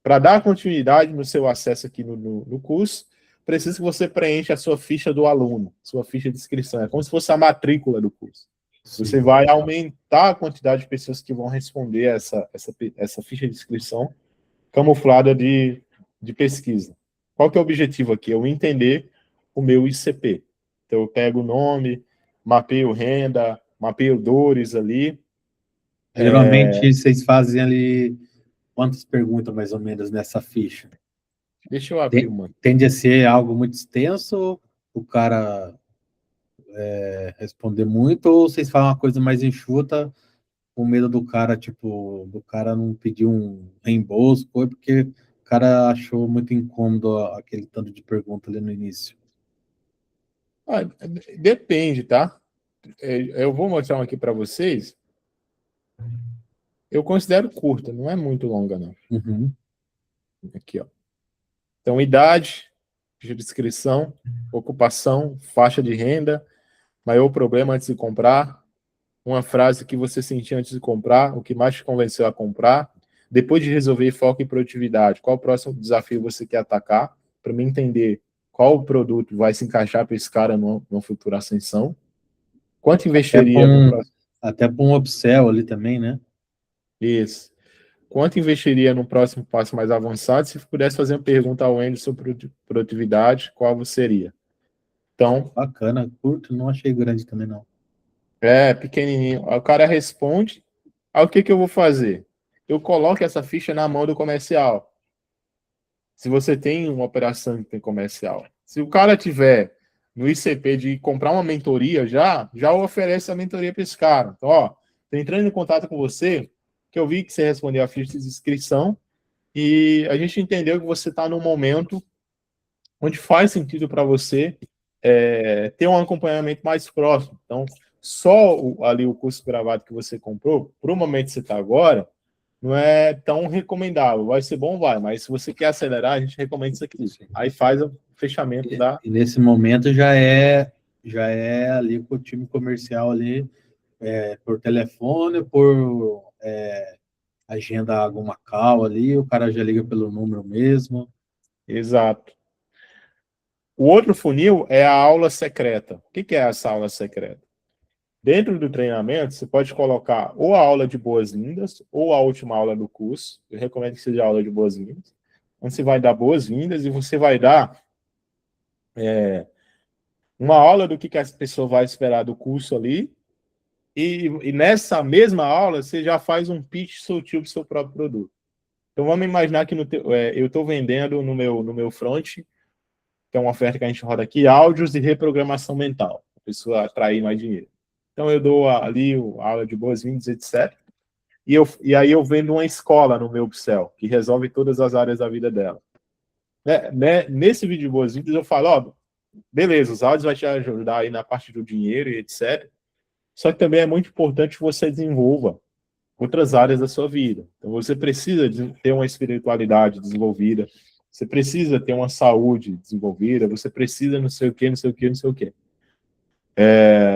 [SPEAKER 2] para dar continuidade no seu acesso aqui no curso, precisa que você preencha a sua ficha do aluno, sua ficha de inscrição. É como se fosse a matrícula do curso. Sim. Você vai aumentar a quantidade de pessoas que vão responder essa ficha de inscrição camuflada de pesquisa. Qual que é o objetivo aqui? Eu entender o meu ICP. Então, eu pego o nome, mapeio renda, mapeio dores ali.
[SPEAKER 1] Geralmente, vocês fazem ali quantas perguntas, mais ou menos, nessa ficha?
[SPEAKER 2] Deixa eu abrir uma.
[SPEAKER 1] Tende a ser algo muito extenso, o cara responder muito, ou vocês falam uma coisa mais enxuta, com medo do cara, tipo, do cara não pedir um reembolso, porque o cara achou muito incômodo aquele tanto de pergunta ali no início?
[SPEAKER 2] Depende, tá? Eu vou mostrar um aqui para vocês. Eu considero curta, não é muito longa, não.
[SPEAKER 1] Uhum.
[SPEAKER 2] Aqui, ó. Então, idade, descrição, ocupação, faixa de renda, maior problema antes de comprar, uma frase que você sentia antes de comprar, o que mais te convenceu a comprar, depois de resolver foco em produtividade, qual o próximo desafio você quer atacar, para mim entender qual produto vai se encaixar para esse cara numa futura ascensão, quanto
[SPEAKER 1] Até para
[SPEAKER 2] investiria no próximo...
[SPEAKER 1] até para um upsell ali também, né?
[SPEAKER 2] Isso. Quanto investiria no próximo passo mais avançado? Se pudesse fazer uma pergunta ao Andy sobre produtividade, qual seria? Então,
[SPEAKER 1] Bacana, curto, não achei grande também, não.
[SPEAKER 2] pequenininho. Aí o cara responde, aí o que eu vou fazer? Eu coloco essa ficha na mão do comercial. Se você tem uma operação que tem comercial. Se o cara tiver no ICP de comprar uma mentoria já oferece a mentoria para esse cara. Então, ó, tô entrando em contato com você, que eu vi que você respondeu a ficha de inscrição, e a gente entendeu que você está num momento onde faz sentido para você ter um acompanhamento mais próximo. Então, só ali o curso gravado que você comprou, para o momento que você está agora, não é tão recomendável. Vai ser bom, vai, mas se você quer acelerar, a gente recomenda isso aqui. Aí faz o fechamento da...
[SPEAKER 1] E nesse momento já é ali com o time comercial ali, por telefone, agenda alguma call ali, o cara já liga pelo número mesmo.
[SPEAKER 2] Exato. O outro funil é a aula secreta. O que é essa aula secreta? Dentro do treinamento, você pode colocar ou a aula de boas-vindas ou a última aula do curso. Eu recomendo que seja a aula de boas-vindas. Onde você vai dar boas-vindas e você vai dar uma aula do que a pessoa vai esperar do curso ali. E nessa mesma aula, você já faz um pitch sutil para o seu próprio produto. Então, vamos imaginar que eu estou vendendo no meu front, que é uma oferta que a gente roda aqui, áudios de reprogramação mental, a pessoa atrair mais dinheiro. Então, eu dou ali a aula de boas-vindas, etc. E aí eu vendo uma escola no meu upsell, que resolve todas as áreas da vida dela. Nesse vídeo de boas-vindas, eu falo, ó, beleza, os áudios vão te ajudar aí na parte do dinheiro e etc. Só que também é muito importante que você desenvolva outras áreas da sua vida. Então, você precisa ter uma espiritualidade desenvolvida, você precisa ter uma saúde desenvolvida, você precisa não sei o quê, não sei o quê, não sei o quê.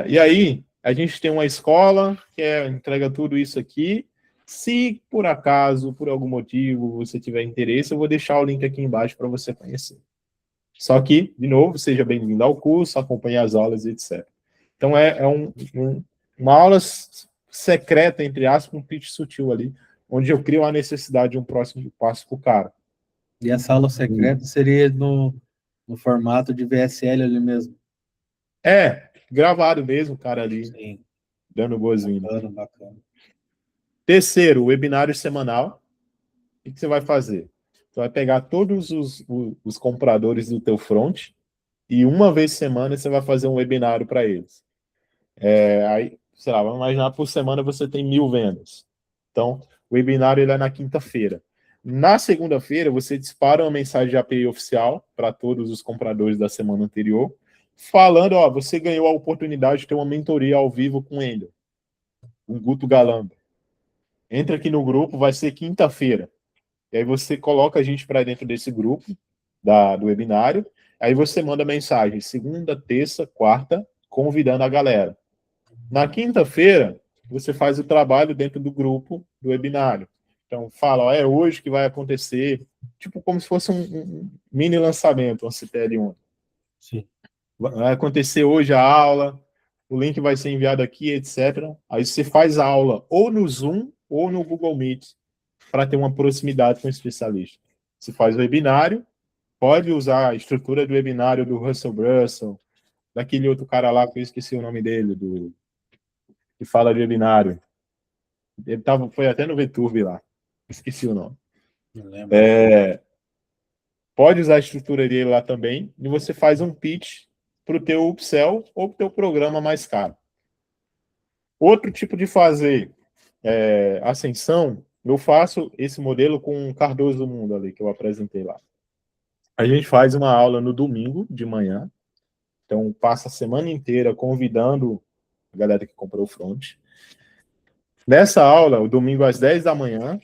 [SPEAKER 2] E aí, a gente tem uma escola que entrega tudo isso aqui. Se, por acaso, por algum motivo, você tiver interesse, eu vou deixar o link aqui embaixo para você conhecer. Só que, de novo, seja bem-vindo ao curso, acompanhe as aulas, etc. Então, uma aula secreta, entre aspas, um pitch sutil ali, onde eu crio a necessidade de um próximo passo para o cara.
[SPEAKER 1] E essa aula secreta seria no formato de VSL ali mesmo.
[SPEAKER 2] Gravado mesmo, o cara ali,
[SPEAKER 1] Sim.
[SPEAKER 2] dando boas-vindas.
[SPEAKER 1] Bacana.
[SPEAKER 2] Terceiro, webinário semanal. O que você vai fazer? Você vai pegar todos os compradores do teu front e uma vez por semana você vai fazer um webinário para eles. Aí, sei lá, vamos imaginar, por semana você tem 1000 vendas. Então, o webinário ele é na quinta-feira. Na segunda-feira, você dispara uma mensagem de API oficial para todos os compradores da semana anterior, falando, ó, você ganhou a oportunidade de ter uma mentoria ao vivo com ele, um Guto Galamba. Entra aqui no grupo, vai ser quinta-feira. E aí você coloca a gente para dentro desse grupo do webinário, aí você manda mensagem segunda, terça, quarta, convidando a galera. Na quinta-feira, você faz o trabalho dentro do grupo do webinário. Então, fala, ó, é hoje que vai acontecer, tipo como se fosse um mini lançamento, uma CTL1.
[SPEAKER 1] Sim.
[SPEAKER 2] Vai acontecer hoje a aula, o link vai ser enviado aqui, etc. Aí você faz a aula ou no Zoom ou no Google Meet para ter uma proximidade com o especialista. Você faz o webinário, pode usar a estrutura do webinário do Russell Brunson, daquele outro cara lá, que eu esqueci o nome dele, que fala de webinário. Ele foi até no VTurb lá. Esqueci o nome.
[SPEAKER 1] Não lembro.
[SPEAKER 2] Pode usar a estrutura dele lá também, e você faz um pitch para o teu upsell ou para o teu programa mais caro. Outro tipo de fazer ascensão, eu faço esse modelo com o Cardoso do Mundo ali, que eu apresentei lá. A gente faz uma aula no domingo de manhã, então passa a semana inteira convidando a galera que comprou o front. Nessa aula, o domingo às 10 da manhã,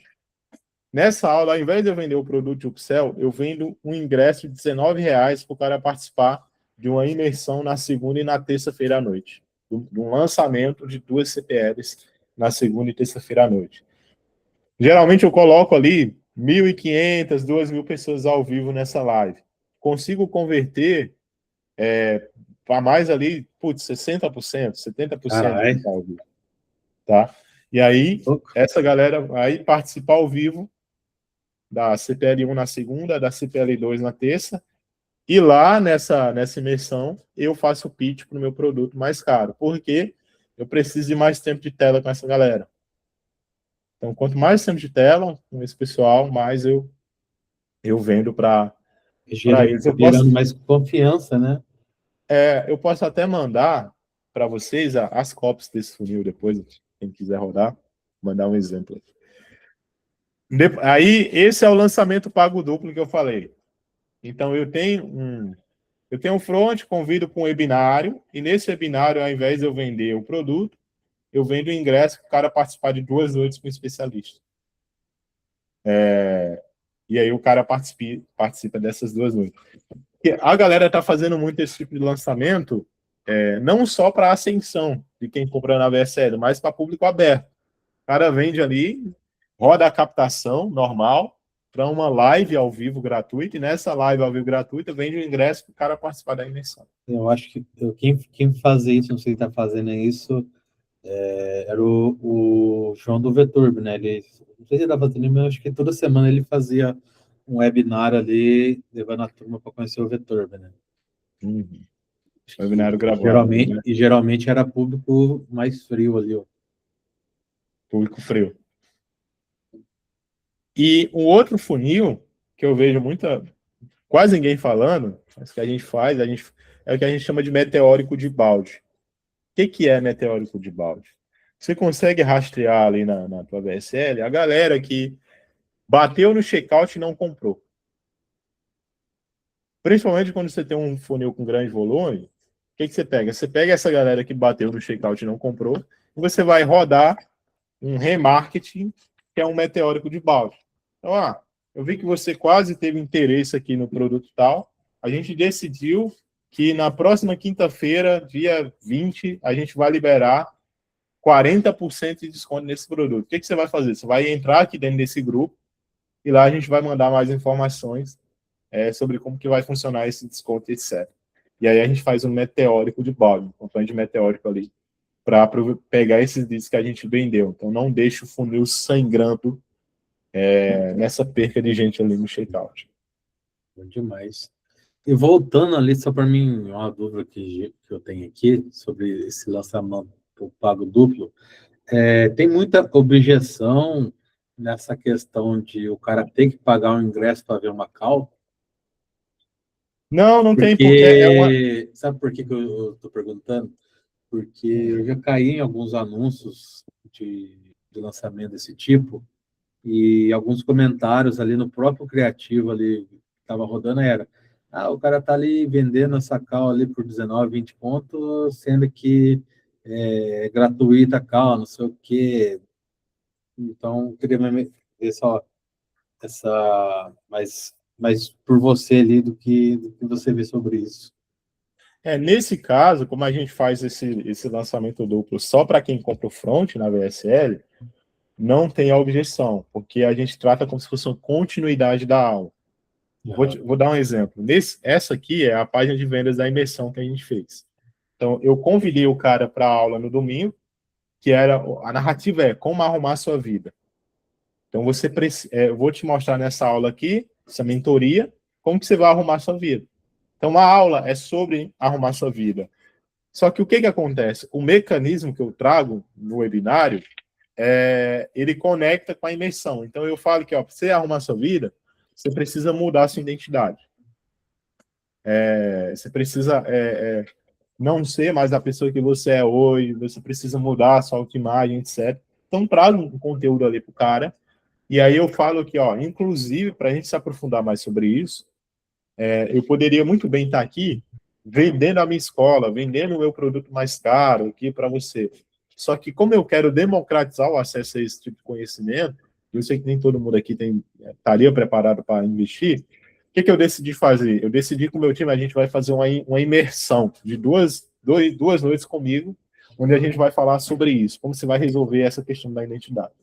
[SPEAKER 2] nessa aula, ao invés de eu vender o produto de upsell, eu vendo um ingresso de R$19 para o cara participar de uma imersão na segunda e na terça-feira à noite. De um lançamento de 2 CPLs na segunda e terça-feira à noite. Geralmente eu coloco ali 1.500, 2.000 pessoas ao vivo nessa live. Consigo converter para mais ali, 60%, 70% de quem tá ao vivo. Tá? E aí, essa galera aí participa ao vivo da CPL1 na segunda, da CPL2 na terça, e lá nessa imersão eu faço o pitch para o meu produto mais caro, porque eu preciso de mais tempo de tela com essa galera. Então, quanto mais tempo de tela com esse pessoal, mais eu vendo para eles.
[SPEAKER 1] Gerando mais confiança, né?
[SPEAKER 2] Eu posso até mandar para vocês as copies desse funil depois, quem quiser rodar, mandar um exemplo. Aí, esse é o lançamento pago duplo que eu falei. Então, eu tenho um front, convido para um webinário, e nesse webinário, ao invés de eu vender o produto, eu vendo o ingresso para o cara participar de 2 noites com um especialista. E aí o cara participa dessas 2 noites. Porque a galera está fazendo muito esse tipo de lançamento, não só para ascensão de quem compra na VSL, mas para público aberto. O cara vende ali, roda a captação normal para uma live ao vivo gratuita, e nessa live ao vivo gratuita vende o ingresso para o cara participar da imersão.
[SPEAKER 1] Eu acho que quem fazia isso, não sei se está fazendo isso, era o João do Veturb, né? Ele, não sei se ele está fazendo, mas acho que toda semana ele fazia um webinar ali, levando a turma para conhecer o Veturb, né?
[SPEAKER 2] Webinário gravado.
[SPEAKER 1] Geralmente era público mais frio ali, ó.
[SPEAKER 2] Público frio. E um outro funil que eu vejo quase ninguém falando, mas que a gente faz, é o que a gente chama de meteórico de balde. O que é meteórico de balde? Você consegue rastrear ali na tua VSL a galera que bateu no checkout e não comprou. Principalmente quando você tem um funil com grande volume, o que você pega? Você pega essa galera que bateu no checkout e não comprou, e você vai rodar um remarketing, que é um meteórico de balde. Então, eu vi que você quase teve interesse aqui no produto tal, a gente decidiu que na próxima quinta-feira, dia 20, a gente vai liberar 40% de desconto nesse produto. O que você vai fazer? Você vai entrar aqui dentro desse grupo e lá a gente vai mandar mais informações sobre como que vai funcionar esse desconto, etc. E aí a gente faz um meteórico de balde, um campanha de meteórico ali, para pegar esses leads que a gente vendeu. Então, não deixe o funil sangrando nessa perca de gente ali no checkout.
[SPEAKER 1] Bom demais. E voltando ali, só para mim, uma dúvida que eu tenho aqui sobre esse lançamento pago duplo, tem muita objeção nessa questão de o cara ter que pagar um ingresso para ver uma call?
[SPEAKER 2] Não tem,
[SPEAKER 1] porque sabe por que eu estou perguntando? Porque eu já caí em alguns anúncios de lançamento desse tipo, e alguns comentários ali no próprio criativo ali que estava rodando era: o cara tá ali vendendo essa cal ali por 19, 20 pontos, sendo que é gratuita a cal, não sei o quê. Então, eu queria ver só mais por você ali do que você vê sobre isso.
[SPEAKER 2] Nesse caso, como a gente faz esse lançamento duplo só para quem compra o front na VSL, não tem a objeção, porque a gente trata como se fosse uma continuidade da aula. Vou dar um exemplo. Essa aqui é a página de vendas da imersão que a gente fez. Então, eu convidei o cara para a aula no domingo, que a narrativa é como arrumar a sua vida. Então, eu vou te mostrar nessa aula aqui, essa mentoria, como que você vai arrumar a sua vida. Então, a aula é sobre arrumar a sua vida. Só que o que acontece? O mecanismo que eu trago no webinário, ele conecta com a imersão. Então, eu falo que, para você arrumar a sua vida, você precisa mudar a sua identidade. Você precisa não ser mais a pessoa que você é hoje, você precisa mudar a sua autoimagem, etc. Então, trago um conteúdo ali para o cara, e aí eu falo que, inclusive, para a gente se aprofundar mais sobre isso, eu poderia muito bem estar aqui vendendo a minha escola, vendendo o meu produto mais caro aqui para você. Só que como eu quero democratizar o acesso a esse tipo de conhecimento, eu sei que nem todo mundo aqui estaria preparado para investir, o que eu decidi fazer? Eu decidi com o meu time, a gente vai fazer uma imersão de duas noites comigo, onde a gente vai falar sobre isso, como você vai resolver essa questão da identidade.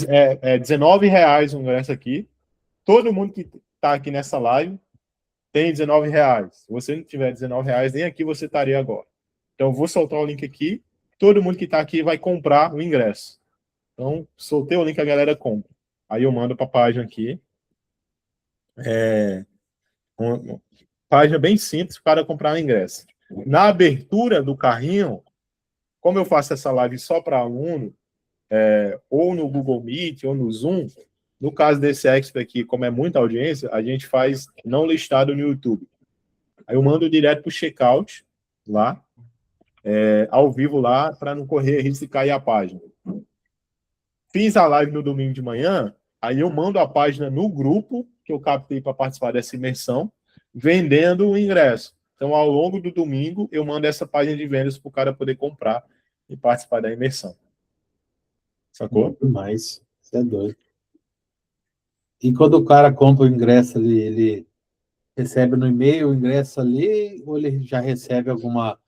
[SPEAKER 2] É R$19 o ingresso aqui. Todo mundo que está aqui nessa live tem R$19. Se você não tiver R$19, nem aqui você estaria agora. Então, eu vou soltar o link aqui. Todo mundo que está aqui vai comprar o ingresso. Então, soltei o link, a galera compra. Aí eu mando para a página aqui. Uma página bem simples para comprar o ingresso. Na abertura do carrinho, como eu faço essa live só para aluno, ou no Google Meet, ou no Zoom, no caso desse Expo aqui, como é muita audiência, a gente faz não listado no YouTube. Aí eu mando direto para o checkout, lá, ao vivo lá, para não correr risco de cair a página. Fiz a live no domingo de manhã, aí eu mando a página no grupo, que eu captei para participar dessa imersão, vendendo o ingresso. Então, ao longo do domingo, eu mando essa página de vendas para o cara poder comprar e participar da imersão. Sacou?
[SPEAKER 1] Mas, isso é doido. E quando o cara compra o ingresso ali, ele recebe no e-mail o ingresso ali, ou ele já recebe alguma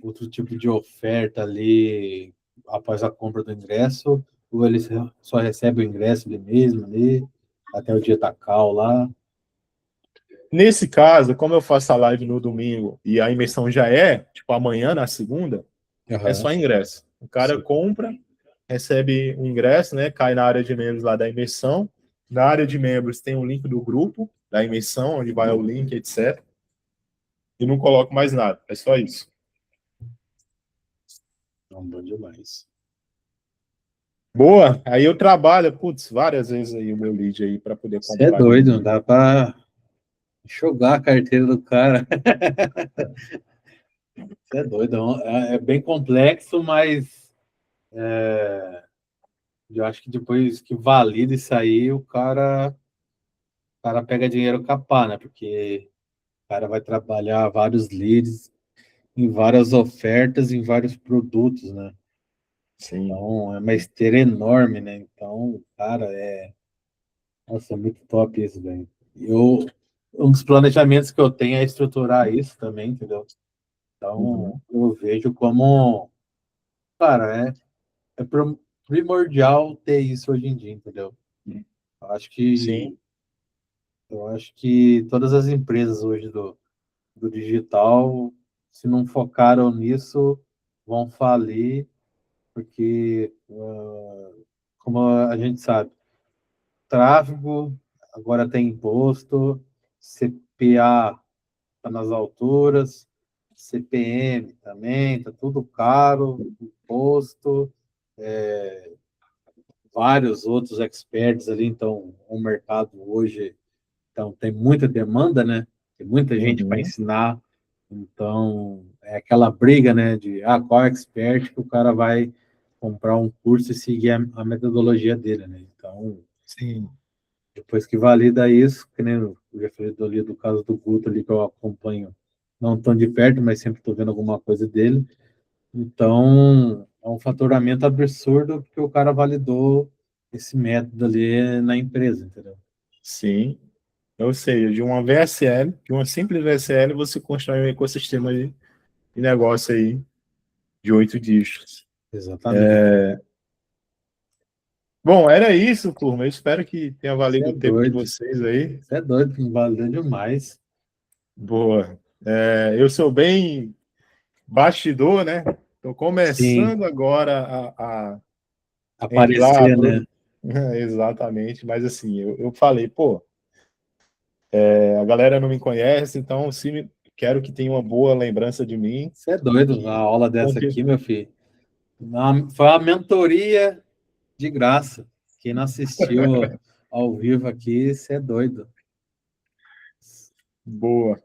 [SPEAKER 1] outro tipo de oferta ali após a compra do ingresso, ou ele só recebe o ingresso ele mesmo ali, até o dia da call lá?
[SPEAKER 2] Nesse caso, como eu faço a live no domingo e a imersão já é, tipo, amanhã, na segunda, é só ingresso. O cara
[SPEAKER 1] Sim.
[SPEAKER 2] compra, recebe o ingresso, né? Cai na área de membros lá da imersão. Na área de membros tem o link do grupo da imersão, onde vai o link, etc. E não coloco mais nada, é só isso.
[SPEAKER 1] Não, bom demais.
[SPEAKER 2] Boa, aí eu trabalho, várias vezes aí o meu lead aí para poder
[SPEAKER 1] Você é
[SPEAKER 2] comprar.
[SPEAKER 1] doido, não dá para enxugar a carteira do cara. Você é doido, é bem complexo, mas eu acho que depois que valida isso aí, o cara pega dinheiro capar, né? Porque o cara vai trabalhar vários leads em várias ofertas, em vários produtos, né?
[SPEAKER 2] Sim.
[SPEAKER 1] Então, é uma esteira enorme, né? Então, cara, nossa, é muito top isso, velho. Um dos planejamentos que eu tenho é estruturar isso também, entendeu? Então, eu vejo como, cara, é primordial ter isso hoje em dia, entendeu? Eu acho que,
[SPEAKER 2] Sim.
[SPEAKER 1] eu acho que todas as empresas hoje do digital, se não focaram nisso, vão falir, porque, como a gente sabe, tráfego agora tem imposto, CPA está nas alturas, CPM também, está tudo caro, imposto, vários outros experts ali, então o mercado hoje então tem muita demanda, né? Tem muita gente para ensinar, então é aquela briga, né? De qual expert que o cara vai comprar um curso e seguir a metodologia dele, né? Então,
[SPEAKER 2] Sim.
[SPEAKER 1] depois que valida isso, que nem eu já falei ali do caso do Guto ali que eu acompanho, não tão de perto, mas sempre estou vendo alguma coisa dele. Então, é um faturamento absurdo porque o cara validou esse método ali na empresa, entendeu?
[SPEAKER 2] Sim. Ou seja, de uma VSL, de uma simples VSL, você constrói um ecossistema de negócio aí de 8 dígitos.
[SPEAKER 1] Exatamente.
[SPEAKER 2] Bom, era isso, turma. Eu espero que tenha
[SPEAKER 1] Você
[SPEAKER 2] valido
[SPEAKER 1] é
[SPEAKER 2] o tempo de
[SPEAKER 1] doido.
[SPEAKER 2] vocês aí.
[SPEAKER 1] Você é doido, que valeu demais.
[SPEAKER 2] Boa. Eu sou bem bastidor, né? Estou
[SPEAKER 1] Sim,
[SPEAKER 2] começando agora a entrar.
[SPEAKER 1] aparecer, né?
[SPEAKER 2] Exatamente, mas assim, eu falei, pô, a galera não me conhece, então quero que tenha uma boa lembrança de mim.
[SPEAKER 1] Você é doido. A
[SPEAKER 2] Que,
[SPEAKER 1] aula dessa aqui, meu filho, foi uma mentoria de graça. Quem não assistiu ao vivo aqui, você é doido.
[SPEAKER 2] boa.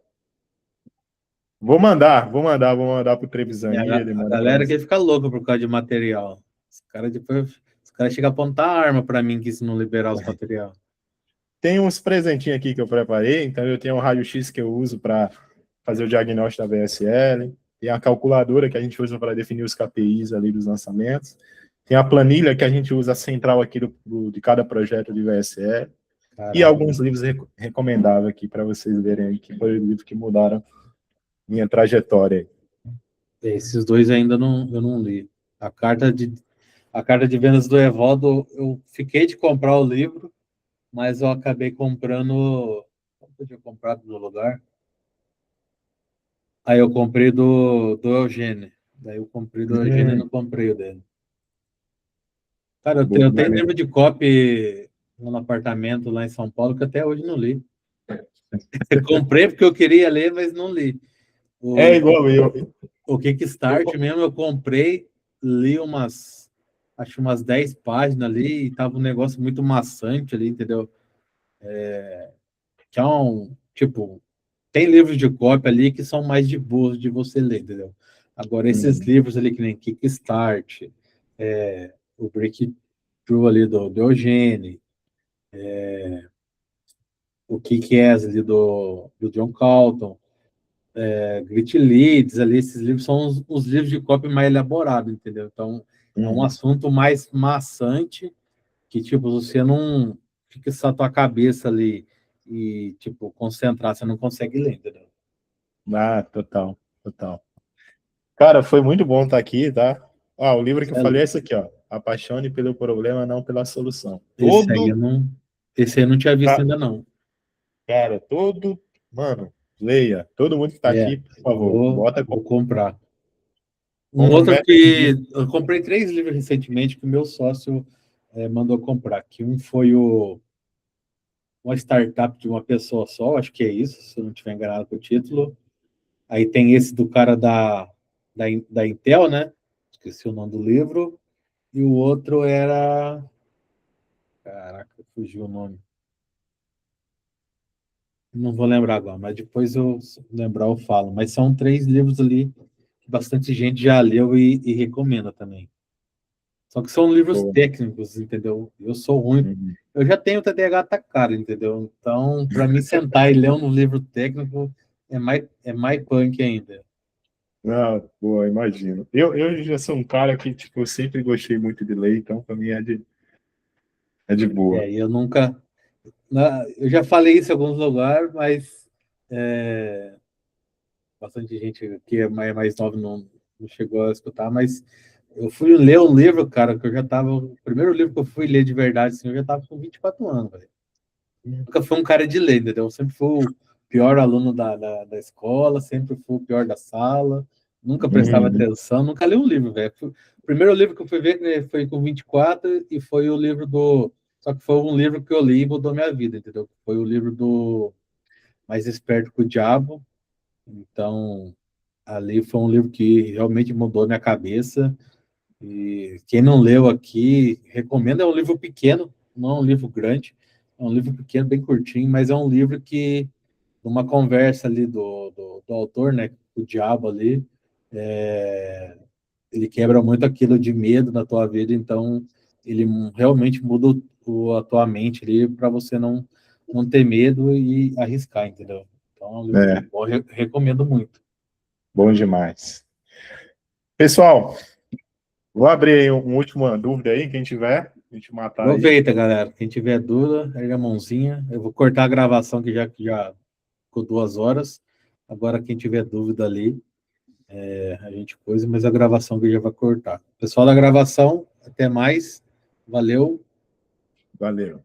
[SPEAKER 2] Vou mandar pro Trevisan
[SPEAKER 1] E
[SPEAKER 2] aí, ele
[SPEAKER 1] a
[SPEAKER 2] manda para
[SPEAKER 1] galera
[SPEAKER 2] você.
[SPEAKER 1] que fica louca por causa de material. Os caras chegam a apontar a arma para mim que se não liberar os material.
[SPEAKER 2] Tem uns presentinhos aqui que eu preparei, então eu tenho um raio-x que eu uso para fazer o diagnóstico da VSL, tem a calculadora que a gente usa para definir os KPIs ali dos lançamentos, tem a planilha que a gente usa central aqui de cada projeto de VSE, e alguns livros recomendáveis aqui para vocês lerem aí, que foram livros que mudaram minha trajetória.
[SPEAKER 1] Esses dois ainda eu não li. A carta de vendas do Evaldo, eu fiquei de comprar o livro, mas eu acabei comprando. Não podia comprar no lugar. Aí eu comprei do Eugênio. Daí eu comprei do Eugênio e não comprei o dele. Cara, eu tenho livro de copy no apartamento lá em São Paulo que até hoje não li. Eu comprei porque eu queria ler, mas não li.
[SPEAKER 2] É igual eu.
[SPEAKER 1] O Kickstart mesmo eu comprei, li acho umas 10 páginas ali, e tava um negócio muito maçante ali, entendeu? Que é tipo, tem livros de cópia ali que são mais de boas de você ler, entendeu? Agora, esses livros ali que nem Kickstart, o Breakthrough ali do Eugênio, o Kick-Ass ali do John Calton, Grit Leads ali, esses livros são os livros de cópia mais elaborados, entendeu? Então, é um assunto mais maçante, que, tipo, você não fica só a tua cabeça ali e, tipo, concentrar, você não consegue ler, entendeu?
[SPEAKER 2] Ah, total. Cara, foi muito bom estar aqui, tá? O livro que eu falei é esse aqui, ó. Apaixone pelo problema, não pela solução.
[SPEAKER 1] Esse aí eu não tinha visto ainda, não.
[SPEAKER 2] Cara, mano, leia. Todo mundo que tá aqui, por favor,
[SPEAKER 1] vou comprar.
[SPEAKER 2] Como
[SPEAKER 1] Outro
[SPEAKER 2] meta
[SPEAKER 1] que eu comprei 3 livros recentemente que o meu sócio mandou comprar. Que um foi uma startup de uma pessoa só, acho que é isso, se eu não estiver enganado com o título. Aí tem esse do cara da Intel, né? Esqueci o nome do livro. E o outro era... Caraca, fugiu o nome. Não vou lembrar agora, mas depois eu lembrar eu falo. Mas são 3 livros ali que bastante gente já leu e recomenda também. Só que são livros técnicos, entendeu? Eu sou ruim. Eu já tenho TDAH atacado, entendeu? Então, para mim, sentar e ler um livro técnico é mais punk ainda.
[SPEAKER 2] Ah, boa, imagino. Eu já sou um cara que, tipo, eu sempre gostei muito de ler, então para mim é de boa.
[SPEAKER 1] Eu nunca... Eu já falei isso em alguns lugares, mas bastante gente que é mais nova não chegou a escutar, mas eu fui ler um livro, cara, que eu já estava... O primeiro livro que eu fui ler de verdade, assim, eu já estava com 24 anos, velho. Nunca fui um cara de ler, entendeu? Eu sempre fui o pior aluno da escola, sempre fui o pior da sala, nunca prestava atenção, nunca li um livro, velho. O primeiro livro que eu fui ver foi com 24 e foi o livro do... Só que foi um livro que eu li e mudou minha vida, entendeu? Foi o livro do Mais Esperto que o Diabo. Então, ali foi um livro que realmente mudou minha cabeça. E quem não leu aqui, recomendo. É um livro pequeno, não é um livro grande, é um livro pequeno, bem curtinho, mas é um livro que, numa conversa ali do autor, né, o diabo ali, ele quebra muito aquilo de medo na tua vida, então ele realmente muda a tua mente ali para você não ter medo e arriscar, entendeu? Então é um livro muito bom, recomendo muito.
[SPEAKER 2] Bom demais. Pessoal, vou abrir aí uma última dúvida aí, quem tiver, a gente matar aí.
[SPEAKER 1] Aproveita, galera. Quem tiver dúvida, erga a mãozinha. Eu vou cortar a gravação que já ficou 2 horas. Agora, quem tiver dúvida ali, a gente coisa, mas a gravação que já vai cortar. Pessoal da gravação, até mais. Valeu.
[SPEAKER 2] Valeu.